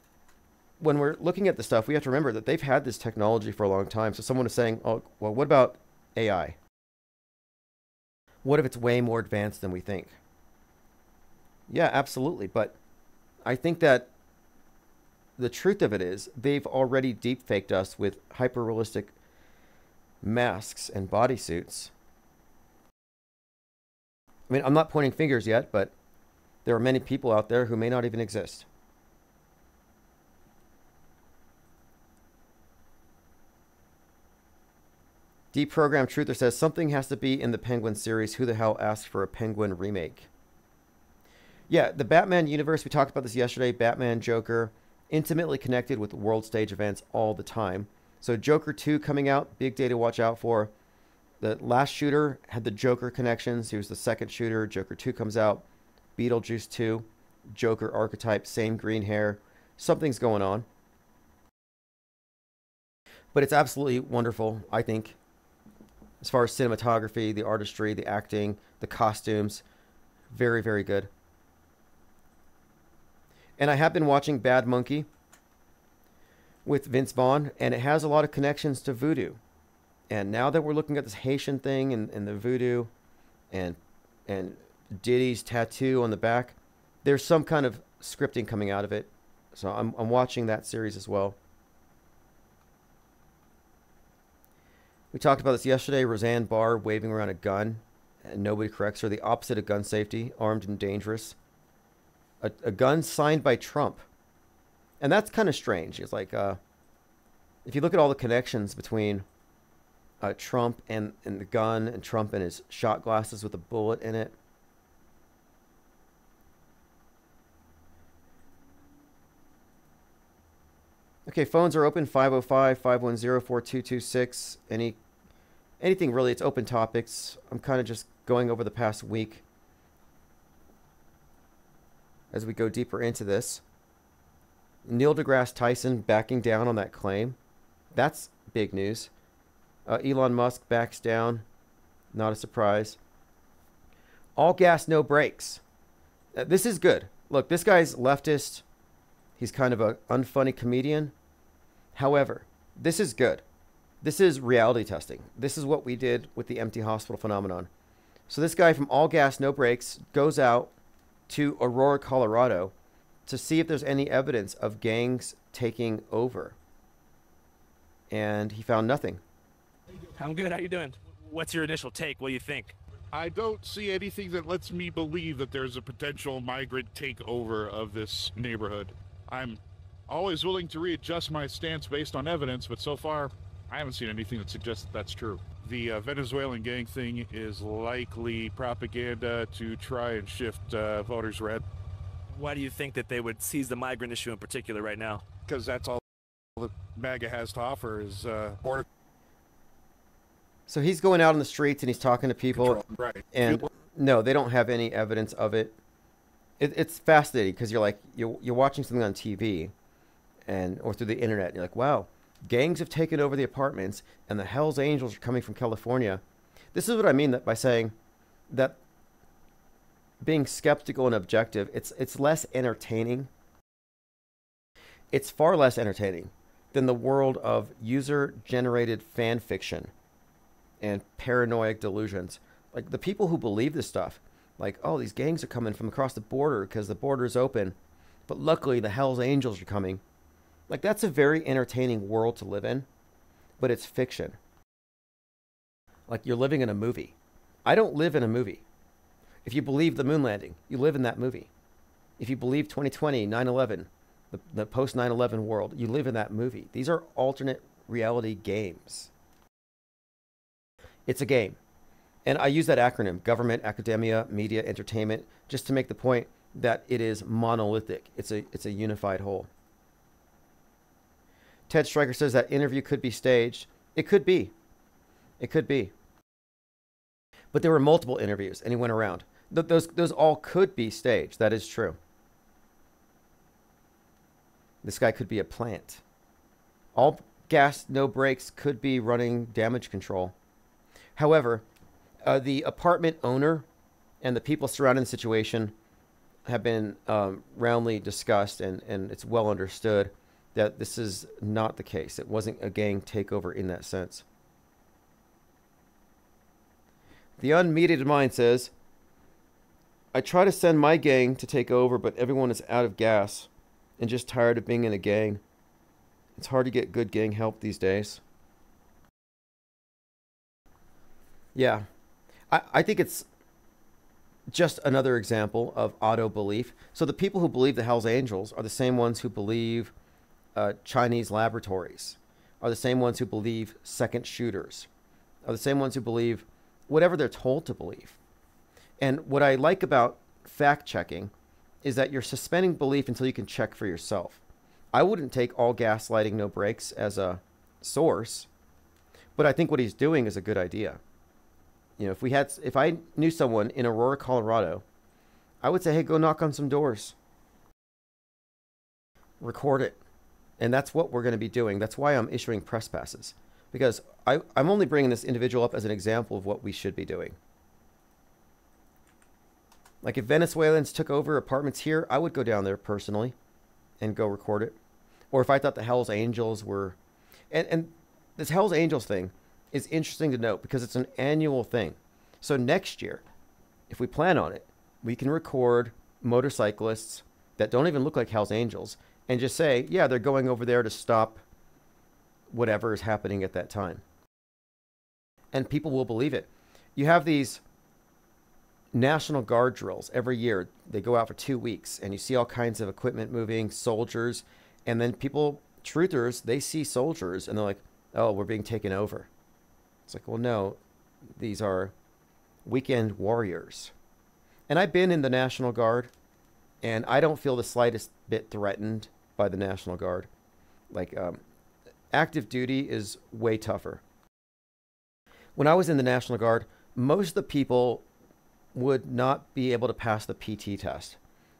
when we're looking at the stuff, we have to remember that they've had this technology for a long time. So someone is saying, "Oh, well, what about AI? What if it's way more advanced than we think?" Yeah, absolutely. But I think that the truth of it is they've already deep-faked us with hyper-realistic masks and bodysuits. I mean, I'm not pointing fingers yet, but there are many people out there who may not even exist. Deprogrammed Truther says something has to be in the Penguin series. Who the hell asked for a Penguin remake? Yeah, the Batman universe, we talked about this yesterday. Batman, Joker, intimately connected with world stage events all the time. So Joker 2 coming out, big day to watch out for. The last shooter had the Joker connections. He was the second shooter. Joker 2 comes out. Beetlejuice 2, Joker archetype, same green hair. Something's going on. But it's absolutely wonderful, I think. As far as cinematography, the artistry, the acting, the costumes, very, very good. And I have been watching Bad Monkey with Vince Vaughn, and it has a lot of connections to voodoo. And now that we're looking at this Haitian thing and the voodoo and Diddy's tattoo on the back, there's some kind of scripting coming out of it. So I'm watching that series as well. We talked about this yesterday. Roseanne Barr waving around a gun, and nobody corrects her. The opposite of gun safety, armed and dangerous. A gun signed by Trump. And that's kind of strange. It's like, if you look at all the connections between Trump and the gun, and Trump and his shot glasses with a bullet in it. Okay, phones are open, 505-510-4226. Anything really, it's open topics. I'm kind of just going over the past week as we go deeper into this. Neil deGrasse Tyson backing down on that claim. That's big news. Elon Musk backs down. Not a surprise. All gas, no brakes. This is good. Look, this guy's leftist. He's kind of an unfunny comedian. However, this is good. This is reality testing. This is what we did with the empty hospital phenomenon. So this guy from All Gas, No Brakes goes out to Aurora, Colorado to see if there's any evidence of gangs taking over. And he found nothing. I'm good. How you doing? What's your initial take? What do you think? I don't see anything that lets me believe that there's a potential migrant takeover of this neighborhood. I'm always willing to readjust my stance based on evidence, but so far, I haven't seen anything that suggests that that's true. The Venezuelan gang thing is likely propaganda to try and shift voters red. Why do you think that they would seize the migrant issue in particular right now? Because that's all that MAGA has to offer is border. So he's going out on the streets and he's talking to people. Control, right. And no, they don't have any evidence of it. It's fascinating because you're watching something on TV or through the internet. And you're like, wow, gangs have taken over the apartments and the Hells Angels are coming from California. This is what I mean by saying that being skeptical and objective, it's less entertaining. It's far less entertaining than the world of user-generated fan fiction and paranoid delusions. Like the people who believe this stuff, like, oh, these gangs are coming from across the border because the border is open, but luckily the Hells Angels are coming. Like, that's a very entertaining world to live in, but it's fiction. Like you're living in a movie. I don't live in a movie. If you believe the moon landing, you live in that movie. If you believe 2020, 9/11, the post 9/11 world, you live in that movie. These are alternate reality games. It's a game. And I use that acronym, government, academia, media, entertainment, just to make the point that it is monolithic. It's a unified whole. Ted Stryker says that interview could be staged. It could be. It could be. But there were multiple interviews, and he went around. Those all could be staged. That is true. This guy could be a plant. All gas, no brakes could be running damage control. However, the apartment owner and the people surrounding the situation have been roundly discussed, and it's well understood that this is not the case. It wasn't a gang takeover in that sense. The unmediated mind says, I try to send my gang to take over, but everyone is out of gas and just tired of being in a gang. It's hard to get good gang help these days. Yeah, I think it's just another example of auto-belief. So the people who believe the Hells Angels are the same ones who believe Chinese laboratories, are the same ones who believe second shooters, are the same ones who believe whatever they're told to believe. And what I like about fact-checking is that you're suspending belief until you can check for yourself. I wouldn't take all gaslighting, no brakes as a source, but I think what he's doing is a good idea. You know, if I knew someone in Aurora, Colorado, I would say, hey, go knock on some doors. Record it. And that's what we're going to be doing. That's why I'm issuing press passes. Because I'm only bringing this individual up as an example of what we should be doing. Like if Venezuelans took over apartments here, I would go down there personally and go record it. Or if I thought the Hells Angels were... And this Hells Angels thing is interesting to note because it's an annual thing. So next year, if we plan on it, we can record motorcyclists that don't even look like Hells Angels and just say, yeah, they're going over there to stop whatever is happening at that time. And people will believe it. You have these National Guard drills every year. They go out for 2 weeks and you see all kinds of equipment moving, soldiers, and then people, truthers, they see soldiers and they're like, oh, we're being taken over. It's like, well, no, these are weekend warriors. And I've been in the National Guard, and I don't feel the slightest bit threatened by the National Guard. Like, active duty is way tougher. When I was in the National Guard, most of the people would not be able to pass the PT test.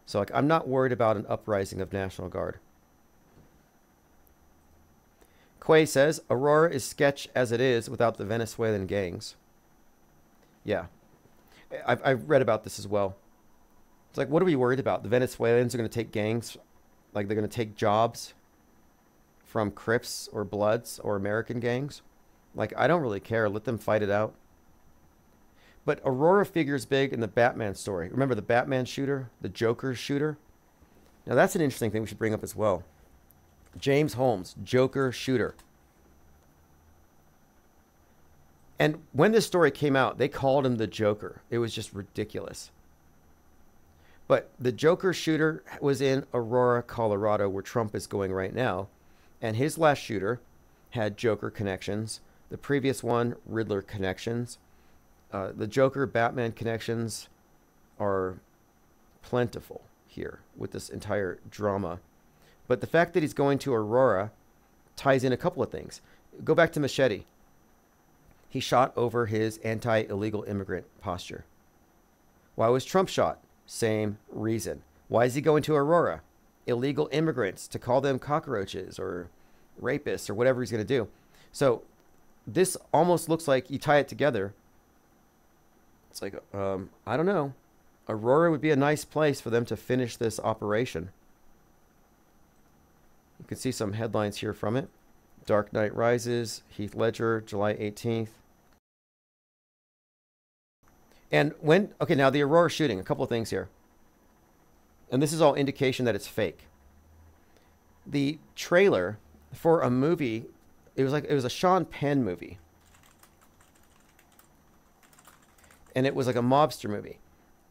So, like, I'm not worried about an uprising of National Guard. Quay says, Aurora is sketch as it is without the Venezuelan gangs. Yeah. I've read about this as well. It's like, what are we worried about? The Venezuelans are going to take gangs, like they're going to take jobs from Crips or Bloods or American gangs? Like, I don't really care. Let them fight it out. But Aurora figures big in the Batman story. Remember the Batman shooter? The Joker shooter? Now, that's an interesting thing we should bring up as well. James Holmes, Joker shooter. And when this story came out, they called him the Joker. It was just ridiculous. But the Joker shooter was in Aurora, Colorado, where Trump is going right now. And his last shooter had Joker connections. The previous one, Riddler connections. The Joker Batman connections are plentiful here with this entire drama. But the fact that he's going to Aurora ties in a couple of things. Go back to Machete. He shot over his anti-illegal immigrant posture. Why was Trump shot? Same reason. Why is he going to Aurora? Illegal immigrants, to call them cockroaches or rapists or whatever he's going to do. So this almost looks like you tie it together. It's like, I don't know. Aurora would be a nice place for them to finish this operation. You can see some headlines here from it. Dark Knight Rises, Heath Ledger, July 18th. And when, okay, now the Aurora shooting, a couple of things here. And this is all indication that it's fake. The trailer for a movie, it was a Sean Penn movie. And it was like a mobster movie.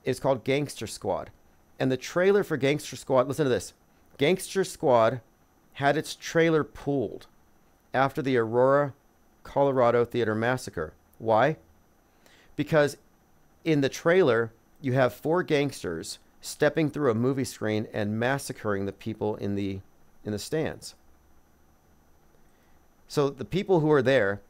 It's called Gangster Squad. And the trailer for Gangster Squad, listen to this. Gangster Squad had its trailer pulled after the Aurora, Colorado theater massacre. Why? Because in the trailer, you have 4 gangsters stepping through a movie screen and massacring the people in the stands. So the people who are there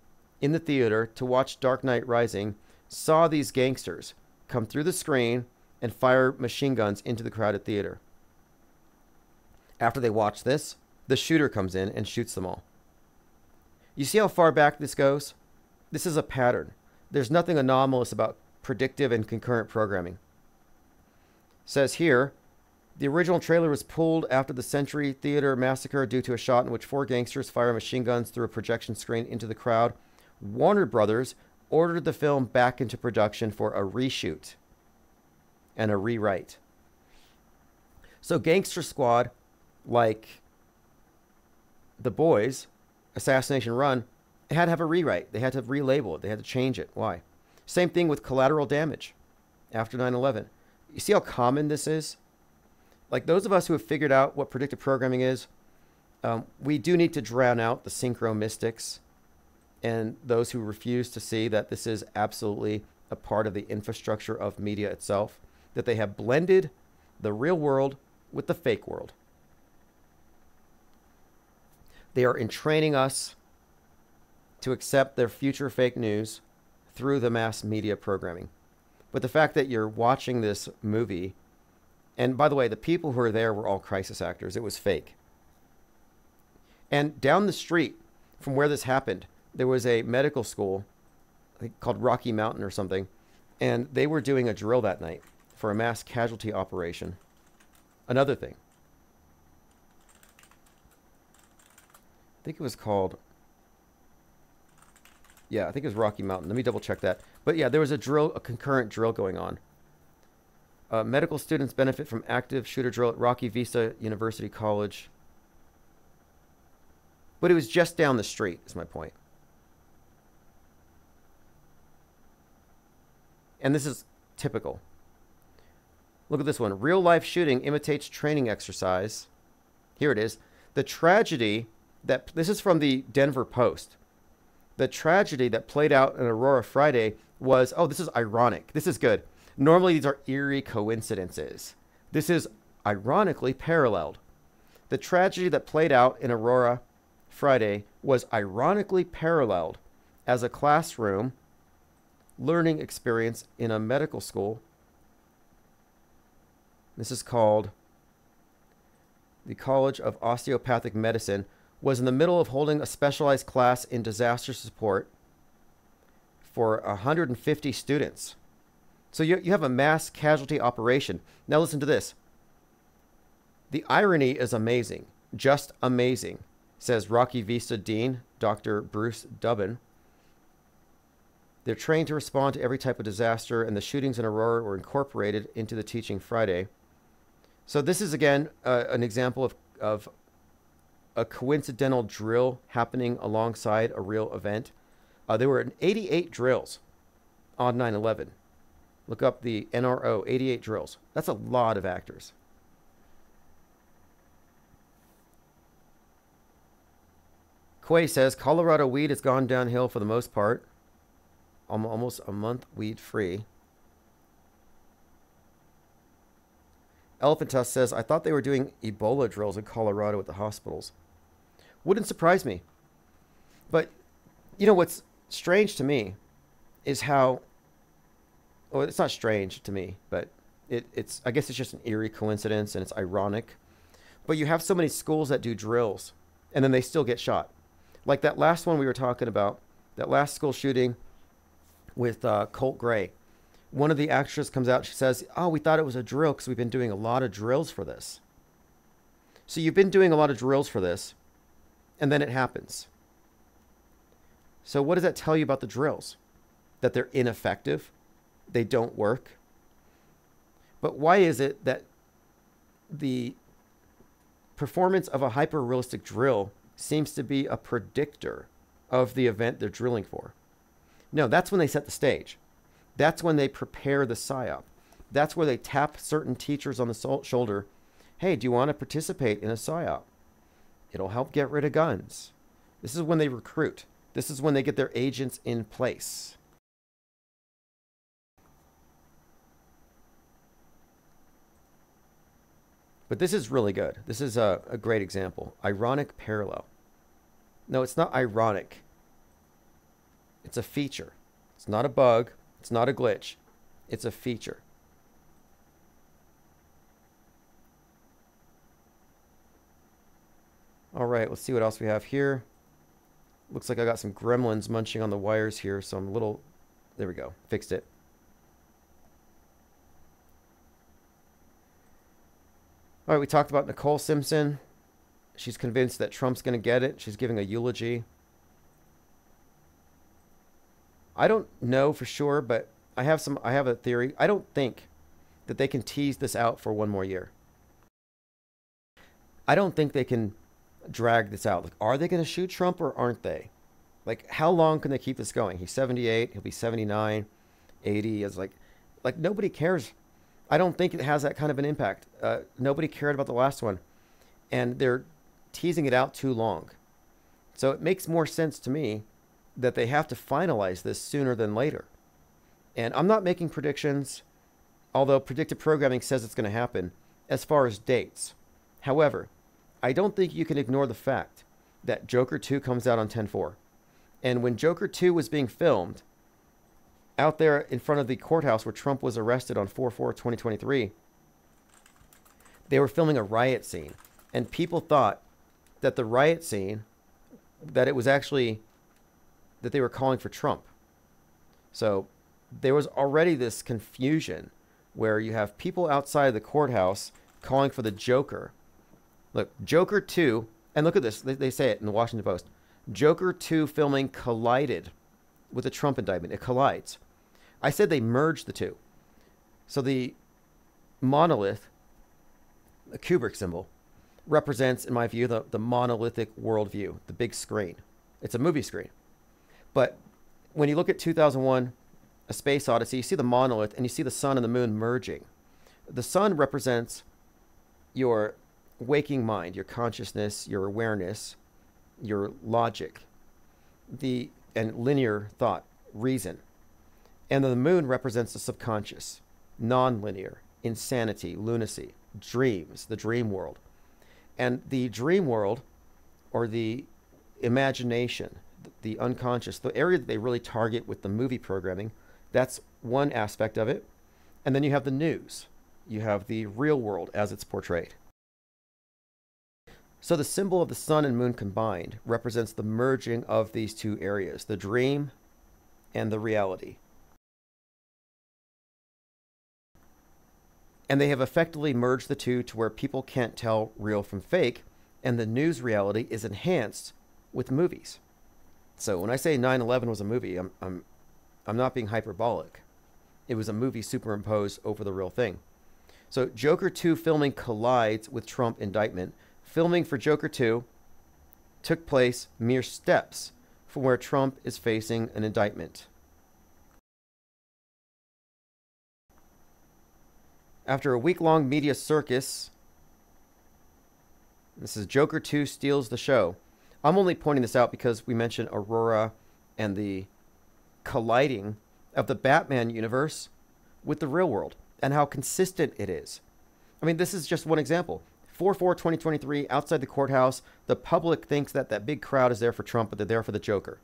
in the theater to watch Dark Knight Rising saw these gangsters come through the screen and fire machine guns into the crowded theater. After they watch this, the shooter comes in and shoots them all. You see how far back this goes? This is a pattern. There's nothing anomalous about predictive and concurrent programming. It says here, the original trailer was pulled after the Century Theater massacre due to a shot in which 4 gangsters fire machine guns through a projection screen into the crowd. Warner Brothers ordered the film back into production for a reshoot and a rewrite. So Gangster Squad, like The Boys, Assassination Run, it had to have a rewrite. They had to relabel it. They had to change it. Why? Same thing with Collateral Damage after 9/11. You see how common this is? Like those of us who have figured out what predictive programming is, we do need to drown out the synchro mystics and those who refuse to see that this is absolutely a part of the infrastructure of media itself, that they have blended the real world with the fake world. They are entraining us to accept their future fake news through the mass media programming. But the fact that you're watching this movie, and by the way, the people who were there were all crisis actors. It was fake. And down the street from where this happened, there was a medical school, I think called Rocky Mountain or something, and they were doing a drill that night for a mass casualty operation. Another thing. I think it was called, yeah, I think it was Rocky Mountain. Let me double check that. But yeah, there was a drill, a concurrent drill going on. Medical students benefit from active shooter drill at Rocky Vista University College. But it was just down the street, is my point. And this is typical. Look at this one. Real life shooting imitates training exercise. Here it is. The tragedy that, this is from the Denver Post. The tragedy that played out in Aurora Friday was, oh, this is ironic. This is good. Normally these are eerie coincidences. This is ironically paralleled. The tragedy that played out in Aurora Friday was ironically paralleled as a classroom learning experience in a medical school. This is called the College of Osteopathic Medicine, was in the middle of holding a specialized class in disaster support for 150 students. So you have a mass casualty operation. Now listen to this. The irony is amazing, just amazing, says Rocky Vista Dean, Dr. Bruce Dubin. They're trained to respond to every type of disaster, and the shootings in Aurora were incorporated into the teaching Friday. So this is, again, an example of a coincidental drill happening alongside a real event. There were 88 drills on 9/11. Look up the NRO, 88 drills. That's a lot of actors. Quay says, Colorado weed has gone downhill for the most part. Almost a month weed free. Elephantus says, I thought they were doing Ebola drills in Colorado at the hospitals. Wouldn't surprise me. But, you know, what's strange to me is how, well, it's not strange to me, but it's, I guess it's just an eerie coincidence and it's ironic. But you have so many schools that do drills and then they still get shot. Like that last one we were talking about, that last school shooting with Colt Gray. One of the actors comes out, she says, oh, we thought it was a drill because we've been doing a lot of drills for this. So you've been doing a lot of drills for this, and then it happens. So what does that tell you about the drills? That they're ineffective? They don't work? But why is it that the performance of a hyper-realistic drill seems to be a predictor of the event they're drilling for? No, that's when they set the stage. That's when they prepare the PSYOP. That's where they tap certain teachers on the shoulder. Hey, do you want to participate in a PSYOP? It'll help get rid of guns. This is when they recruit. This is when they get their agents in place. But this is really good. This is a great example. Ironic parallel. No, it's not ironic. It's a feature. It's not a bug. It's not a glitch. It's a feature. All right, let's see what else we have here. Looks like I got some gremlins munching on the wires here, so I'm a little... There we go. Fixed it. All right, we talked about Nicole Simpson. She's convinced that Trump's going to get it. She's giving a eulogy. I don't know for sure, but I have a theory. I don't think that they can tease this out for one more year. I don't think they can drag this out. Like, are they going to shoot Trump or aren't they? Like, how long can they keep this going? He's 78. He'll be 79, 80. It's like nobody cares. I don't think it has that kind of an impact. Nobody cared about the last one. And they're teasing it out too long. So it makes more sense to me that they have to finalize this sooner than later. And I'm not making predictions, although predictive programming says it's going to happen, as far as dates. However, I don't think you can ignore the fact that Joker 2 comes out on 10/4. And when Joker 2 was being filmed out there in front of the courthouse where Trump was arrested on 4/4/2023, they were filming a riot scene. And people thought that the riot scene, that it was actually, that they were calling for Trump. So there was already this confusion where you have people outside the courthouse calling for the Joker. Look, Joker 2, and look at this, they say it in the Washington Post. Joker 2 filming collided with the Trump indictment. It collides. I said they merged the two. So the monolith, the Kubrick symbol, represents, in my view, the monolithic worldview, the big screen. It's a movie screen. But when you look at 2001, A Space Odyssey, you see the monolith and you see the sun and the moon merging. The sun represents your waking mind, your consciousness, your awareness, your logic, and linear thought, reason. And then the moon represents the subconscious, non-linear, insanity, lunacy, dreams, the dream world. And the dream world, or the imagination, the unconscious, the area that they really target with the movie programming, that's one aspect of it. And then you have the news. You have the real world as it's portrayed. So the symbol of the sun and moon combined represents the merging of these two areas, the dream and the reality. And they have effectively merged the two to where people can't tell real from fake, and the news reality is enhanced with movies. So when I say 9/11 was a movie, I'm not being hyperbolic. It was a movie superimposed over the real thing. So Joker 2 filming collides with Trump indictment. Filming for Joker 2 took place mere steps from where Trump is facing an indictment. After a week-long media circus, this is Joker 2 steals the show. I'm only pointing this out because we mentioned Aurora and the colliding of the Batman universe with the real world and how consistent it is. I mean, this is just one example. 4/4/2023, outside the courthouse, the public thinks that that big crowd is there for Trump, but they're there for the Joker.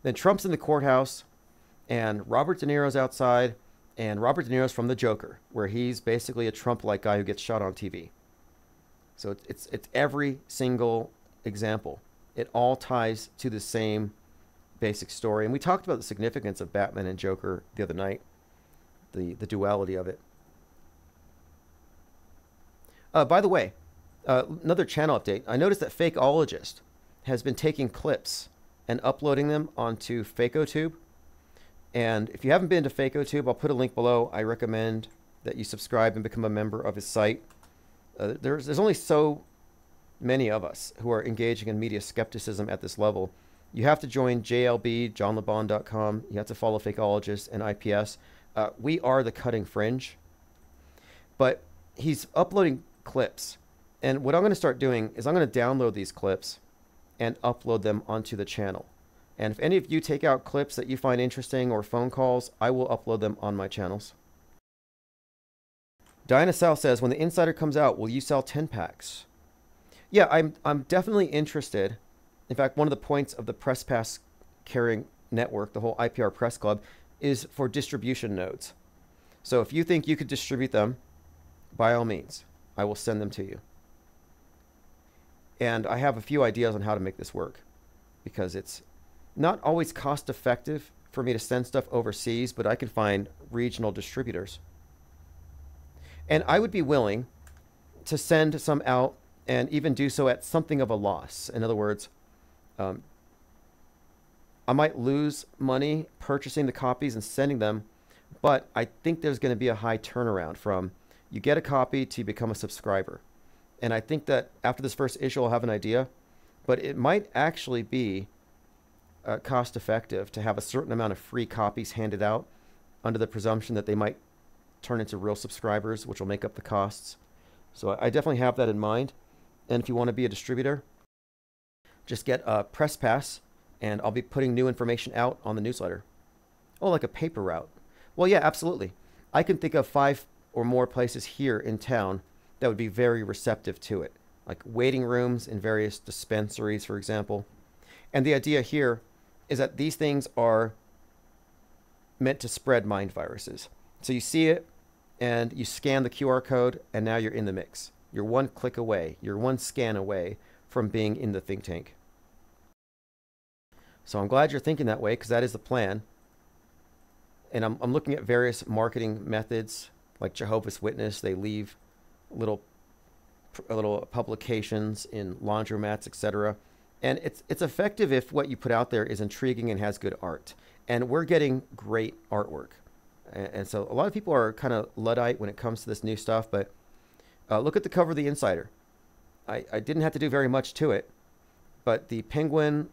Then Trump's in the courthouse, and Robert De Niro's outside, and Robert De Niro's from the Joker, where he's basically a Trump-like guy who gets shot on TV. So it's every single example. It all ties to the same basic story. And we talked about the significance of Batman and Joker the other night, the duality of it. By the way, another channel update. I noticed that Fakeologist has been taking clips and uploading them onto FakeOTube. And if you haven't been to FakeOTube, I'll put a link below. I recommend that you subscribe and become a member of his site. There's only so many of us who are engaging in media skepticism at this level. You have to join JLB, johnlebon.com. You have to follow Fakeologist and IPS. We are the cutting fringe. But he's uploading clips. And what I'm going to start doing is I'm going to download these clips and upload them onto the channel. And if any of you take out clips that you find interesting or phone calls, I will upload them on my channels. Diana Sal says, when the Insider comes out, will you sell 10 packs? Yeah, I'm definitely interested. In fact, one of the points of the press pass carrying network, the whole IPR Press Club, is for distribution nodes. So if you think you could distribute them, by all means, I will send them to you. And I have a few ideas on how to make this work, because it's not always cost effective for me to send stuff overseas, but I can find regional distributors. And I would be willing to send some out and even do so at something of a loss. In other words, I might lose money purchasing the copies and sending them, but I think there's going to be a high turnaround from you get a copy to become a subscriber. And I think that after this first issue, I'll have an idea, but it might actually be cost effective to have a certain amount of free copies handed out under the presumption that they might turn into real subscribers, which will make up the costs. So I definitely have that in mind. And if you want to be a distributor, just get a press pass, and I'll be putting new information out on the newsletter. Oh, like a paper route. Well, yeah, absolutely. I can think of 5 or more places here in town that would be very receptive to it, like waiting rooms in various dispensaries, for example. And the idea here is that these things are meant to spread mind viruses. So you see it, and you scan the QR code, and now you're in the mix. You're one click away, you're one scan away from being in the think tank. So I'm glad you're thinking that way, because that is the plan. And I'm looking at various marketing methods, like Jehovah's Witness. They leave little publications in laundromats, etc. And it's effective if what you put out there is intriguing and has good art. And we're getting great artwork. And so a lot of people are kind of Luddite when it comes to this new stuff, but look at the cover of the Insider. I didn't have to do very much to it, but the penguin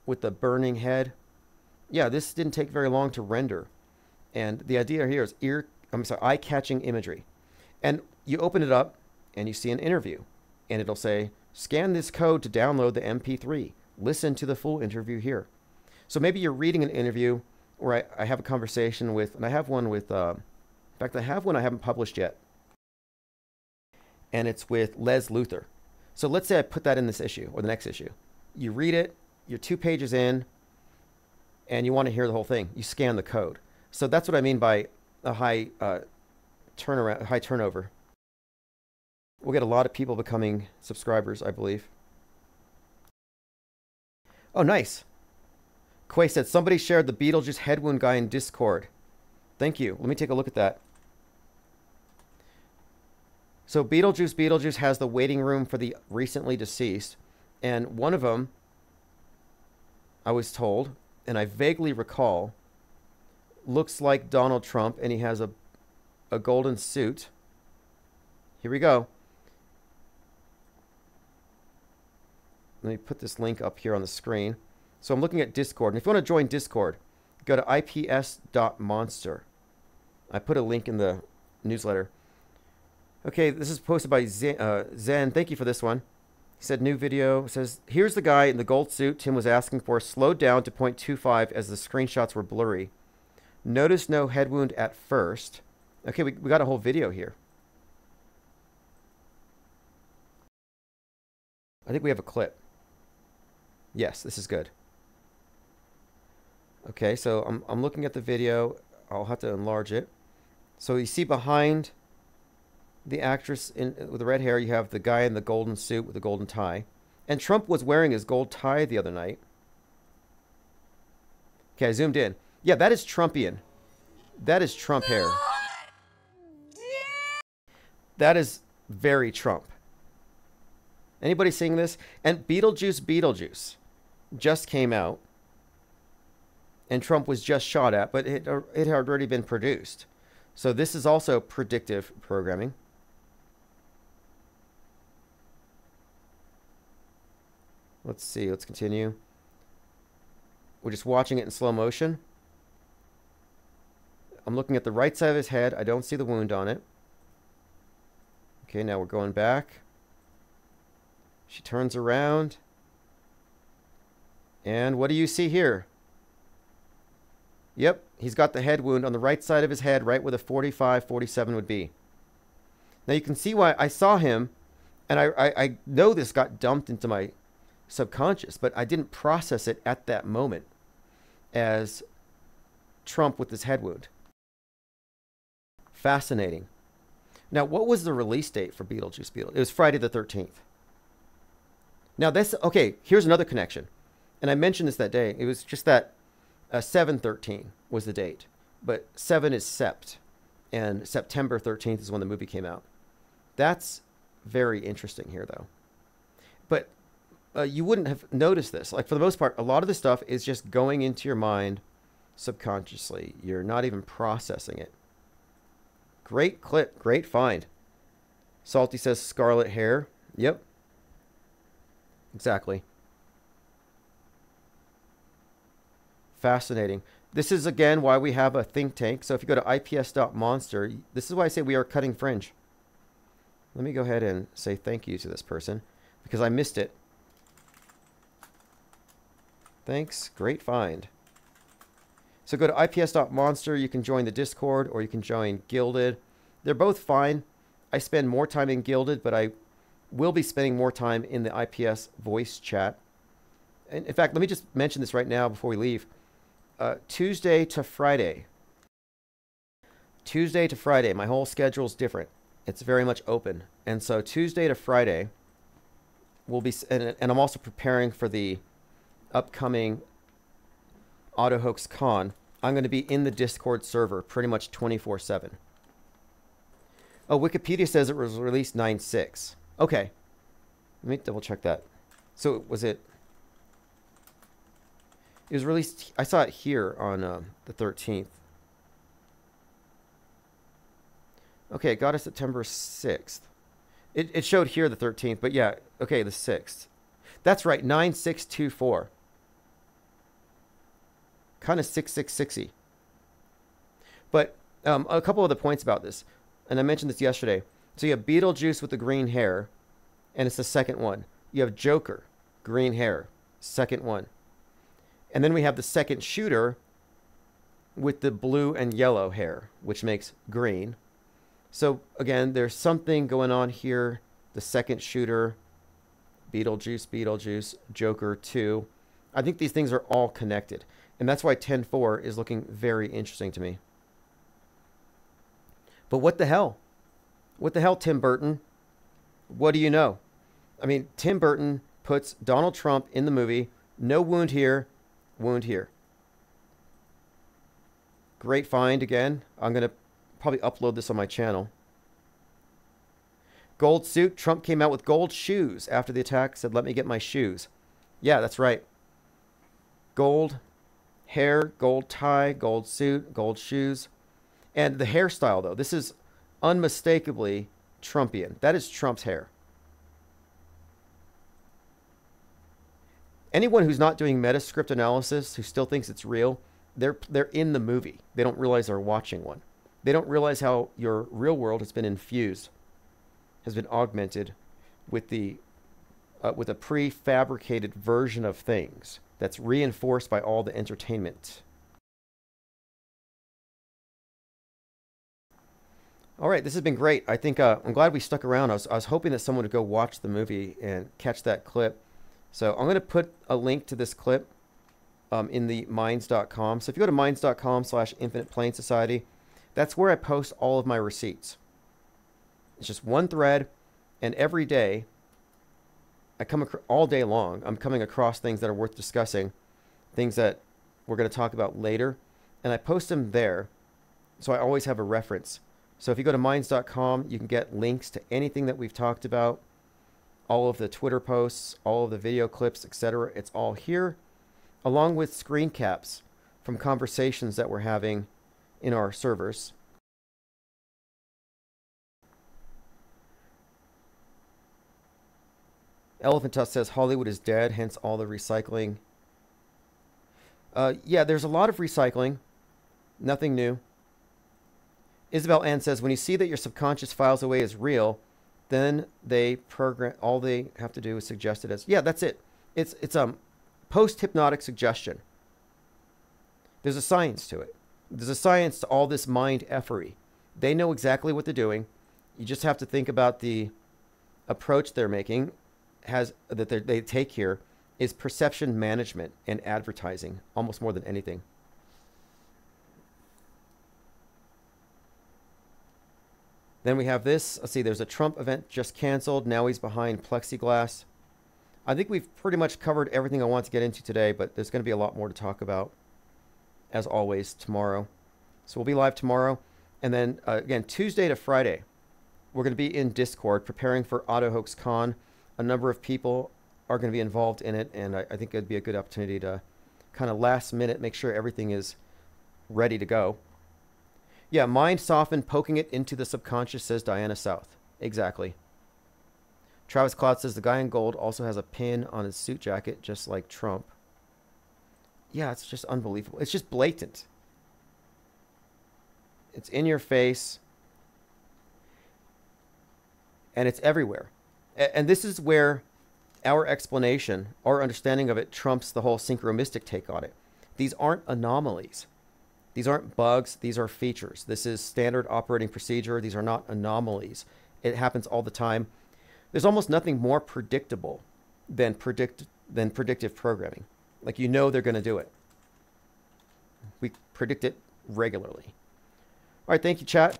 with the burning head, yeah, this didn't take very long to render. And the idea here is eye-catching imagery. And you open it up, and you see an interview, and it'll say, scan this code to download the MP3. Listen to the full interview here. So maybe you're reading an interview, or I have a conversation with, and I have one with, in fact, I have one I haven't published yet. And it's with Les Luthor. So let's say I put that in this issue, or the next issue. You read it, you're 2 pages in, and you want to hear the whole thing. You scan the code. So that's what I mean by a high turnover. We'll get a lot of people becoming subscribers, I believe. Oh, nice. Quay said, somebody shared the Beetlejuice head wound guy in Discord. Thank you. Let me take a look at that. So Beetlejuice has the waiting room for the recently deceased. And one of them, I was told, and I vaguely recall, looks like Donald Trump, and he has a golden suit. Here we go. Let me put this link up here on the screen. So I'm looking at Discord. And if you want to join Discord, go to ips.monster. I put a link in the newsletter. Okay, this is posted by Zen. Thank you for this one. He said, new video. It says, here's the guy in the gold suit Tim was asking for, slowed down to 0.25 as the screenshots were blurry. Notice no head wound at first. Okay, we got a whole video here. I think we have a clip. Yes, this is good. Okay, so I'm looking at the video. I'll have to enlarge it. So you see behind the actress with the red hair, you have the guy in the golden suit with the golden tie. And Trump was wearing his gold tie the other night. Okay, I zoomed in. Yeah, that is Trumpian. That is Trump hair. That is very Trump. Anybody seeing this? And Beetlejuice just came out. And Trump was just shot at, but it had already been produced. So this is also predictive programming. Let's see. Let's continue. We're just watching it in slow motion. I'm looking at the right side of his head. I don't see the wound on it. Okay, now we're going back. She turns around. And what do you see here? Yep, he's got the head wound on the right side of his head, right where the 45, 47 would be. Now you can see why I saw him, and I know this got dumped into my subconscious, but I didn't process it at that moment. as Trump with his head wound. Fascinating. Now, what was the release date for Beetlejuice Beetlejuice? It was Friday the 13th. Now, this, okay, here's another connection. And I mentioned this that day. It was just that 7/13 was the date. But 7 is Sept. And September 13th is when the movie came out. That's very interesting here, though. But you wouldn't have noticed this. Like, for the most part, a lot of this stuff is just going into your mind subconsciously. You're not even processing it. Great clip. Great find. Salty says scarlet hair. Yep. Exactly. Fascinating. This is, again, why we have a think tank. So if you go to ips.monster, this is why I say we are cutting fringe. Let me go ahead and say thank you to this person because I missed it. Thanks. Great find. So go to ips.monster. You can join the Discord or you can join Gilded. They're both fine. I spend more time in Gilded, but I will be spending more time in the IPS voice chat. And in fact, let me just mention this right now before we leave. Tuesday to Friday. Tuesday to Friday. My whole schedule's different. It's very much open. And so Tuesday to Friday, we'll be, and I'm also preparing for the upcoming AutoHoax Con. I'm going to be in the Discord server pretty much 24/7. Oh, Wikipedia says it was released 9/6. Okay. Let me double check that. So was it? It was released, I saw it here on the 13th. Okay, it got us September 6th. It showed here the 13th, but yeah, okay, the 6th. That's right, 9624. Kind of 666-y. But a couple of the points about this, and I mentioned this yesterday. So you have Beetlejuice with the green hair, and it's the second one. You have Joker, green hair, second one. And then we have the second shooter with the blue and yellow hair, which makes green. So again, there's something going on here. The second shooter, Beetlejuice, Joker 2. I think these things are all connected. And that's why 10-4 is looking very interesting to me. But what the hell? What the hell, Tim Burton? What do you know? I mean, Tim Burton puts Donald Trump in the movie. No wound here. Wound here. Great find again. I'm going to probably upload this on my channel. Gold suit. Trump came out with gold shoes after the attack. Said, let me get my shoes. Yeah, that's right. Gold hair, gold tie, gold suit, gold shoes. And the hairstyle, though. This is unmistakably Trumpian. That is Trump's hair. Anyone who's not doing metascript analysis, who still thinks it's real, they're in the movie. They don't realize they're watching one. They don't realize how your real world has been infused, has been augmented with the with a prefabricated version of things that's reinforced by all the entertainment. All right, this has been great. I think I'm glad we stuck around. I was hoping that someone would go watch the movie and catch that clip. So I'm going to put a link to this clip in the minds.com. So if you go to minds.com/Infinite Plane Society, that's where I post all of my receipts. It's just one thread, and every day, I come all day long, I'm coming across things that are worth discussing, things that we're going to talk about later, and I post them there, so I always have a reference. So if you go to minds.com, you can get links to anything that we've talked about, all of the Twitter posts, all of the video clips, etc. It's all here, along with screen caps from conversations that we're having in our servers. Elephantus says Hollywood is dead, hence all the recycling. Yeah, there's a lot of recycling. Nothing new. Isabel Ann says, when you see that your subconscious files away is real, then they program, all they have to do is suggest it as, yeah, that's it. It's post-hypnotic suggestion. There's a science to it. There's a science to all this mind effery. They know exactly what they're doing. You just have to think about the approach they're making, they take here, is perception management and advertising, almost more than anything. Then we have this. Let's see, there's a Trump event just canceled. Now he's behind plexiglass. I think we've pretty much covered everything I want to get into today, but there's going to be a lot more to talk about, as always, tomorrow. So we'll be live tomorrow. And then, again, Tuesday to Friday, we're going to be in Discord preparing for AutoHoaxCon. A number of people are going to be involved in it, and I think it'd be a good opportunity to kind of last minute make sure everything is ready to go. Yeah, mind softened, poking it into the subconscious, says Diana South. Exactly. Travis Cloud says the guy in gold also has a pin on his suit jacket, just like Trump. Yeah, it's just unbelievable. It's just blatant. It's in your face. And it's everywhere. And this is where our explanation, our understanding of it, trumps the whole synchromistic take on it. These aren't anomalies. These aren't bugs. These are features. This is standard operating procedure. These are not anomalies. It happens all the time. There's almost nothing more predictable than predictive programming. Like, you know they're going to do it. We predict it regularly. All right, thank you, chat.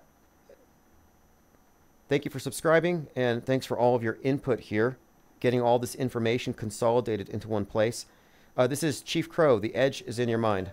Thank you for subscribing, and thanks for all of your input here, getting all this information consolidated into one place. This is Chief Crow. The edge is in your mind.